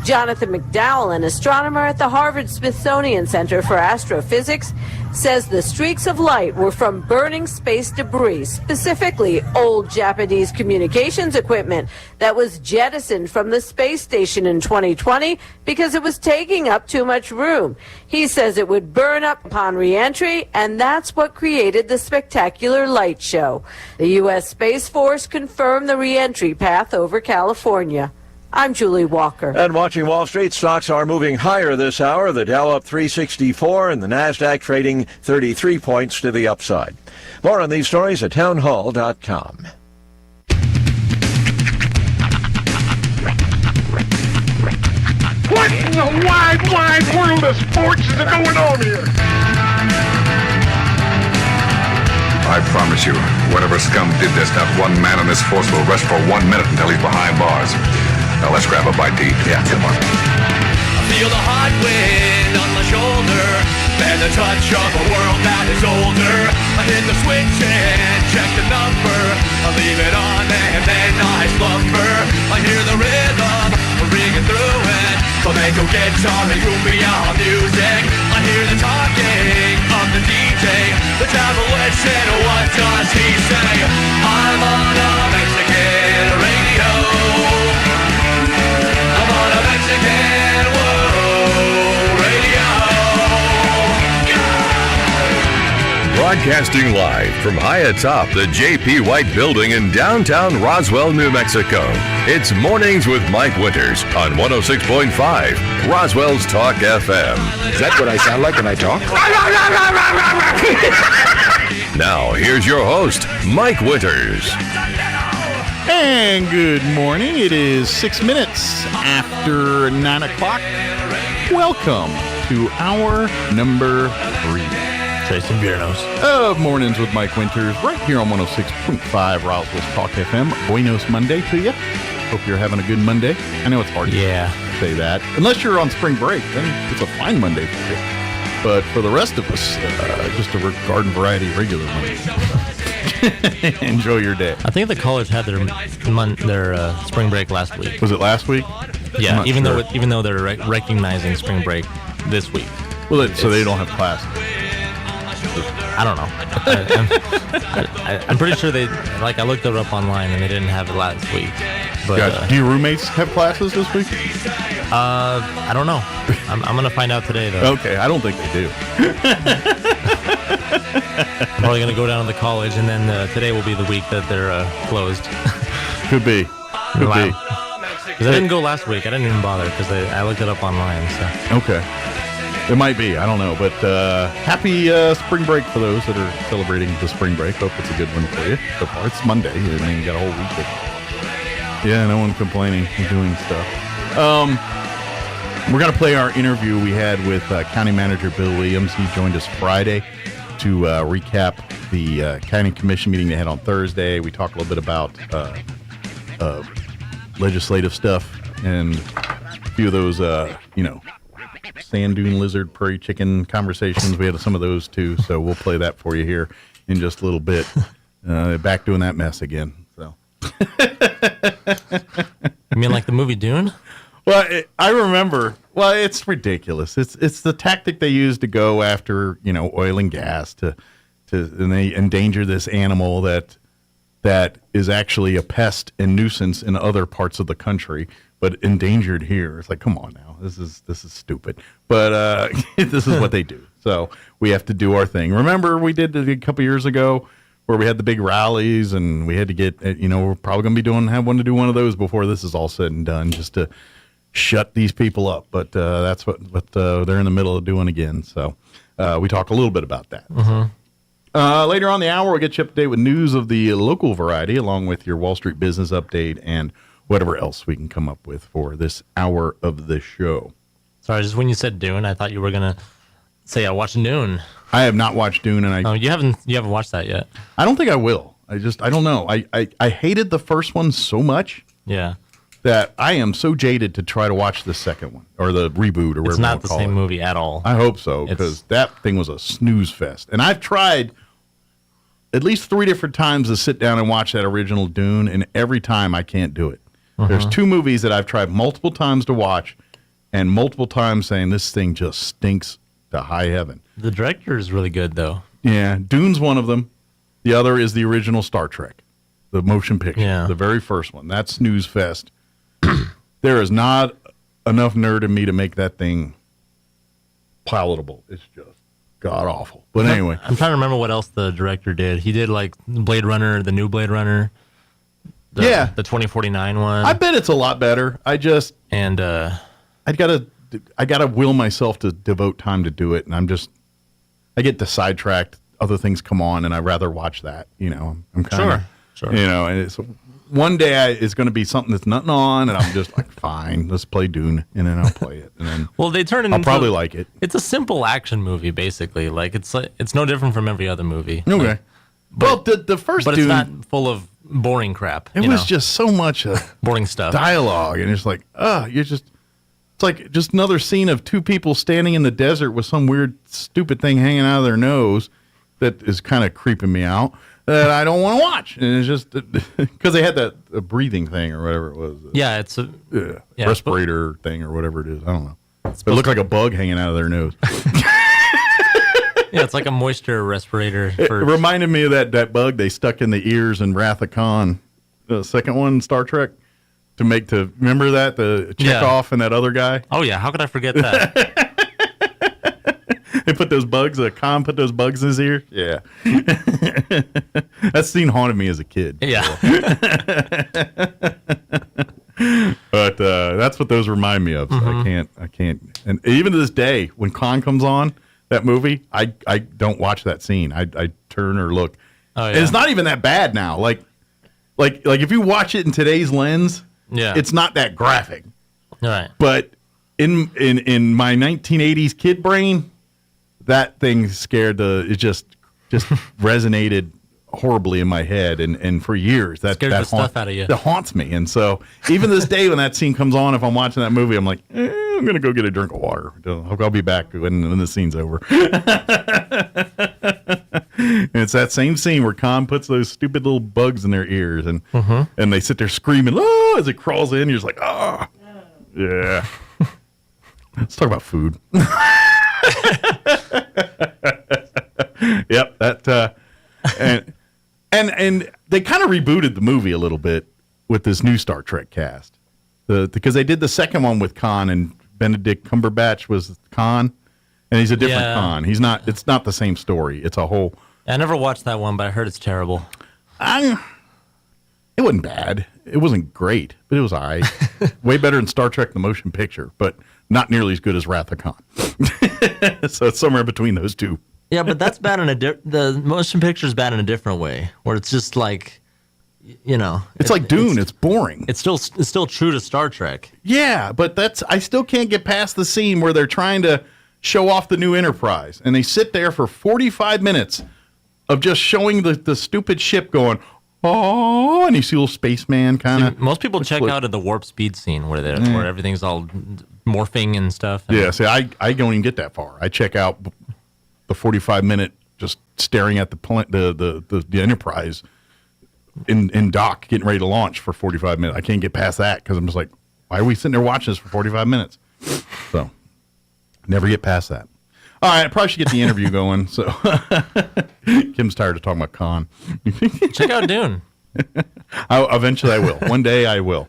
Jonathan McDowell, an astronomer at the Harvard-Smithsonian Center for Astrophysics, says the streaks of light were from burning space debris, specifically old Japanese communications equipment that was jettisoned from the space station in 2020 because it was taking up too much room. He says it would burn up upon re-entry, and that's what created the spectacular light show. The U.S. Space Force confirmed the re-entry path over California. I'm Julie Walker. And watching Wall Street, stocks are moving higher this hour. The Dow up 364 and the Nasdaq trading 33 points to the upside. More on these stories at townhall.com. What in the wide world of sports is going on here? I promise you, whatever scum did this, not one man in this force will rest for 1 minute until he's behind bars. Now let's grab a bite to eat. Yeah, come on. I feel the hot wind on my shoulder and the touch of a world that is older. I hit the switch and check the number. I leave it on and then I slumber. I hear the rhythm ringing through it. Flamenco guitar and cumbia music. I hear the talking of the DJ. The devil witch said, what does he say? I'm on a Mexican radio. I'm Broadcasting live from high atop the J.P. White Building in downtown Roswell, New Mexico. It's Mornings with Mike Winters on 106.5 Roswell's Talk FM. Is that what I sound like when I talk? Now, here's your host, Mike Winters. And good morning. It is 6 minutes after 9 o'clock. Welcome to hour number 3. Jason Biernos. Of Mornings with Mike Winters, right here on 106.5 Roswell's Talk FM. Buenos Monday to you. Hope you're having a good Monday. I know it's hard to say that. Unless you're on spring break, then it's a fine Monday for you. But for the rest of us, just a garden variety regular Monday. Enjoy your day. I think the college had their spring break last week. Was it last week? Yeah, even though they're recognizing spring break this week. Well, so they don't have class. I don't know. I'm pretty sure I looked it up online and they didn't have it last week. But, gotcha. Do your roommates have classes this week? I don't know. I'm going to find out today, though. Okay, I don't think they do. I'm probably going to go down to the college, and then today will be the week that they're closed. Could be. Could be. Because I didn't go last week. I didn't even bother because I looked it up online. So. Okay. It might be. I don't know. But happy spring break for those that are celebrating the spring break. Hope it's a good one for you so far. It's Monday, and then you got a whole week of no one complaining and doing stuff. We're going to play our interview we had with County Manager Bill Williams. He joined us Friday to recap the County Commission meeting they had on Thursday. We talked a little bit about legislative stuff and a few of those, sand dune lizard, prairie chicken conversations. We had some of those too, so we'll play that for you here in just a little bit. Back doing that mess again. So. You mean like the movie Dune? Well, I remember. Well, it's ridiculous. It's the tactic they use to go after oil and gas and they endanger this animal that is actually a pest and nuisance in other parts of the country, but endangered here. It's like, come on now, this is stupid. But this is what they do. So we have to do our thing. Remember, we did a couple years ago where we had the big rallies, and we had to get we're probably going to be have one of those before this is all said and done, just to shut these people up. But that's what they're in the middle of doing again. So we talk a little bit about that. Mm-hmm. Later on the hour, we'll get you up to date with news of the local variety, along with your Wall Street business update and whatever else we can come up with for this hour of the show. Sorry, just when you said Dune, I thought you were going to say I watched Dune. I have not watched Dune, and you haven't watched that yet. I don't think I will. I don't know. I hated the first one so much. Yeah. That I am so jaded to try to watch the second one, or the reboot, or whatever. It's not the same movie at all. I hope so, because that thing was a snooze fest. And I've tried at least 3 different times to sit down and watch that original Dune, and every time I can't do it. There's 2 movies that I've tried multiple times to watch, and multiple times saying this thing just stinks to high heaven. The director is really good, though. Yeah, Dune's one of them. The other is the original Star Trek, the motion picture, the very first one. That's snooze fest. There is not enough nerd in me to make that thing palatable. It's just god awful. But anyway, I'm trying to remember what else the director did. He did like Blade Runner, the new Blade Runner. The 2049 one. I bet it's a lot better. I gotta will myself to devote time to do it, and I get sidetracked. Other things come on, and I'd rather watch that. I'm kind of sure. And it's one day it's going to be something that's nothing on, and I'm just like, fine, let's play Dune, and then I'll play it, and then they turn it. I'll probably like it. It's a simple action movie, basically. Like it's no different from every other movie. Okay. The first but Dune, it's not full of boring crap. It was just so much boring stuff, dialogue, and it's like, it's like just another scene of 2 people standing in the desert with some weird, stupid thing hanging out of their nose that is kind of creeping me out. That I don't want to watch, and it's just because they had that breathing thing or whatever it was. Yeah, it's a respirator thing or whatever it is. I don't know. It looked like a bug hanging out of their nose. Yeah, it's like a moisture respirator. It reminded me of that bug they stuck in the ears in Wrath of Khan, the second one, Star Trek, remember that the Chekhov and that other guy. Oh yeah, how could I forget that? They put those bugs, Khan put those bugs in his ear. Yeah. That scene haunted me as a kid. Yeah. But that's what those remind me of. So I can't. And even to this day, when Khan comes on that movie, I don't watch that scene. I turn or look. Oh, yeah. And it's not even that bad now. Like if you watch it in today's lens, it's not that graphic. Right. But in my 1980s kid brain, that thing it just resonated horribly in my head, and for years that scared the stuff out of you. That haunts me. And so even this day when that scene comes on, if I'm watching that movie, I'm like, I'm gonna go get a drink of water. I'll be back when the scene's over. And it's that same scene where Khan puts those stupid little bugs in their ears, and they sit there screaming, "Oh!" as it crawls in. You're just like, "Oh, yeah." Let's talk about food. Yep, that and they kind of rebooted the movie a little bit with this new Star Trek cast, because they did the second one with Khan, and Benedict Cumberbatch was Khan, and he's a different Khan. He's not. It's not the same story. It's a whole. I never watched that one, but I heard it's terrible. It wasn't bad. It wasn't great, but it was all right. Way better than Star Trek: The Motion Picture, but not nearly as good as Wrath of Khan. So it's somewhere between those two. Yeah, but that's bad the motion picture is bad in a different way, where it's just like, it's like Dune. It's boring. It's still true to Star Trek. Yeah, but I still can't get past the scene where they're trying to show off the new Enterprise, and they sit there for 45 minutes of just showing the stupid ship going, oh, and you see a little spaceman kind of. Most people check out at the warp speed scene where everything's all morphing and stuff. Yeah, see, I don't even get that far. I check out the 45-minute just staring at the Enterprise in dock, getting ready to launch for 45 minutes. I can't get past that because I'm just like, why are we sitting there watching this for 45 minutes? So, never get past that. All right, I probably should get the interview going. So, Kim's tired of talking about Khan. Check out Dune. Eventually I will. One day I will.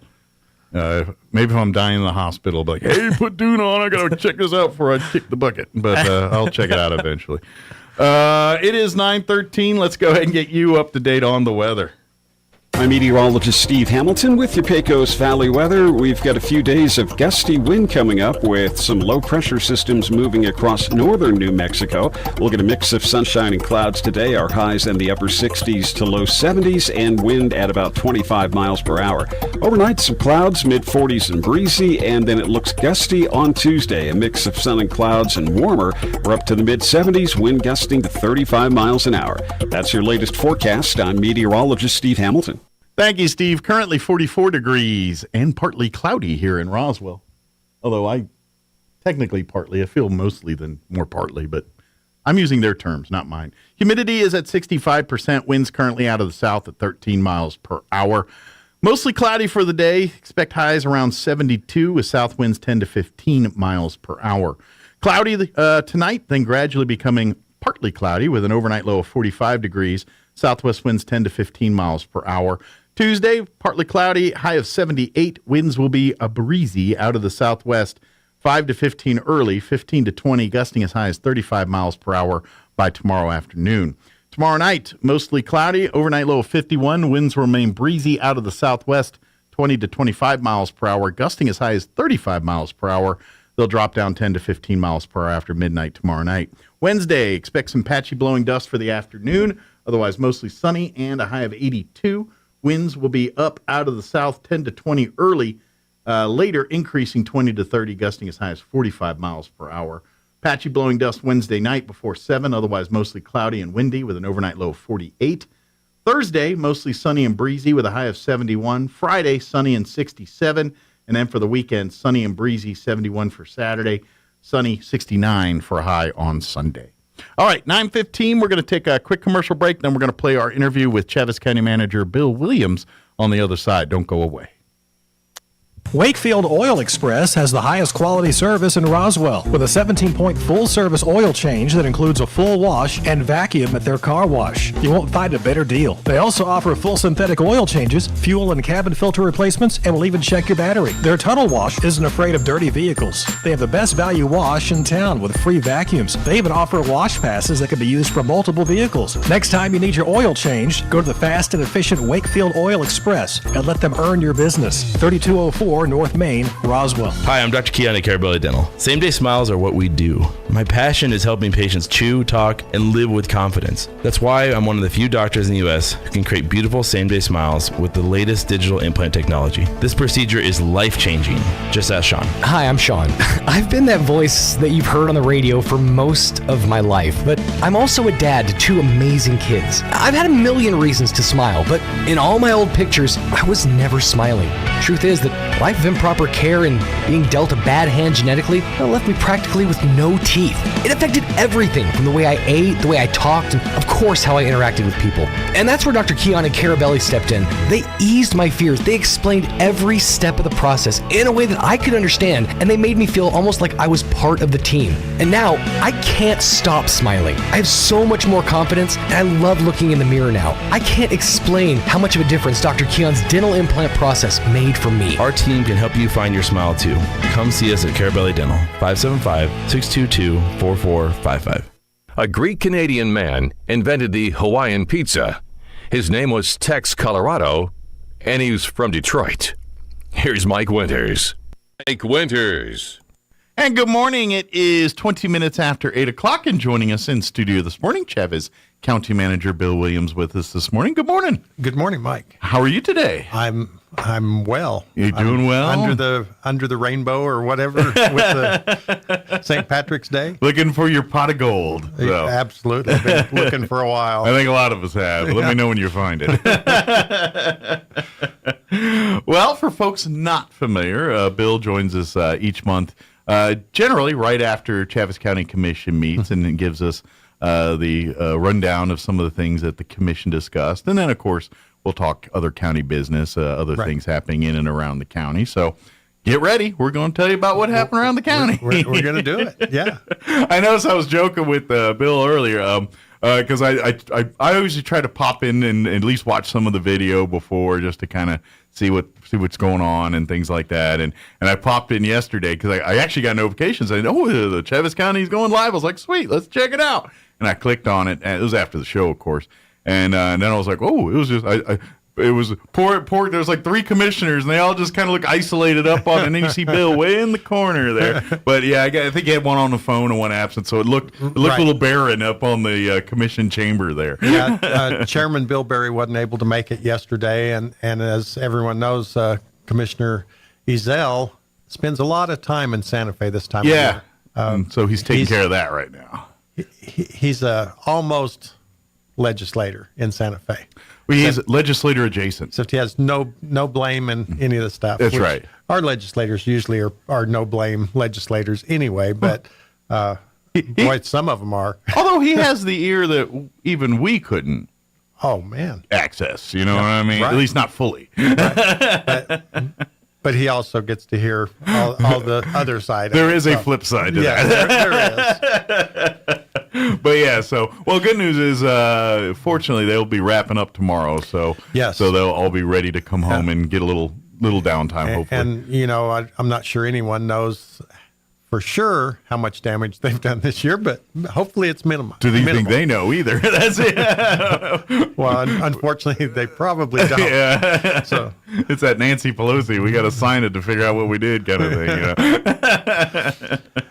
Maybe if I'm dying in the hospital, I'll be like, hey, put Dune on. I got to check this out before I kick the bucket. But I'll check it out eventually. It is 9:13. Let's go ahead and get you up to date on the weather. I'm meteorologist Steve Hamilton with your Pecos Valley weather. We've got a few days of gusty wind coming up with some low-pressure systems moving across northern New Mexico. We'll get a mix of sunshine and clouds today. Our highs in the upper 60s to low 70s and wind at about 25 miles per hour. Overnight, some clouds, mid-40s and breezy, and then it looks gusty on Tuesday. A mix of sun and clouds and warmer. We're up to the mid-70s, wind gusting to 35 miles an hour. That's your latest forecast. I'm meteorologist Steve Hamilton. Thank you, Steve. Currently 44 degrees and partly cloudy here in Roswell. Although I feel mostly than more partly, but I'm using their terms, not mine. Humidity is at 65%. Winds currently out of the south at 13 miles per hour. Mostly cloudy for the day. Expect highs around 72 with south winds 10 to 15 miles per hour. Cloudy tonight, then gradually becoming partly cloudy with an overnight low of 45 degrees. Southwest winds 10 to 15 miles per hour. Tuesday, partly cloudy, high of 78. Winds will be a breezy out of the southwest, 5 to 15 early, 15 to 20, gusting as high as 35 miles per hour by tomorrow afternoon. Tomorrow night, mostly cloudy, overnight low of 51. Winds will remain breezy out of the southwest, 20 to 25 miles per hour, gusting as high as 35 miles per hour. They'll drop down 10 to 15 miles per hour after midnight tomorrow night. Wednesday, expect some patchy blowing dust for the afternoon, otherwise mostly sunny and a high of 82. Winds will be up out of the south 10 to 20 early, later increasing 20 to 30, gusting as high as 45 miles per hour. Patchy blowing dust Wednesday night before 7, otherwise mostly cloudy and windy with an overnight low of 48. Thursday, mostly sunny and breezy with a high of 71. Friday, sunny and 67. And then for the weekend, sunny and breezy, 71 for Saturday, sunny 69 for a high on Sunday. All right, 9:15, we're going to take a quick commercial break, then we're going to play our interview with Chaves County Manager Bill Williams on the other side. Don't go away. Wakefield Oil Express has the highest quality service in Roswell with a 17-point full-service oil change that includes a full wash and vacuum at their car wash. You won't find a better deal. They also offer full synthetic oil changes, fuel and cabin filter replacements, and will even check your battery. Their tunnel wash isn't afraid of dirty vehicles. They have the best value wash in town with free vacuums. They even offer wash passes that can be used for multiple vehicles. Next time you need your oil changed, go to the fast and efficient Wakefield Oil Express and let them earn your business. 3204 North Main, Roswell. Hi, I'm Dr. Keon at Carabelli Dental. Same-day smiles are what we do. My passion is helping patients chew, talk, and live with confidence. That's why I'm one of the few doctors in the U.S. who can create beautiful same-day smiles with the latest digital implant technology. This procedure is life-changing. Just ask Sean. Hi, I'm Sean. I've been that voice that you've heard on the radio for most of my life, but I'm also a dad to two amazing kids. I've had a million reasons to smile, but in all my old pictures, I was never smiling. Truth is that life of improper care and being dealt a bad hand genetically left me practically with no teeth. It affected everything from the way I ate, the way I talked, and of course how I interacted with people. And that's where Dr. Keon and Carabelli stepped in. They eased my fears. They explained every step of the process in a way that I could understand, and they made me feel almost like I was part of the team. And now, I can't stop smiling. I have so much more confidence, and I love looking in the mirror now. I can't explain how much of a difference Dr. Keon's dental implant process made for me. Our team can help you find your smile too. Come see us at Carabelli Dental, 575-622-4455. A Greek-Canadian man invented the Hawaiian pizza. His name was Tex Colorado, and he was from Detroit. Here's Mike Winters. Mike Winters. And good morning. It is 20 minutes after 8 o'clock, and joining us in studio this morning, Chavez County Manager Bill Williams with us this morning. Good morning. Good morning, Mike. How are you today? I'm well. You're doing well? Under the rainbow or whatever with the St. Patrick's Day. Looking for your pot of gold. So. Absolutely. Been looking for a while. I think a lot of us have. Let me know when you find it. Well, for folks not familiar, Bill joins us each month, generally right after Chavez County Commission meets, and gives us the rundown of some of the things that the commission discussed. And then, of course, we'll talk other county business, other things happening in and around the county. So get ready. We're going to tell you about what happened around the county. We're going to do it. Yeah. I noticed I was joking with Bill earlier because I always try to pop in and at least watch some of the video before, just to kind of see what's going on and things like that. And I popped in yesterday because I actually got notifications saying, the Chavez County is going live. I was like, sweet, let's check it out. And I clicked on it, and it was after the show, of course. And then I was like, it was just, it was poor. There was like three commissioners, and they all just kind of look isolated up on it. And then you see Bill way in the corner there. But yeah, I think he had one on the phone and one absent, so it looked a little barren up on the commission chamber there. Yeah, Chairman Bill Berry wasn't able to make it yesterday, and as everyone knows, Commissioner Ezell spends a lot of time in Santa Fe this time of year. So he's taking care of that right now. He's almost legislator in Santa Fe. Well, he's legislator adjacent. Except he has no blame in any of the stuff. That's right. Our legislators usually are no blame legislators anyway, but boy, some of them are. Although he has the ear that even we couldn't. Oh man, access. You know what I mean? Right. At least not fully. Right. But he also gets to hear all the other side. There is a flip side to that. There is. But yeah, good news is, fortunately, they'll be wrapping up tomorrow. So they'll all be ready to come home and get a little downtime, hopefully. And I'm not sure anyone knows for sure how much damage they've done this year, but hopefully it's minimal. Do they think they know either? That's it. Well, unfortunately, they probably don't. Yeah. So it's that Nancy Pelosi. We got to sign it to figure out what we did, kind of thing.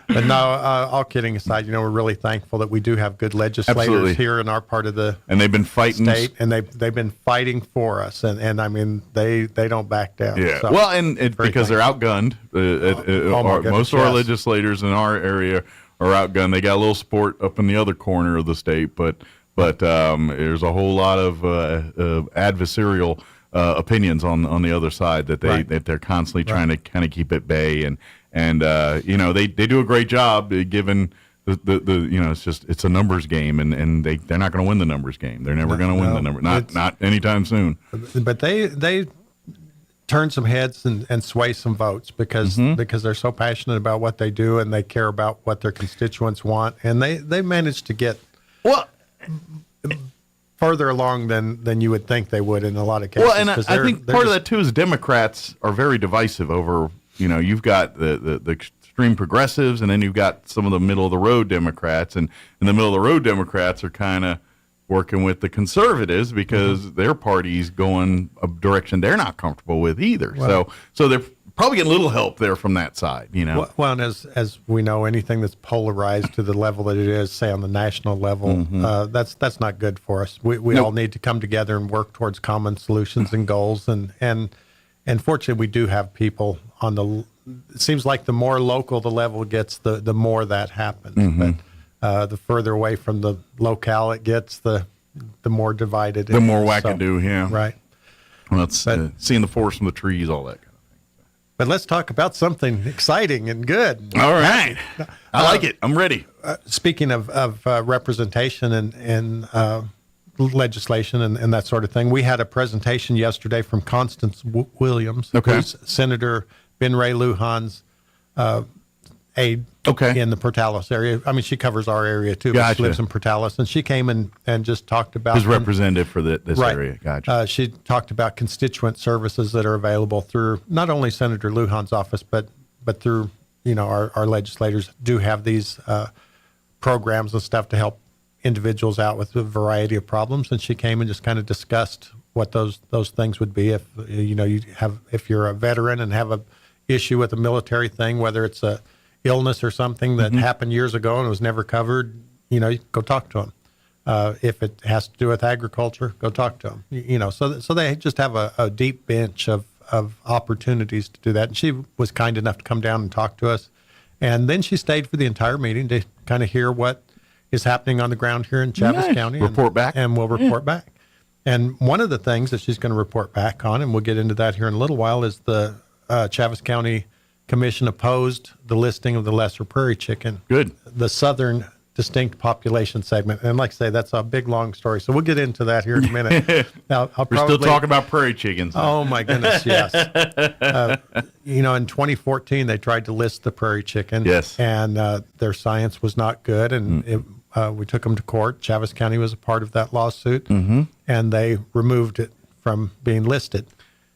But no, all kidding aside, we're really thankful that we do have good legislators here in our part of the and they've been fighting state, and they've been fighting for us, and I mean they don't back down. Yeah. So, well, and because they're outgunned. Most of our legislators in our area are outgunned. They got a little support up in the other corner of the state, but there's a whole lot of adversarial opinions on the other side that they're constantly trying to kind of keep at bay, and they do a great job given the it's a numbers game, and they're not going to win the numbers game. They're never going to win the number, not anytime soon. But they turn some heads and sway some votes because they're so passionate about what they do and they care about what their constituents want, and they managed to get further along than you would think they would in a lot of cases. Well, and I think part of that too is Democrats are very divisive over. You've got the extreme progressives, and then you've got some of the middle of the road Democrats, and in the middle of the road Democrats are kind of working with the conservatives because their party's going a direction they're not comfortable with either. Well, so they're probably getting a little help there from that side, Well, and as we know, anything that's polarized to the level that it is, say on the national level, that's not good for us. We all need to come together and work towards common solutions and goals. And fortunately, we do have people on the. It seems like the more local the level gets, the more that happens. But the further away from the locale it gets, the more divided it is. The more wackadoo, yeah. Right. Well, it's seeing the forest from the trees, all that kind of thing. But let's talk about something exciting and good. All right. I like it. I'm ready. Speaking of representation and legislation and that sort of thing, we had a presentation yesterday from Constance Williams, who's Senator Ben Ray Lujan's aide in the Portales area. I mean, she covers our area too, but she lives in Portales, and she came and just talked about his representative for this area. Gotcha. She talked about constituent services that are available through not only Senator Lujan's office, but through our legislators do have these programs and stuff to help individuals out with a variety of problems. And she came and just kind of discussed what those things would be if you're a veteran and have a issue with a military thing, whether it's a illness or something that happened years ago and was never covered, go talk to them. If it has to do with agriculture, go talk to them. So they just have a deep bench of opportunities to do that. And she was kind enough to come down and talk to us. And then she stayed for the entire meeting to kind of hear what is happening on the ground here in Chaves County. Report back. And we'll report back. And one of the things that she's going to report back on, and we'll get into that here in a little while, is the Chaves County Commission opposed the listing of the lesser prairie chicken. Good. The southern distinct population segment. And like I say, that's a big, long story. So we'll get into that here in a minute. Now, We're still talking about prairie chickens. Oh, my goodness, yes. In 2014, they tried to list the prairie chicken. Yes. And their science was not good. And we took them to court. Chaves County was a part of that lawsuit. And they removed it from being listed.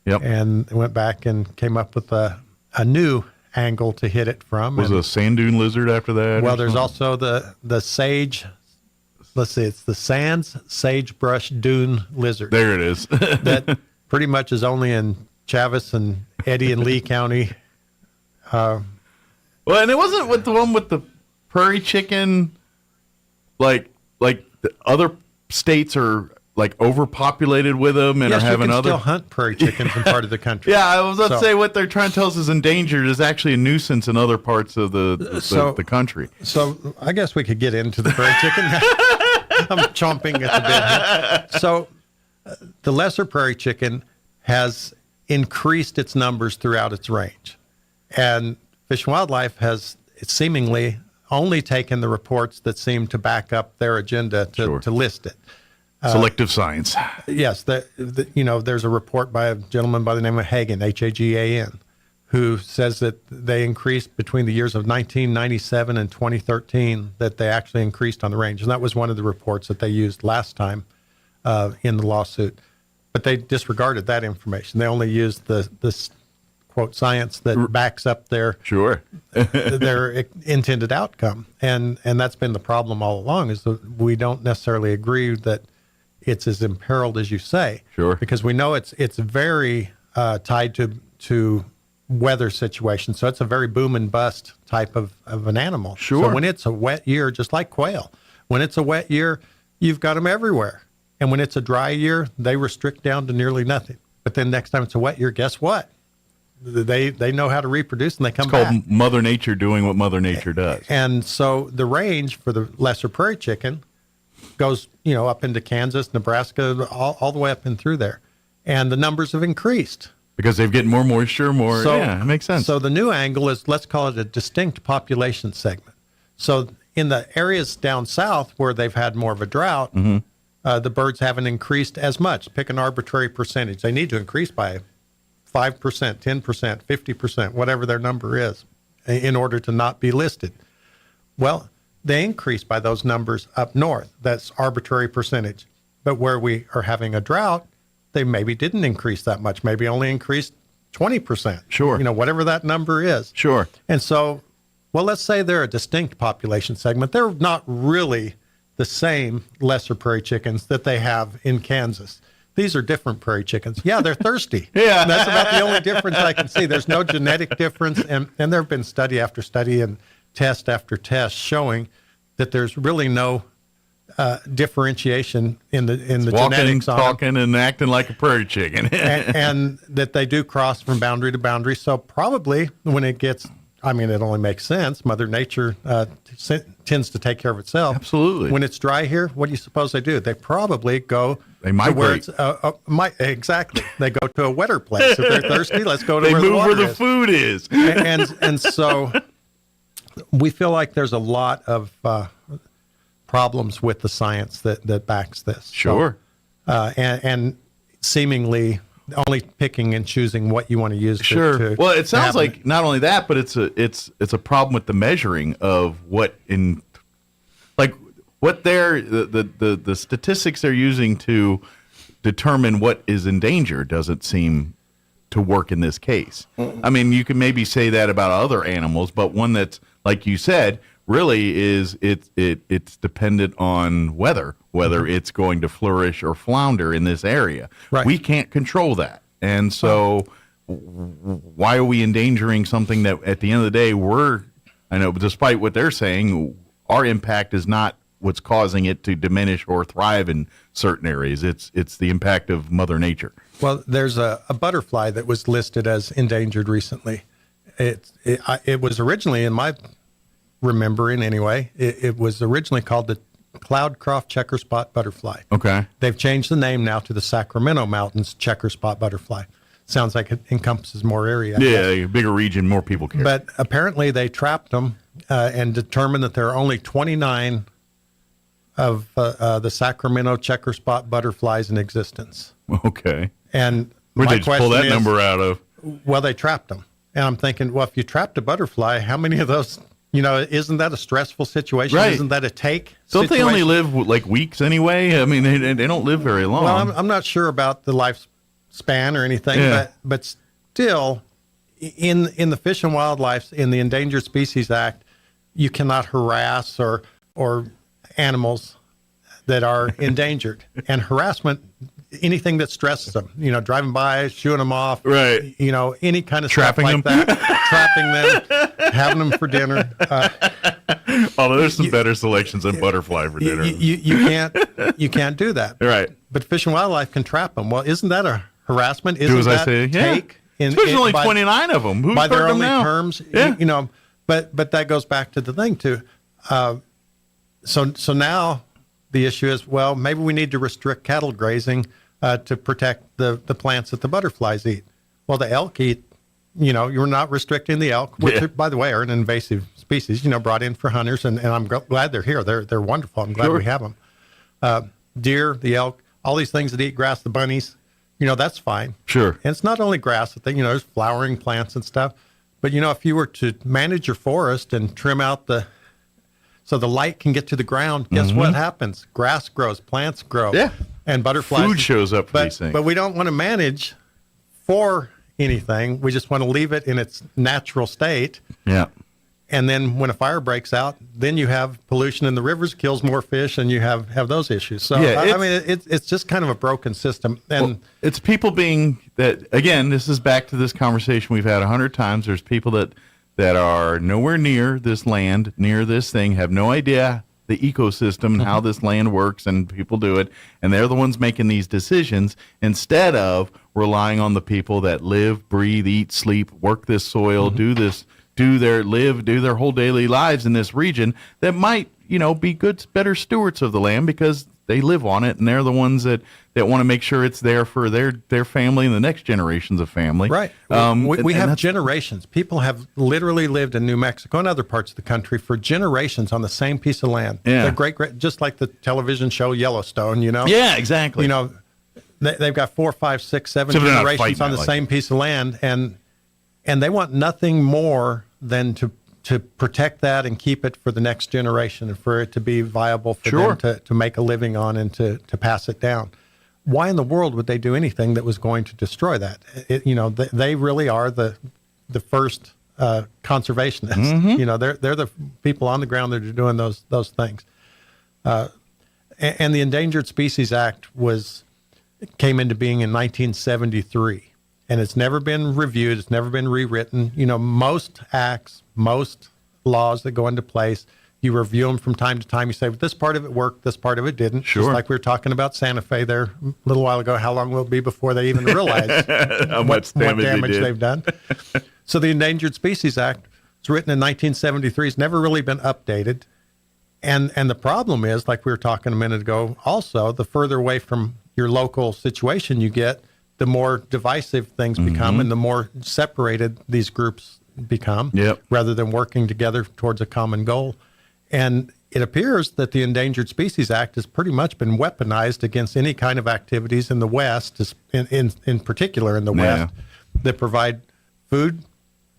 Yep. And went back and came up with a new angle to hit it from. Was it a sand dune lizard after that? Well, there's also the sage. Let's see, it's the sands sagebrush dune lizard. There it is. That pretty much is only in Chaves and Eddy and Lee County. Well, and it wasn't with the one with the prairie chicken. Like the other states are like overpopulated with them and yes, are having you can other. still hunt prairie chickens in part of the country. Yeah, I was about to say what they're trying to tell us is endangered is actually a nuisance in other parts of the country. So I guess we could get into the prairie chicken. I'm chomping at the bit. So the lesser prairie chicken has increased its numbers throughout its range, and Fish and Wildlife has seemingly only taken the reports that seem to back up their agenda to list it. Selective science. Yes, there's a report by a gentleman by the name of Hagan, Hagan, who says that they increased between the years of 1997 and 2013, that they actually increased on the range. And that was one of the reports that they used last time in the lawsuit. But they disregarded that information. They only used this quote science that backs up their their intended outcome. And that's been the problem all along, is that we don't necessarily agree that it's as imperiled as you say. Sure. Because we know it's very tied to weather situations. So it's a very boom and bust type of an animal. Sure. So when it's a wet year, just like quail, when it's a wet year, you've got them everywhere. And when it's a dry year, they restrict down to nearly nothing. But then next time it's a wet year, guess what? They know how to reproduce and they come back. It's called Mother Nature doing what Mother Nature does. And so the range for the lesser prairie chicken goes, up into Kansas, Nebraska, all the way up and through there. And the numbers have increased. Because they're getting more moisture, it makes sense. So the new angle is, let's call it a distinct population segment. So in the areas down south where they've had more of a drought, the birds haven't increased as much. Pick an arbitrary percentage. They need to increase by 5%, 10%, 50%, whatever their number is, in order to not be listed. Well, they increase by those numbers up north. That's arbitrary percentage. But where we are having a drought, they maybe didn't increase that much, maybe only increased 20%. Sure. Whatever that number is. Sure. And so, well, let's say they're a distinct population segment. They're not really the same lesser prairie chickens that they have in Kansas. These are different prairie chickens. Yeah, they're thirsty. Yeah. That's about the only difference I can see. There's no genetic difference. And there have been study after study and test after test showing that there's really no differentiation in the genetics on them. Talking and acting like a prairie chicken. and that they do cross from boundary to boundary. So probably when it gets, it only makes sense. Mother Nature tends to take care of itself. Absolutely. When it's dry here, what do you suppose they do? They probably go They migrate. to where it's exactly. They go to a wetter place. If they're thirsty, let's go to where the water where the food is. and so we feel like there's a lot of problems with the science that backs this. Sure. So, and seemingly only picking and choosing what you want to use. Sure. Well, it sounds like not only that, but it's a problem with the measuring of what they're the statistics they're using to determine what is in danger doesn't seem to work in this case. I mean, you can maybe say that about other animals, but one that's, like you said, really is it's dependent on whether it's going to flourish or flounder in this area. Right. We can't control that. And so why are we endangering something that at the end of the day I know despite what they're saying, our impact is not what's causing it to diminish or thrive in certain areas. It's the impact of Mother Nature. Well, there's a butterfly that was listed as endangered recently. It was originally, in my remembering anyway, it was originally called the cloudcroft checker spot butterfly. Okay. They've changed the name now to the Sacramento Mountains checker spot butterfly. Sounds like it encompasses more area. Yeah, bigger region, more people care. But apparently they trapped them and determined that there are only 29 of the Sacramento checker spot butterflies in existence. Okay. And where'd my they pull question that is, number out of? Well, they trapped them. And I'm thinking, well, if you trapped a butterfly, how many of those, isn't that a stressful situation? Right. Isn't that a take Don't situation? they only live like weeks anyway? I mean, they don't live very long. Well, I'm not sure about the lifespan or anything, Yeah. but still, in the Fish and Wildlife, in the Endangered Species Act, you cannot harass or animals that are endangered. And harassment, anything that stresses them, driving by, shooing them off, right? Any kind of Trapping stuff like that, trapping them, having them for dinner. Although there's some better selections than butterfly for dinner. You can't do that. Right. But Fish and Wildlife can trap them. Well, isn't that a harassment? Do Isn't as I that say, yeah. take? There's only 29 of them. Who's by their hurt them only now? terms, Yeah. But that goes back to the thing too. So now the issue is, well, maybe we need to restrict cattle grazing to protect the plants that the butterflies eat. Well, the elk eat. You're not restricting the elk, which, by the way, are an invasive species. Brought in for hunters, and I'm glad they're here. They're wonderful. I'm glad we have them. Deer, the elk, all these things that eat grass, the bunnies. That's fine. Sure. And it's not only grass. There's flowering plants and stuff. But if you were to manage your forest and trim out so the light can get to the ground, guess what happens? Grass grows, plants grow. Yeah. And butterflies. Food shows up for these things. But we don't want to manage for anything. We just want to leave it in its natural state. Yeah. And then when a fire breaks out, then you have pollution in the rivers, kills more fish, and you have those issues. So, it's just kind of a broken system. And it's people being that, again, this is back to this conversation we've had 100 times. There's people that are nowhere near this land, near this thing, have no idea the ecosystem and how this land works, and people do it, and they're the ones making these decisions instead of relying on the people that live, breathe, eat, sleep, work this soil, do their whole daily lives in this region that might, be better stewards of the land because they live on it, and they're the ones that want to make sure it's there for their family and the next generations of family. Right. We have generations. People have literally lived in New Mexico and other parts of the country for generations on the same piece of land. Yeah. They're great, just like the television show Yellowstone, Yeah, exactly. they've got 4, 5, 6, 7 So they're not generations fighting on it the like same piece of land, and they want nothing more than to protect that and keep it for the next generation and for it to be viable for them to make a living on and to pass it down. Why in the world would they do anything that was going to destroy that? They really are the first conservationists. Mm-hmm. They're the people on the ground that are doing those things. And the Endangered Species Act came into being in 1973, and it's never been reviewed. It's never been rewritten. Most acts, most laws that go into place, you review them from time to time. You say, well, this part of it worked, this part of it didn't. Sure. Just like we were talking about Santa Fe there a little while ago, how long will it be before they even realize what damage they've done? So the Endangered Species Act was written in 1973. It's never really been updated. And the problem is, like we were talking a minute ago, also, the further away from your local situation you get, the more divisive things become and the more separated these groups become rather than working together towards a common goal. And it appears that the Endangered Species Act has pretty much been weaponized against any kind of activities in the West, in particular in the West, that provide food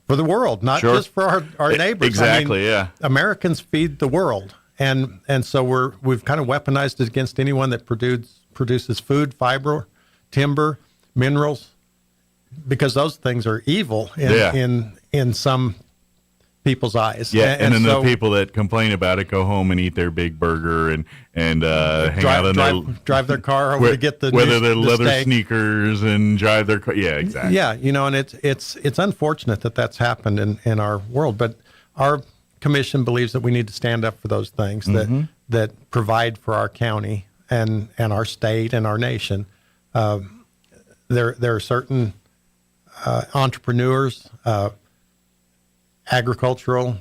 for the world, not just for our neighbors. Exactly, Americans feed the world. And so we've kind of weaponized it against anyone that produces food, fiber, timber, minerals, because those things are evil in some people's eyes. Yeah, and then so the people that complain about it go home and eat their big burger and hang out in drive their car over to get the leather steak. sneakers and drive their car. Yeah, exactly. Yeah, and it's unfortunate that that's happened in our world, but our commission believes that we need to stand up for those things that provide for our county and our state and our nation. There are certain entrepreneurs, agricultural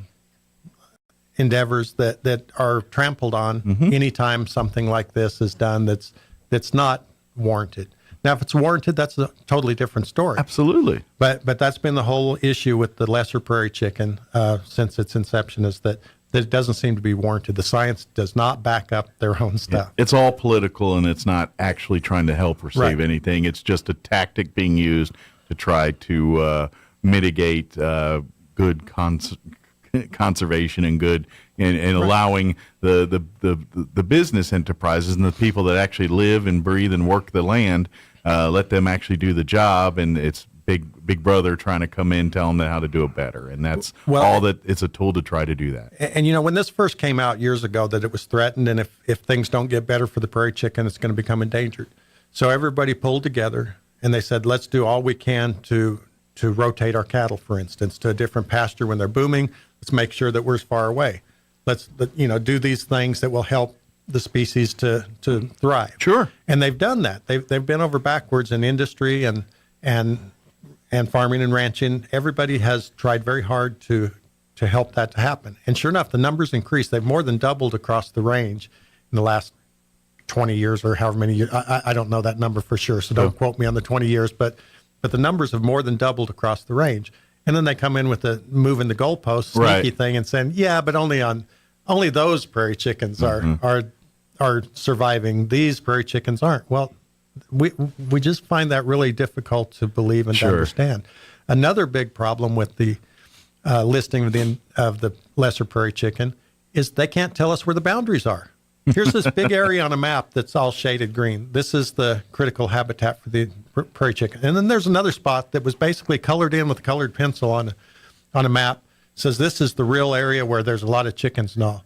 endeavors that are trampled on anytime something like this is done that's not warranted. Now, if it's warranted, that's a totally different story. Absolutely. But that's been the whole issue with the lesser prairie chicken since its inception, is that it doesn't seem to be warranted. The science does not back up their own stuff. It's all political, and it's not actually trying to help or save anything. It's just a tactic being used to try to mitigate good conservation and good and allowing the business enterprises and the people that actually live and breathe and work the land, let them actually do the job, and it's big brother trying to come in, tell them how to do it better, and that's all that it's a tool to try to do that. And when this first came out years ago, that it was threatened, and if things don't get better for the prairie chicken, it's going to become endangered. So everybody pulled together and they said, let's do all we can to rotate our cattle, for instance, to a different pasture when they're booming. Let's make sure that we're as far away. Let's do these things that will help the species to thrive. Sure. And they've done that. They've been over backwards in industry and farming and ranching. Everybody has tried very hard to help that to happen. And sure enough, the numbers increased. They've more than doubled across the range in the last 20 years or however many years. I don't know that number for sure, so don't quote me on the 20 years, but the numbers have more than doubled across the range. And then they come in with the moving the goalpost sneaky thing and saying, but only those prairie chickens are surviving. These prairie chickens aren't. Well, we just find that really difficult to believe and to understand. Another big problem with the listing of the lesser prairie chicken is they can't tell us where the boundaries are. Here's this big area on a map that's all shaded green. This is the critical habitat for the prairie chicken. And then there's another spot that was basically colored in with a colored pencil on a map. It says this is the real area where there's a lot of chickens and all.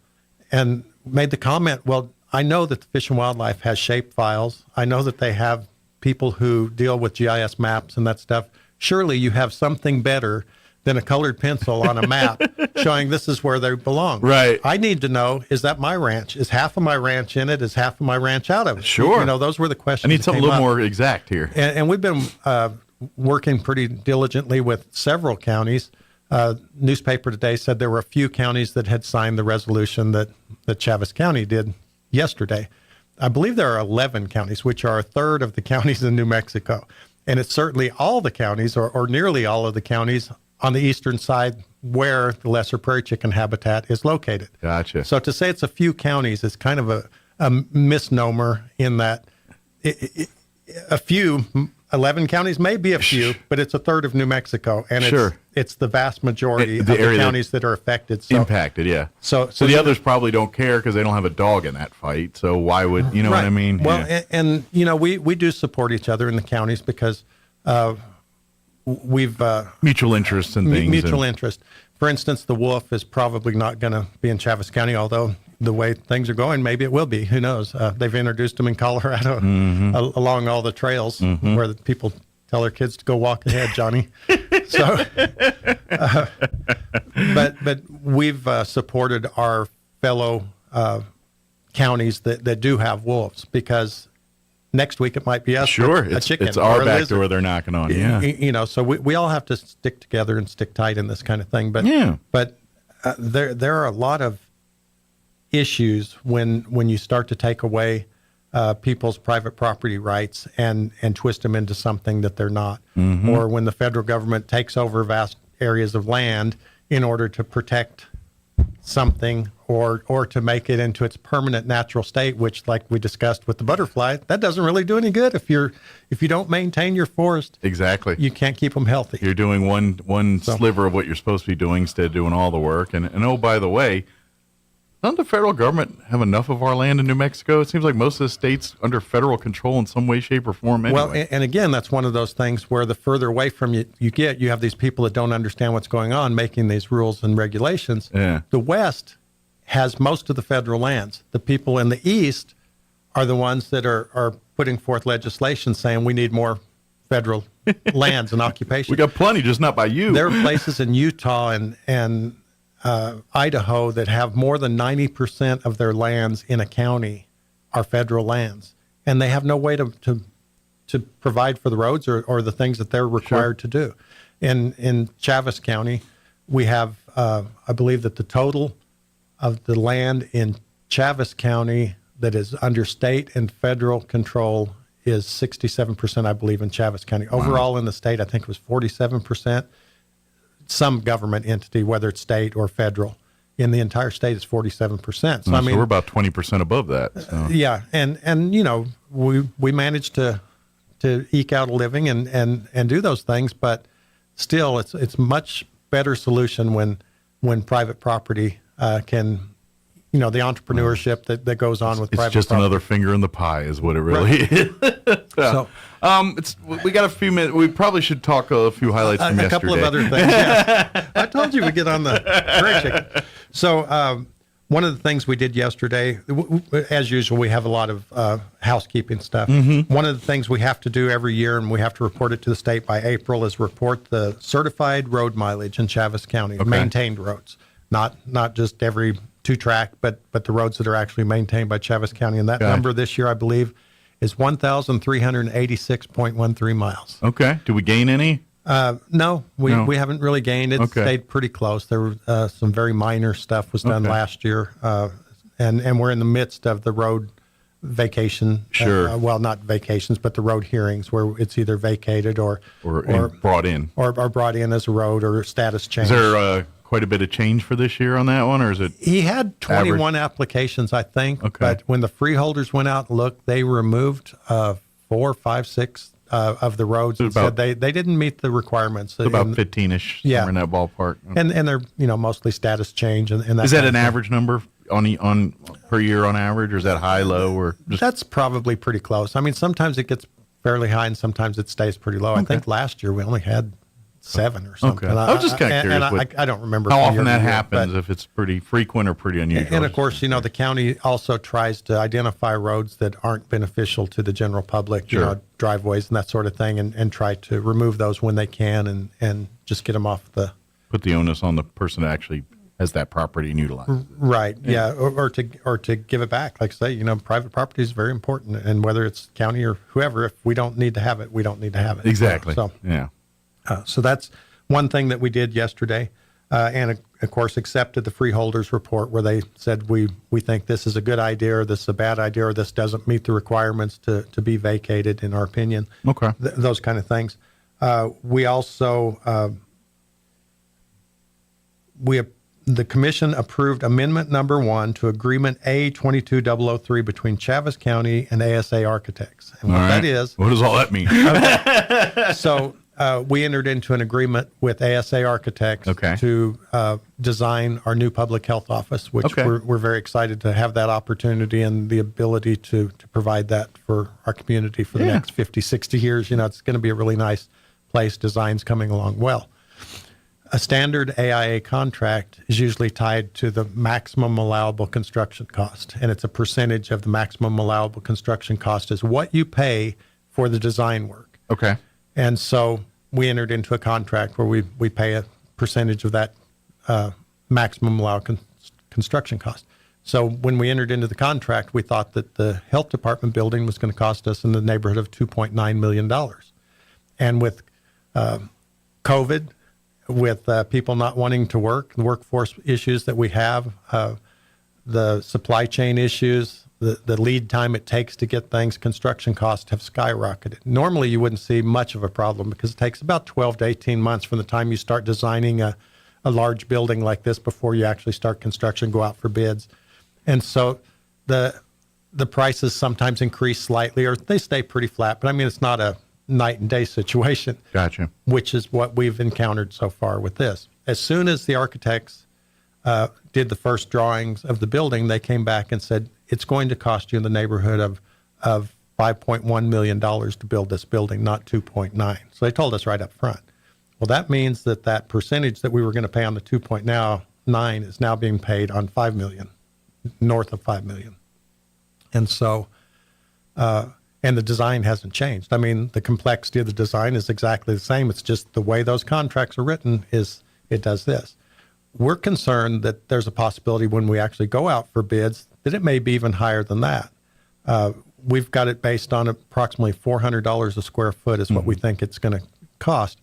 And made the comment, well, I know that the Fish and Wildlife has shape files. I know that they have people who deal with GIS maps and that stuff. Surely you have something better than a colored pencil on a map showing this is where they belong. Right. I need to know, is that my ranch? Is half of my ranch in it? Is half of my ranch out of it? Sure. Those were the questions. I need something a little more exact here. And we've been working pretty diligently with several counties. Newspaper today said there were a few counties that had signed the resolution that Chaves County did yesterday. I believe there are 11 counties, which are a third of the counties in New Mexico. And it's certainly all the counties or nearly all of the counties on the eastern side where the lesser prairie chicken habitat is located. Gotcha. So to say it's a few counties is kind of a misnomer in that a few, 11 counties, maybe a few, but it's a third of New Mexico, and it's the vast majority of the counties that are affected. So, impacted, yeah. So the others probably don't care because they don't have a dog in that fight. So why would, you know what I mean? Well, and you know, we do support each other in the counties because we've mutual interests and things. Mutual interest. For instance, the wolf is probably not going to be in Chaves County, although the way things are going, maybe it will be. Who knows? They've introduced them in Colorado along all the trails where the people tell their kids to go walk ahead, Johnny. So, but we've supported our fellow counties that do have wolves because next week it might be us. Sure, a chicken. It's our back door they're knocking on. Yeah, you know, so we all have to stick together and stick tight in this kind of thing. But there are a lot of issues when you start to take away people's private property rights and twist them into something that they're not, or when the federal government takes over vast areas of land in order to protect something or to make it into its permanent natural state, which, like we discussed with the butterfly, that doesn't really do any good if you don't maintain your forest. Exactly. You can't keep them healthy. You're doing one sliver of what you're supposed to be doing instead of doing all the work. And oh, by the way, doesn't the federal government have enough of our land in New Mexico? It seems like most of the states under federal control in some way, shape, or form anyway. Well, and again, that's one of those things where the further away from you get, you have these people that don't understand what's going on making these rules and regulations. Yeah. The West has most of the federal lands. The people in the East are the ones that are putting forth legislation saying we need more federal lands and occupations. We got plenty, just not by you. There are places in Utah and Idaho that have more than 90% of their lands in a county are federal lands, and they have no way to provide for the roads or the things that they're required to do. In Chaves County, we have, I believe that the total of the land in Chaves County that is under state and federal control is 67%, I believe, in Chaves County. Overall in the state, I think it was 47%. Some government entity, whether it's state or federal, in the entire state is 47%. So I mean, we're about 20% above that. So. Yeah, and you know, we managed to eke out a living and do those things, but still, it's much better solution when private property can, you know, the entrepreneurship that goes on with private property. It's just another finger in the pie, is what it really is. So. We got a few minutes. We probably should talk a few highlights from yesterday. A couple of other things. Yeah. I told you we'd get on the curry chicken. So one of the things we did yesterday, as usual, we have a lot of housekeeping stuff. One of the things we have to do every year, and we have to report it to the state by April, is report the certified road mileage in Chaves County, maintained roads, not just every 2-track, but the roads that are actually maintained by Chaves County. And that number this year, I believe, is 1,386.13 miles. Okay. Do we gain any? No, we haven't really gained. It stayed pretty close. There were some very minor stuff was done last year, and we're in the midst of the road vacation. Sure. Well, not vacations, but the road hearings where it's either vacated or brought in. Or brought in as a road or status change. Is there quite a bit of change for this year on that one, or is it? He had 21 applications, I think. Okay. But when the freeholders went out and looked, they removed 4, 5, 6 of the roads and said they didn't meet the requirements. About 15-ish, somewhere in that ballpark. Okay. And they're mostly status change and that. Is that an average number on per year on average, or is that high, low, or? That's probably pretty close. I mean, sometimes it gets fairly high and sometimes it stays pretty low. I think last year we only had 7 or something. Okay. I was just kind of curious. And I don't remember how often that happens, if it's pretty frequent or pretty unusual. And of course, the county also tries to identify roads that aren't beneficial to the general public, driveways and that sort of thing, and try to remove those when they can and just get them off the. Put the onus on the person that actually has that property and utilizes it. Right. Yeah. Or to give it back. Like I say, private property is very important, and whether it's county or whoever, if we don't need to have it, we don't need to have it. Exactly. So yeah. So that's one thing that we did yesterday, and of course accepted the freeholders report where they said we think this is a good idea or this is a bad idea or this doesn't meet the requirements to be vacated in our opinion. Okay. Those kind of things. We also the commission approved amendment number 1 to agreement A22003 between Chaves County and ASA Architects. And what that is... What does all that mean? So we entered into an agreement with ASA Architects to design our new public health office, which we're very excited to have that opportunity and the ability to provide that for our community for the next 50, 60 years. You know, it's going to be a really nice place. Design's coming along well. A standard AIA contract is usually tied to the maximum allowable construction cost, and it's a percentage of the maximum allowable construction cost is what you pay for the design work. Okay. And so we entered into a contract where we pay a percentage of that maximum allowed construction cost. So when we entered into the contract, we thought that the health department building was going to cost us in the neighborhood of $2.9 million. And with COVID, with people not wanting to work, the workforce issues that we have, the supply chain issues, the lead time it takes to get things, construction costs have skyrocketed. Normally, you wouldn't see much of a problem because it takes about 12 to 18 months from the time you start designing a large building like this before you actually start construction, go out for bids. And so the prices sometimes increase slightly or they stay pretty flat. But I mean, it's not a night and day situation. Gotcha. Which is what we've encountered so far with this. As soon as the architects did the first drawings of the building, they came back and said, it's going to cost you in the neighborhood of $5.1 million to build this building, not 2.9. So they told us right up front. Well, that means that percentage that we were going to pay on the 2.9 is now being paid on $5 million, north of $5 million. And so, and the design hasn't changed. I mean, the complexity of the design is exactly the same. It's just the way those contracts are written is it does this. We're concerned that there's a possibility when we actually go out for bids that it may be even higher than that. We've got it based on approximately $400 a square foot is what we think it's going to cost.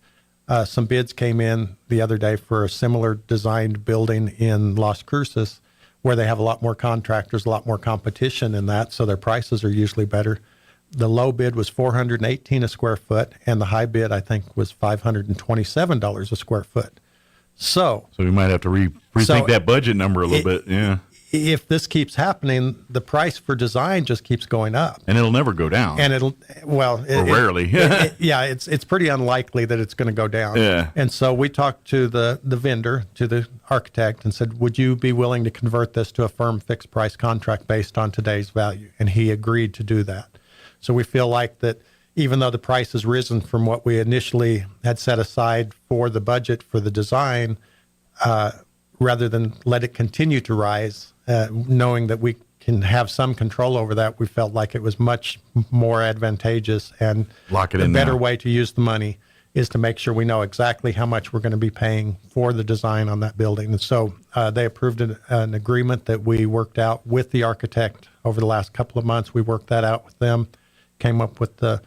Some bids came in the other day for a similar designed building in Las Cruces where they have a lot more contractors, a lot more competition in that, so their prices are usually better. The low bid was $418 a square foot, and the high bid, I think, was $527 a square foot. So we might have to rethink that budget number a little bit. Yeah. If this keeps happening, the price for design just keeps going up, and it'll never go down. And rarely. It's pretty unlikely that it's going to go down. Yeah. And so we talked to the vendor, to the architect, and said, "Would you be willing to convert this to a firm fixed price contract based on today's value?" And he agreed to do that. So we feel like that even though the price has risen from what we initially had set aside for the budget for the design, rather than let it continue to rise, knowing that we can have some control over that, we felt like it was much more advantageous and a better way to use the money is to make sure we know exactly how much we're going to be paying for the design on that building. And so they approved an agreement that we worked out with the architect over the last couple of months. We worked that out with them, came up with the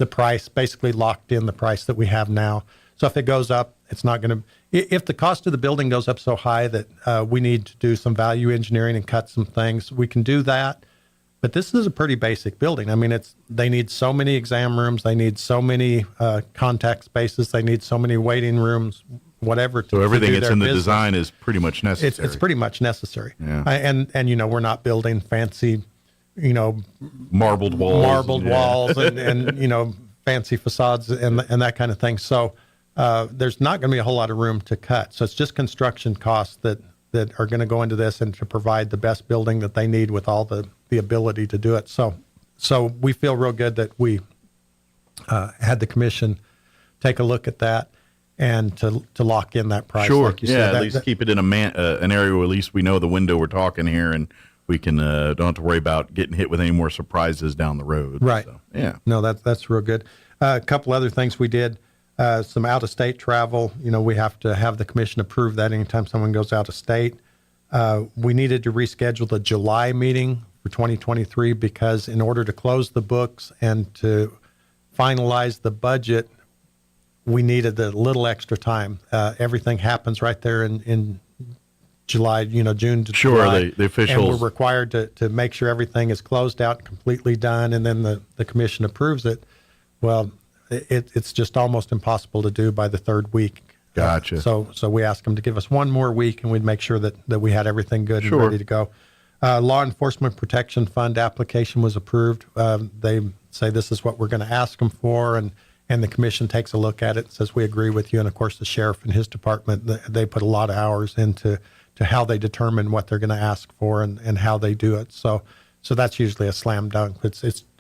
price, basically locked in the price that we have now. So if it goes up, it's not going to, if the cost of the building goes up so high that we need to do some value engineering and cut some things, we can do that. But this is a pretty basic building. I mean, they need so many exam rooms, they need so many contact spaces, they need so many waiting rooms, whatever. So everything that's in the design is pretty much necessary. It's pretty much necessary. Yeah. And you know, we're not building fancy, you know, marbled walls and you know, fancy facades and that kind of thing. So there's not going to be a whole lot of room to cut. So it's just construction costs that are going to go into this and to provide the best building that they need with all the ability to do it. So we feel real good that we had the commission take a look at that and to lock in that price. Sure. Like you said, at least keep it in an area where at least we know the window we're talking here, and we can don't have to worry about getting hit with any more surprises down the road. Right. So, yeah. No, that's real good. A couple other things we did. Some out-of-state travel. You know, we have to have the commission approve that anytime someone goes out of state. We needed to reschedule the July meeting for 2023 because in order to close the books and to finalize the budget, we needed a little extra time. Everything happens right there in July, you know, June to July. Sure, the officials. And we're required to make sure everything is closed out, completely done, and then the commission approves it. Well, it's just almost impossible to do by the third week Gotcha. So we asked them to give us one more week, and we'd make sure that we had everything good and ready to go. Law Enforcement Protection Fund application was approved. They say this is what we're going to ask them for, and the commission takes a look at it and says we agree with you. And of course, the sheriff and his department, they put a lot of hours into how they determine what they're going to ask for and how they do it. So that's usually a slam dunk.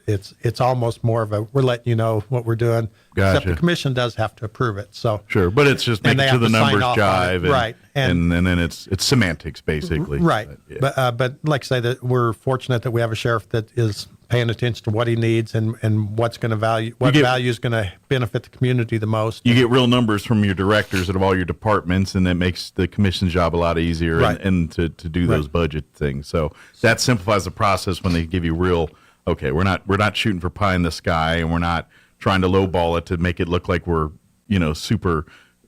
It's almost more of a we're letting you know what we're doing. Gotcha. Except the commission does have to approve it. So sure, but it's just making sure the numbers jive, right? And then it's semantics basically, right? Yeah. But like I say, that we're fortunate that we have a sheriff that is paying attention to what he needs and what's going to value is going to benefit the community the most. You get real numbers from your directors of all your departments, and that makes the commission's job a lot easier, Right. and to do those budget things. So that simplifies the process when they give you real. Okay, we're not shooting for pie in the sky, and we're not trying to lowball it to make it look like we're super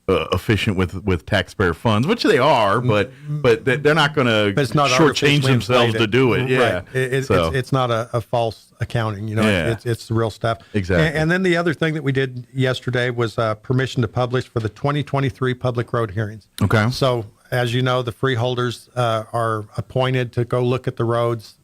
efficient with taxpayer funds, which they are, but they're not going to shortchange themselves to do it. Yeah, right. It's not a false accounting. It's the real stuff. Exactly. And then the other thing that we did yesterday was permission to publish for the 2023 public road hearings. Okay. So as you know, the freeholders are appointed to go look at the roads.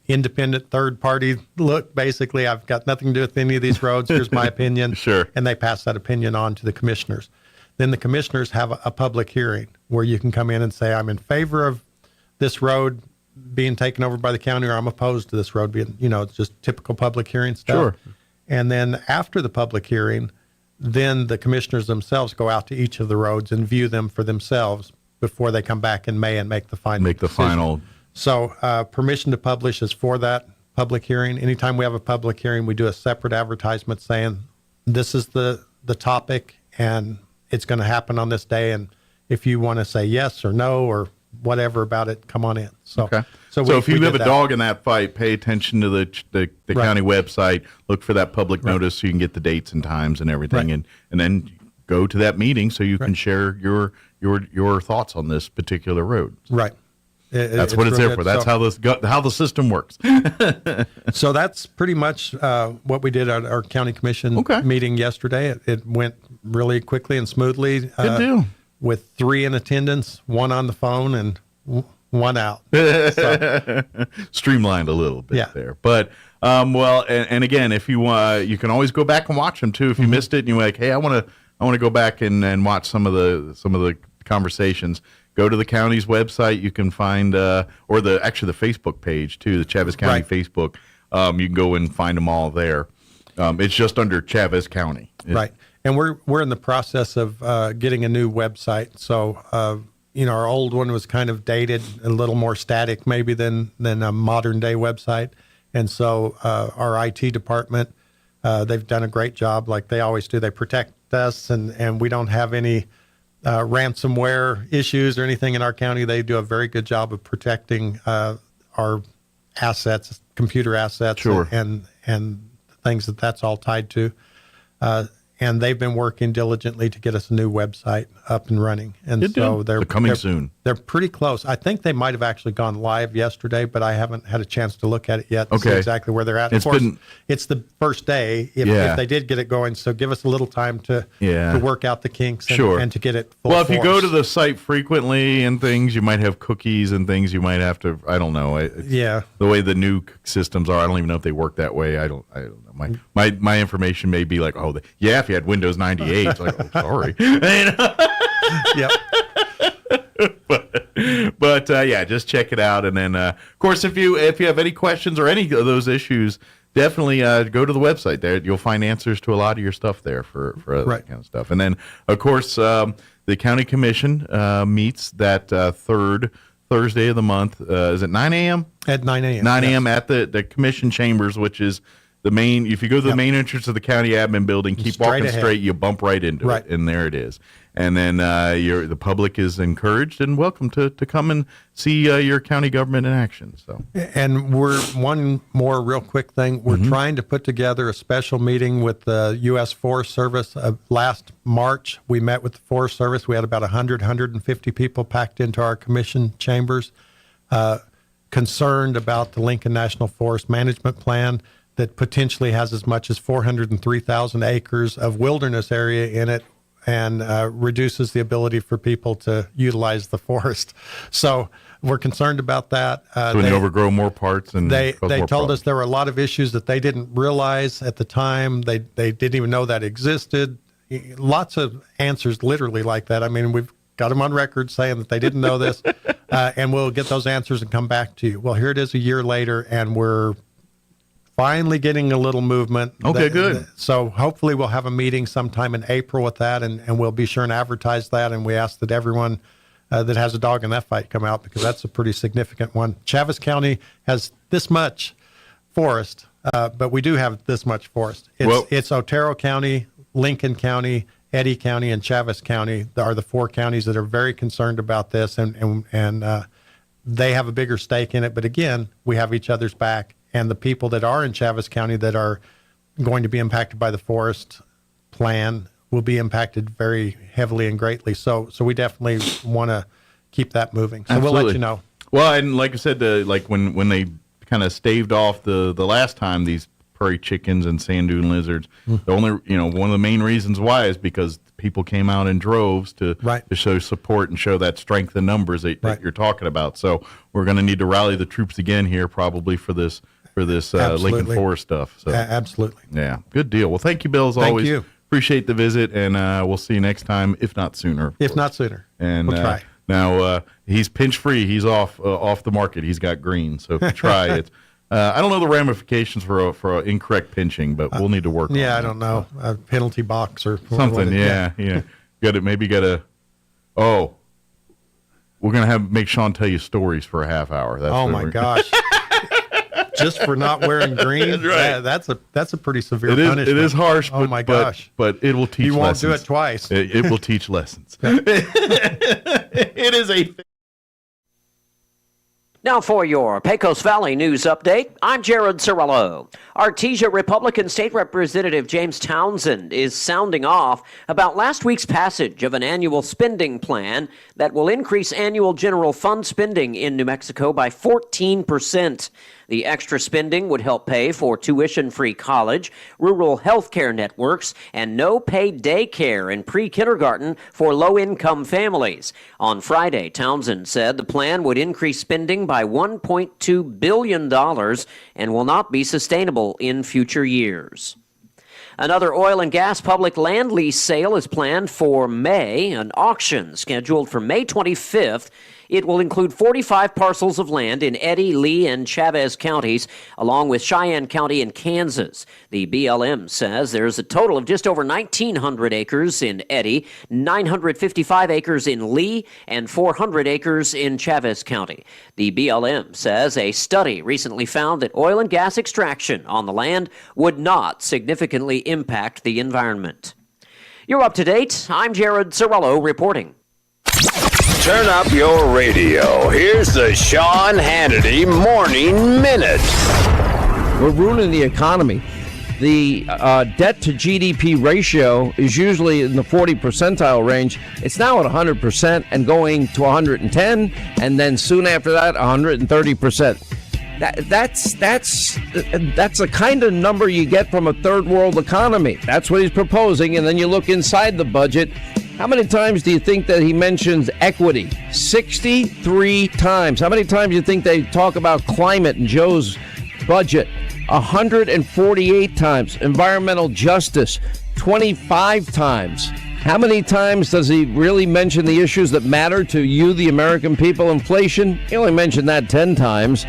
Independent third party look. Basically, I've got nothing to do with any of these roads. Here's my opinion. Sure. And they pass that opinion on to the commissioners. Then the commissioners have a public hearing where you can come in and say, I'm in favor of this road being taken over by the county, or I'm opposed to this road being, it's just typical public hearing stuff. Sure. And then after the public hearing, then the commissioners themselves go out to each of the roads and view them for themselves before they come back in May and make the final decision. So permission to publish is for that public hearing. Anytime we have a public hearing, we do a separate advertisement saying this is the topic and it's going to happen on this day. And if you want to say yes or no or whatever about it, come on in. So if you have a dog in that fight, pay attention to the county website. Look for that public notice so you can get the dates and times and everything, and then go to that meeting so you can share your thoughts on this particular road. Right. That's what it's there for. That's how the system works. So that's pretty much what we did at our county commission meeting yesterday. It went really quickly and smoothly. Good deal. With 3 in attendance, 1 on the phone, and 1 out. Streamlined a little bit there, but and again, if you you can always go back and watch them too. If you missed it and you're like, hey, I want to go back and watch some of the conversations. Go to the county's website. You can find, or the Facebook page too, the Chavez County Facebook. You can go and find them all there. It's just under Chavez County. Right, and we're in the process of getting a new website. So our old one was kind of dated, a little more static maybe than a modern day website. And so our IT department, they've done a great job, like they always do. They protect us, and we don't have any ransomware issues or anything in our county. They do a very good job of protecting our assets, computer assets, and things that's all tied to. And they've been working diligently to get us a new website up and running. And so they're coming soon. They're pretty close. I think they might have actually gone live yesterday, but I haven't had a chance to look at it yet to see exactly where they're at. Of course, it's the first day if they did get it going. So give us a little time to work out the kinks and to get it full Well, if you go to the site frequently and things, you might have cookies and things you might have to, I don't know. The way the new systems are, I don't even know if they work that way. I don't know. My information may be like, if you had Windows 98, it's like, sorry. Yep. But just check it out, and then of course, if you have any questions or any of those issues, definitely go to the website. There, you'll find answers to a lot of your stuff there for that kind of stuff. And then, of course, the county commission meets that third Thursday of the month. Is it 9 a.m.? At 9 a.m. 9 a.m. at the commission chambers, which is the main. If you go to the main entrance of the county admin building, keep walking straight, you bump right into it, and there it is. And then the public is encouraged and welcome to come and see your county government in action. So, and we're one more real quick thing. We're trying to put together a special meeting with the U.S. Forest Service. Last March, we met with the Forest Service. We had about 150 people packed into our commission chambers, concerned about the Lincoln National Forest Management Plan that potentially has as much as 403,000 acres of wilderness area in it. and reduces the ability for people to utilize the forest. So we're concerned about that. So they overgrow more parts, and they told us there were a lot of issues that they didn't realize at the time. They didn't even know that existed. Lots of answers literally like that. I mean, we've got them on record saying that they didn't know this, and we'll get those answers and come back to you. Well, here it is a year later, and we're finally getting a little movement. Okay, good. So hopefully we'll have a meeting sometime in April with that, and we'll be sure and advertise that, and we ask that everyone that has a dog in that fight come out, because that's a pretty significant one. Chaves County has this much forest, but we do have this much forest. It's Otero County, Lincoln County, Eddy County, and Chaves County are the 4 counties that are very concerned about this, and they have a bigger stake in it. But again, we have each other's back, and the people that are in Chaves County that are going to be impacted by the forest plan will be impacted very heavily and greatly. So we definitely want to keep that moving. So Absolutely. We'll let you know. Well, and like I said, like when they kind of staved off the last time these prairie chickens and sand dune lizards, the only one of the main reasons why is because people came out in droves to show support and show that strength in numbers that you're talking about. So we're going to need to rally the troops again here, probably for this Lincoln Forest stuff. So absolutely. Yeah, good deal. Well, thank you, Bill, as always. Thank you. Appreciate the visit, and we'll see you next time, if not sooner. And we'll try. Now he's pinch free. He's off the market. He's got green, so if you try it. I don't know the ramifications for incorrect pinching, but we'll need to work on it. Yeah, I don't know. A penalty box or something. Yeah. Got to. Oh, we're gonna make Sean tell you stories for a half hour. Oh my gosh! Just for not wearing green, right? That's a pretty severe punishment. It is harsh. Oh my gosh! But it will teach. You won't lessons. do it twice. It will teach lessons. It is a. Now for your Pecos Valley News Update, I'm Jared Cirillo. Artesia Republican State Representative James Townsend is sounding off about last week's passage of an annual spending plan that will increase annual general fund spending in New Mexico by 14%. The extra spending would help pay for tuition-free college, rural health care networks, and no-paid daycare and pre-kindergarten for low-income families. On Friday, Townsend said the plan would increase spending by $1.2 billion and will not be sustainable in future years. Another oil and gas public land lease sale is planned for May, an auction scheduled for May 25th. It will include 45 parcels of land in Eddy, Lee, and Chaves counties, along with Cheyenne County and Kansas. The BLM says there's a total of just over 1,900 acres in Eddy, 955 acres in Lee, and 400 acres in Chaves County. The BLM says a study recently found that oil and gas extraction on the land would not significantly impact the environment. You're up to date. I'm Jared Cirillo reporting. Turn up your radio. Here's the Sean Hannity Morning Minute. We're ruining the economy. The debt to GDP ratio is usually in the 40 percentile range. It's now at 100% and going to 110, and then soon after that, 130%. That's the kind of number you get from a third world economy. That's what he's proposing, and then you look inside the budget. How many times do you think that he mentions equity? 63 times. How many times do you think they talk about climate in Joe's budget? 148 times. Environmental justice, 25 times. How many times does he really mention the issues that matter to you, the American people? Inflation? He only mentioned that 10 times.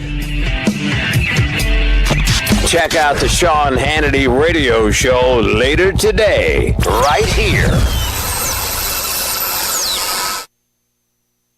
Check out the Sean Hannity radio show later today, right here.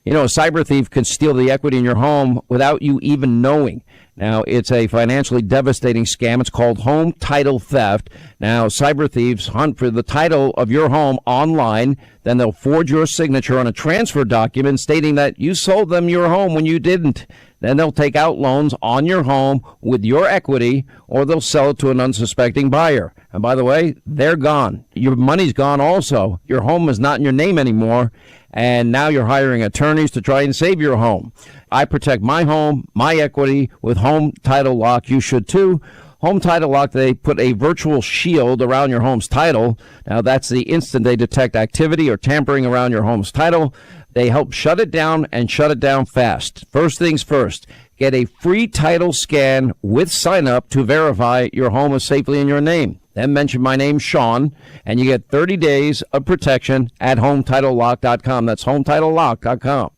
You know, a cyber thief could steal the equity in your home without you even knowing. Now, it's a financially devastating scam. It's called home title theft. Now, cyber thieves hunt for the title of your home online. Then they'll forge your signature on a transfer document stating that you sold them your home when you didn't. Then they'll take out loans on your home with your equity, or they'll sell it to an unsuspecting buyer. And by the way, they're gone. Your money's gone also. Your home is not in your name anymore. And now you're hiring attorneys to try and save your home. I protect my home, my equity with Home Title Lock. You should too. Home Title Lock, they put a virtual shield around your home's title. Now, that's the instant they detect activity or tampering around your home's title. They help shut it down and shut it down fast. First things first, get a free title scan with sign up to verify your home is safely in your name. Then mention my name, Sean, and you get 30 days of protection at HomeTitleLock.com. That's HomeTitleLock.com.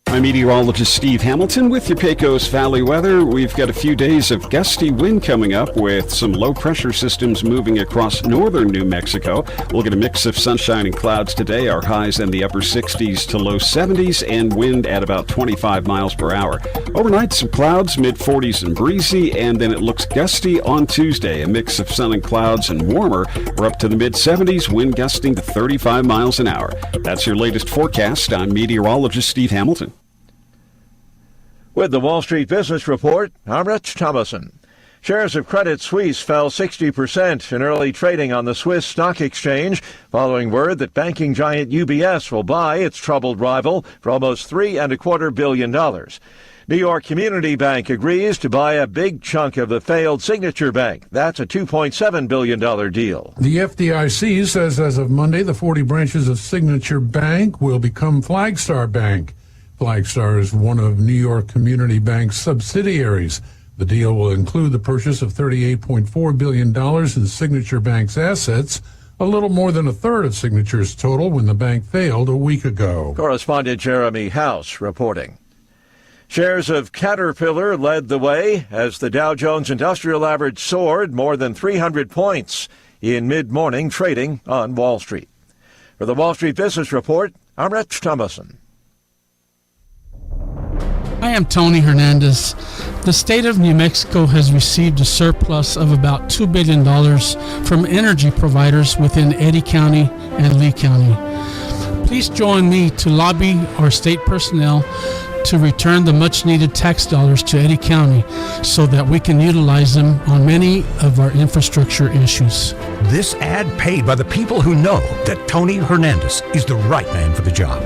I'm meteorologist Steve Hamilton with your Pecos Valley weather. We've got a few days of gusty wind coming up with some low-pressure systems moving across northern New Mexico. We'll get a mix of sunshine and clouds today. Our highs in the upper 60s to low 70s and wind at about 25 miles per hour. Overnight, some clouds, mid-40s and breezy, and then it looks gusty on Tuesday. A mix of sun and clouds and warmer. We're up to the mid-70s, wind gusting to 35 miles an hour. That's your latest forecast. I'm meteorologist Steve Hamilton. With the Wall Street Business Report, I'm Rich Thomason. Shares of Credit Suisse fell 60% in early trading on the Swiss stock exchange, following word that banking giant UBS will buy its troubled rival for almost $3.25 billion. New York Community Bank agrees to buy a big chunk of the failed Signature Bank. That's a $2.7 billion deal. The FDIC says as of Monday, the 40 branches of Signature Bank will become Flagstar Bank. Flagstar is one of New York Community Bank's subsidiaries. The deal will include the purchase of $38.4 billion in Signature Bank's assets, a little more than a third of Signature's total when the bank failed a week ago. Correspondent Jeremy House reporting. Shares of Caterpillar led the way as the Dow Jones Industrial Average soared more than 300 points in mid-morning trading on Wall Street. For the Wall Street Business Report, I'm Rich Thomason. I am Tony Hernandez. The state of New Mexico has received a surplus of about $2 billion from energy providers within Eddy County and Lee County. Please join me to lobby our state personnel to return the much-needed tax dollars to Eddy County so that we can utilize them on many of our infrastructure issues. This ad paid by the people who know that Tony Hernandez is the right man for the job.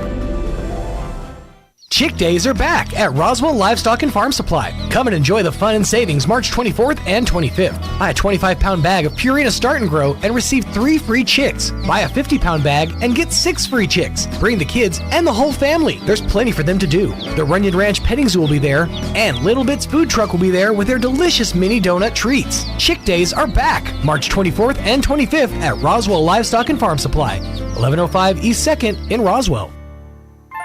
Chick Days are back at Roswell Livestock and Farm Supply. Come and enjoy the fun and savings March 24th and 25th. Buy a 25-pound bag of Purina Start and Grow and receive 3 free chicks. Buy a 50-pound bag and get 6 free chicks. Bring the kids and the whole family. There's plenty for them to do. The Runyon Ranch Petting Zoo will be there, and Little Bits Food Truck will be there with their delicious mini donut treats. Chick Days are back March 24th and 25th at Roswell Livestock and Farm Supply, 1105 East 2nd in Roswell.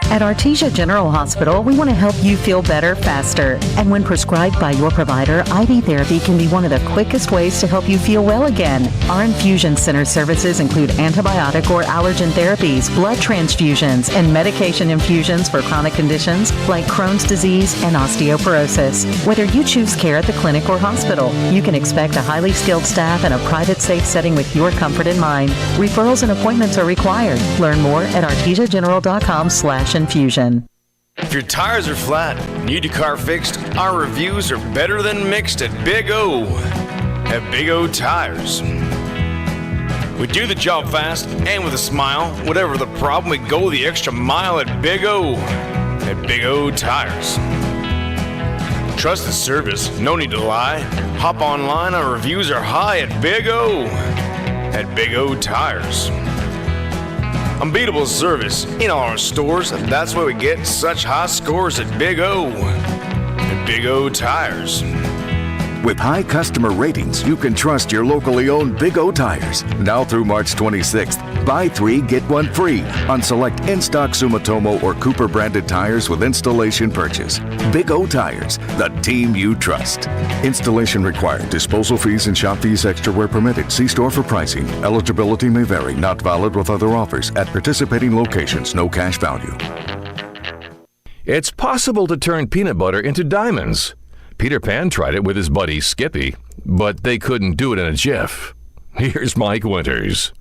At Artesia General Hospital, we want to help you feel better faster. And when prescribed by your provider, IV therapy can be one of the quickest ways to help you feel well again. Our infusion center services include antibiotic or allergen therapies, blood transfusions, and medication infusions for chronic conditions like Crohn's disease and osteoporosis. Whether you choose care at the clinic or hospital, you can expect a highly skilled staff and a private, safe setting with your comfort in mind. Referrals and appointments are required. Learn more at artesiageneral.com/infusion. If your tires are flat, need your car fixed, our reviews are better than mixed at Big O. At Big O Tires. We do the job fast and with a smile. Whatever the problem, we go the extra mile at Big O. At Big O Tires. Trust the service, no need to lie. Hop online, our reviews are high at Big O. At Big O Tires. Unbeatable service in all our stores, and that's why we get such high scores at Big O. At Big O Tires. With high customer ratings, you can trust your locally owned Big O Tires. Now through March 26th, buy 3, get 1 free on select in-stock Sumitomo or Cooper branded tires with installation purchase. Big O Tires, the team you trust. Installation required. Disposal fees and shop fees extra where permitted. See store for pricing. Eligibility may vary. Not valid with other offers. At participating locations, no cash value. It's possible to turn peanut butter into diamonds. Peter Pan tried it with his buddy Skippy, but they couldn't do it in a jiff. Here's Mike Winters.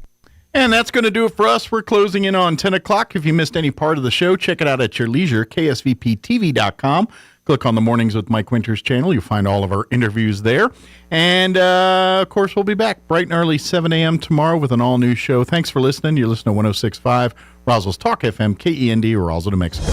And that's going to do it for us. We're closing in on 10 o'clock. If you missed any part of the show, check it out at your leisure, ksvptv.com. Click on the Mornings with Mike Winters channel. You'll find all of our interviews there. And, of course, we'll be back bright and early, 7 a.m. tomorrow with an all-new show. Thanks for listening. You're listening to 106.5 Roswell's Talk FM, KEND, Roswell, New Mexico.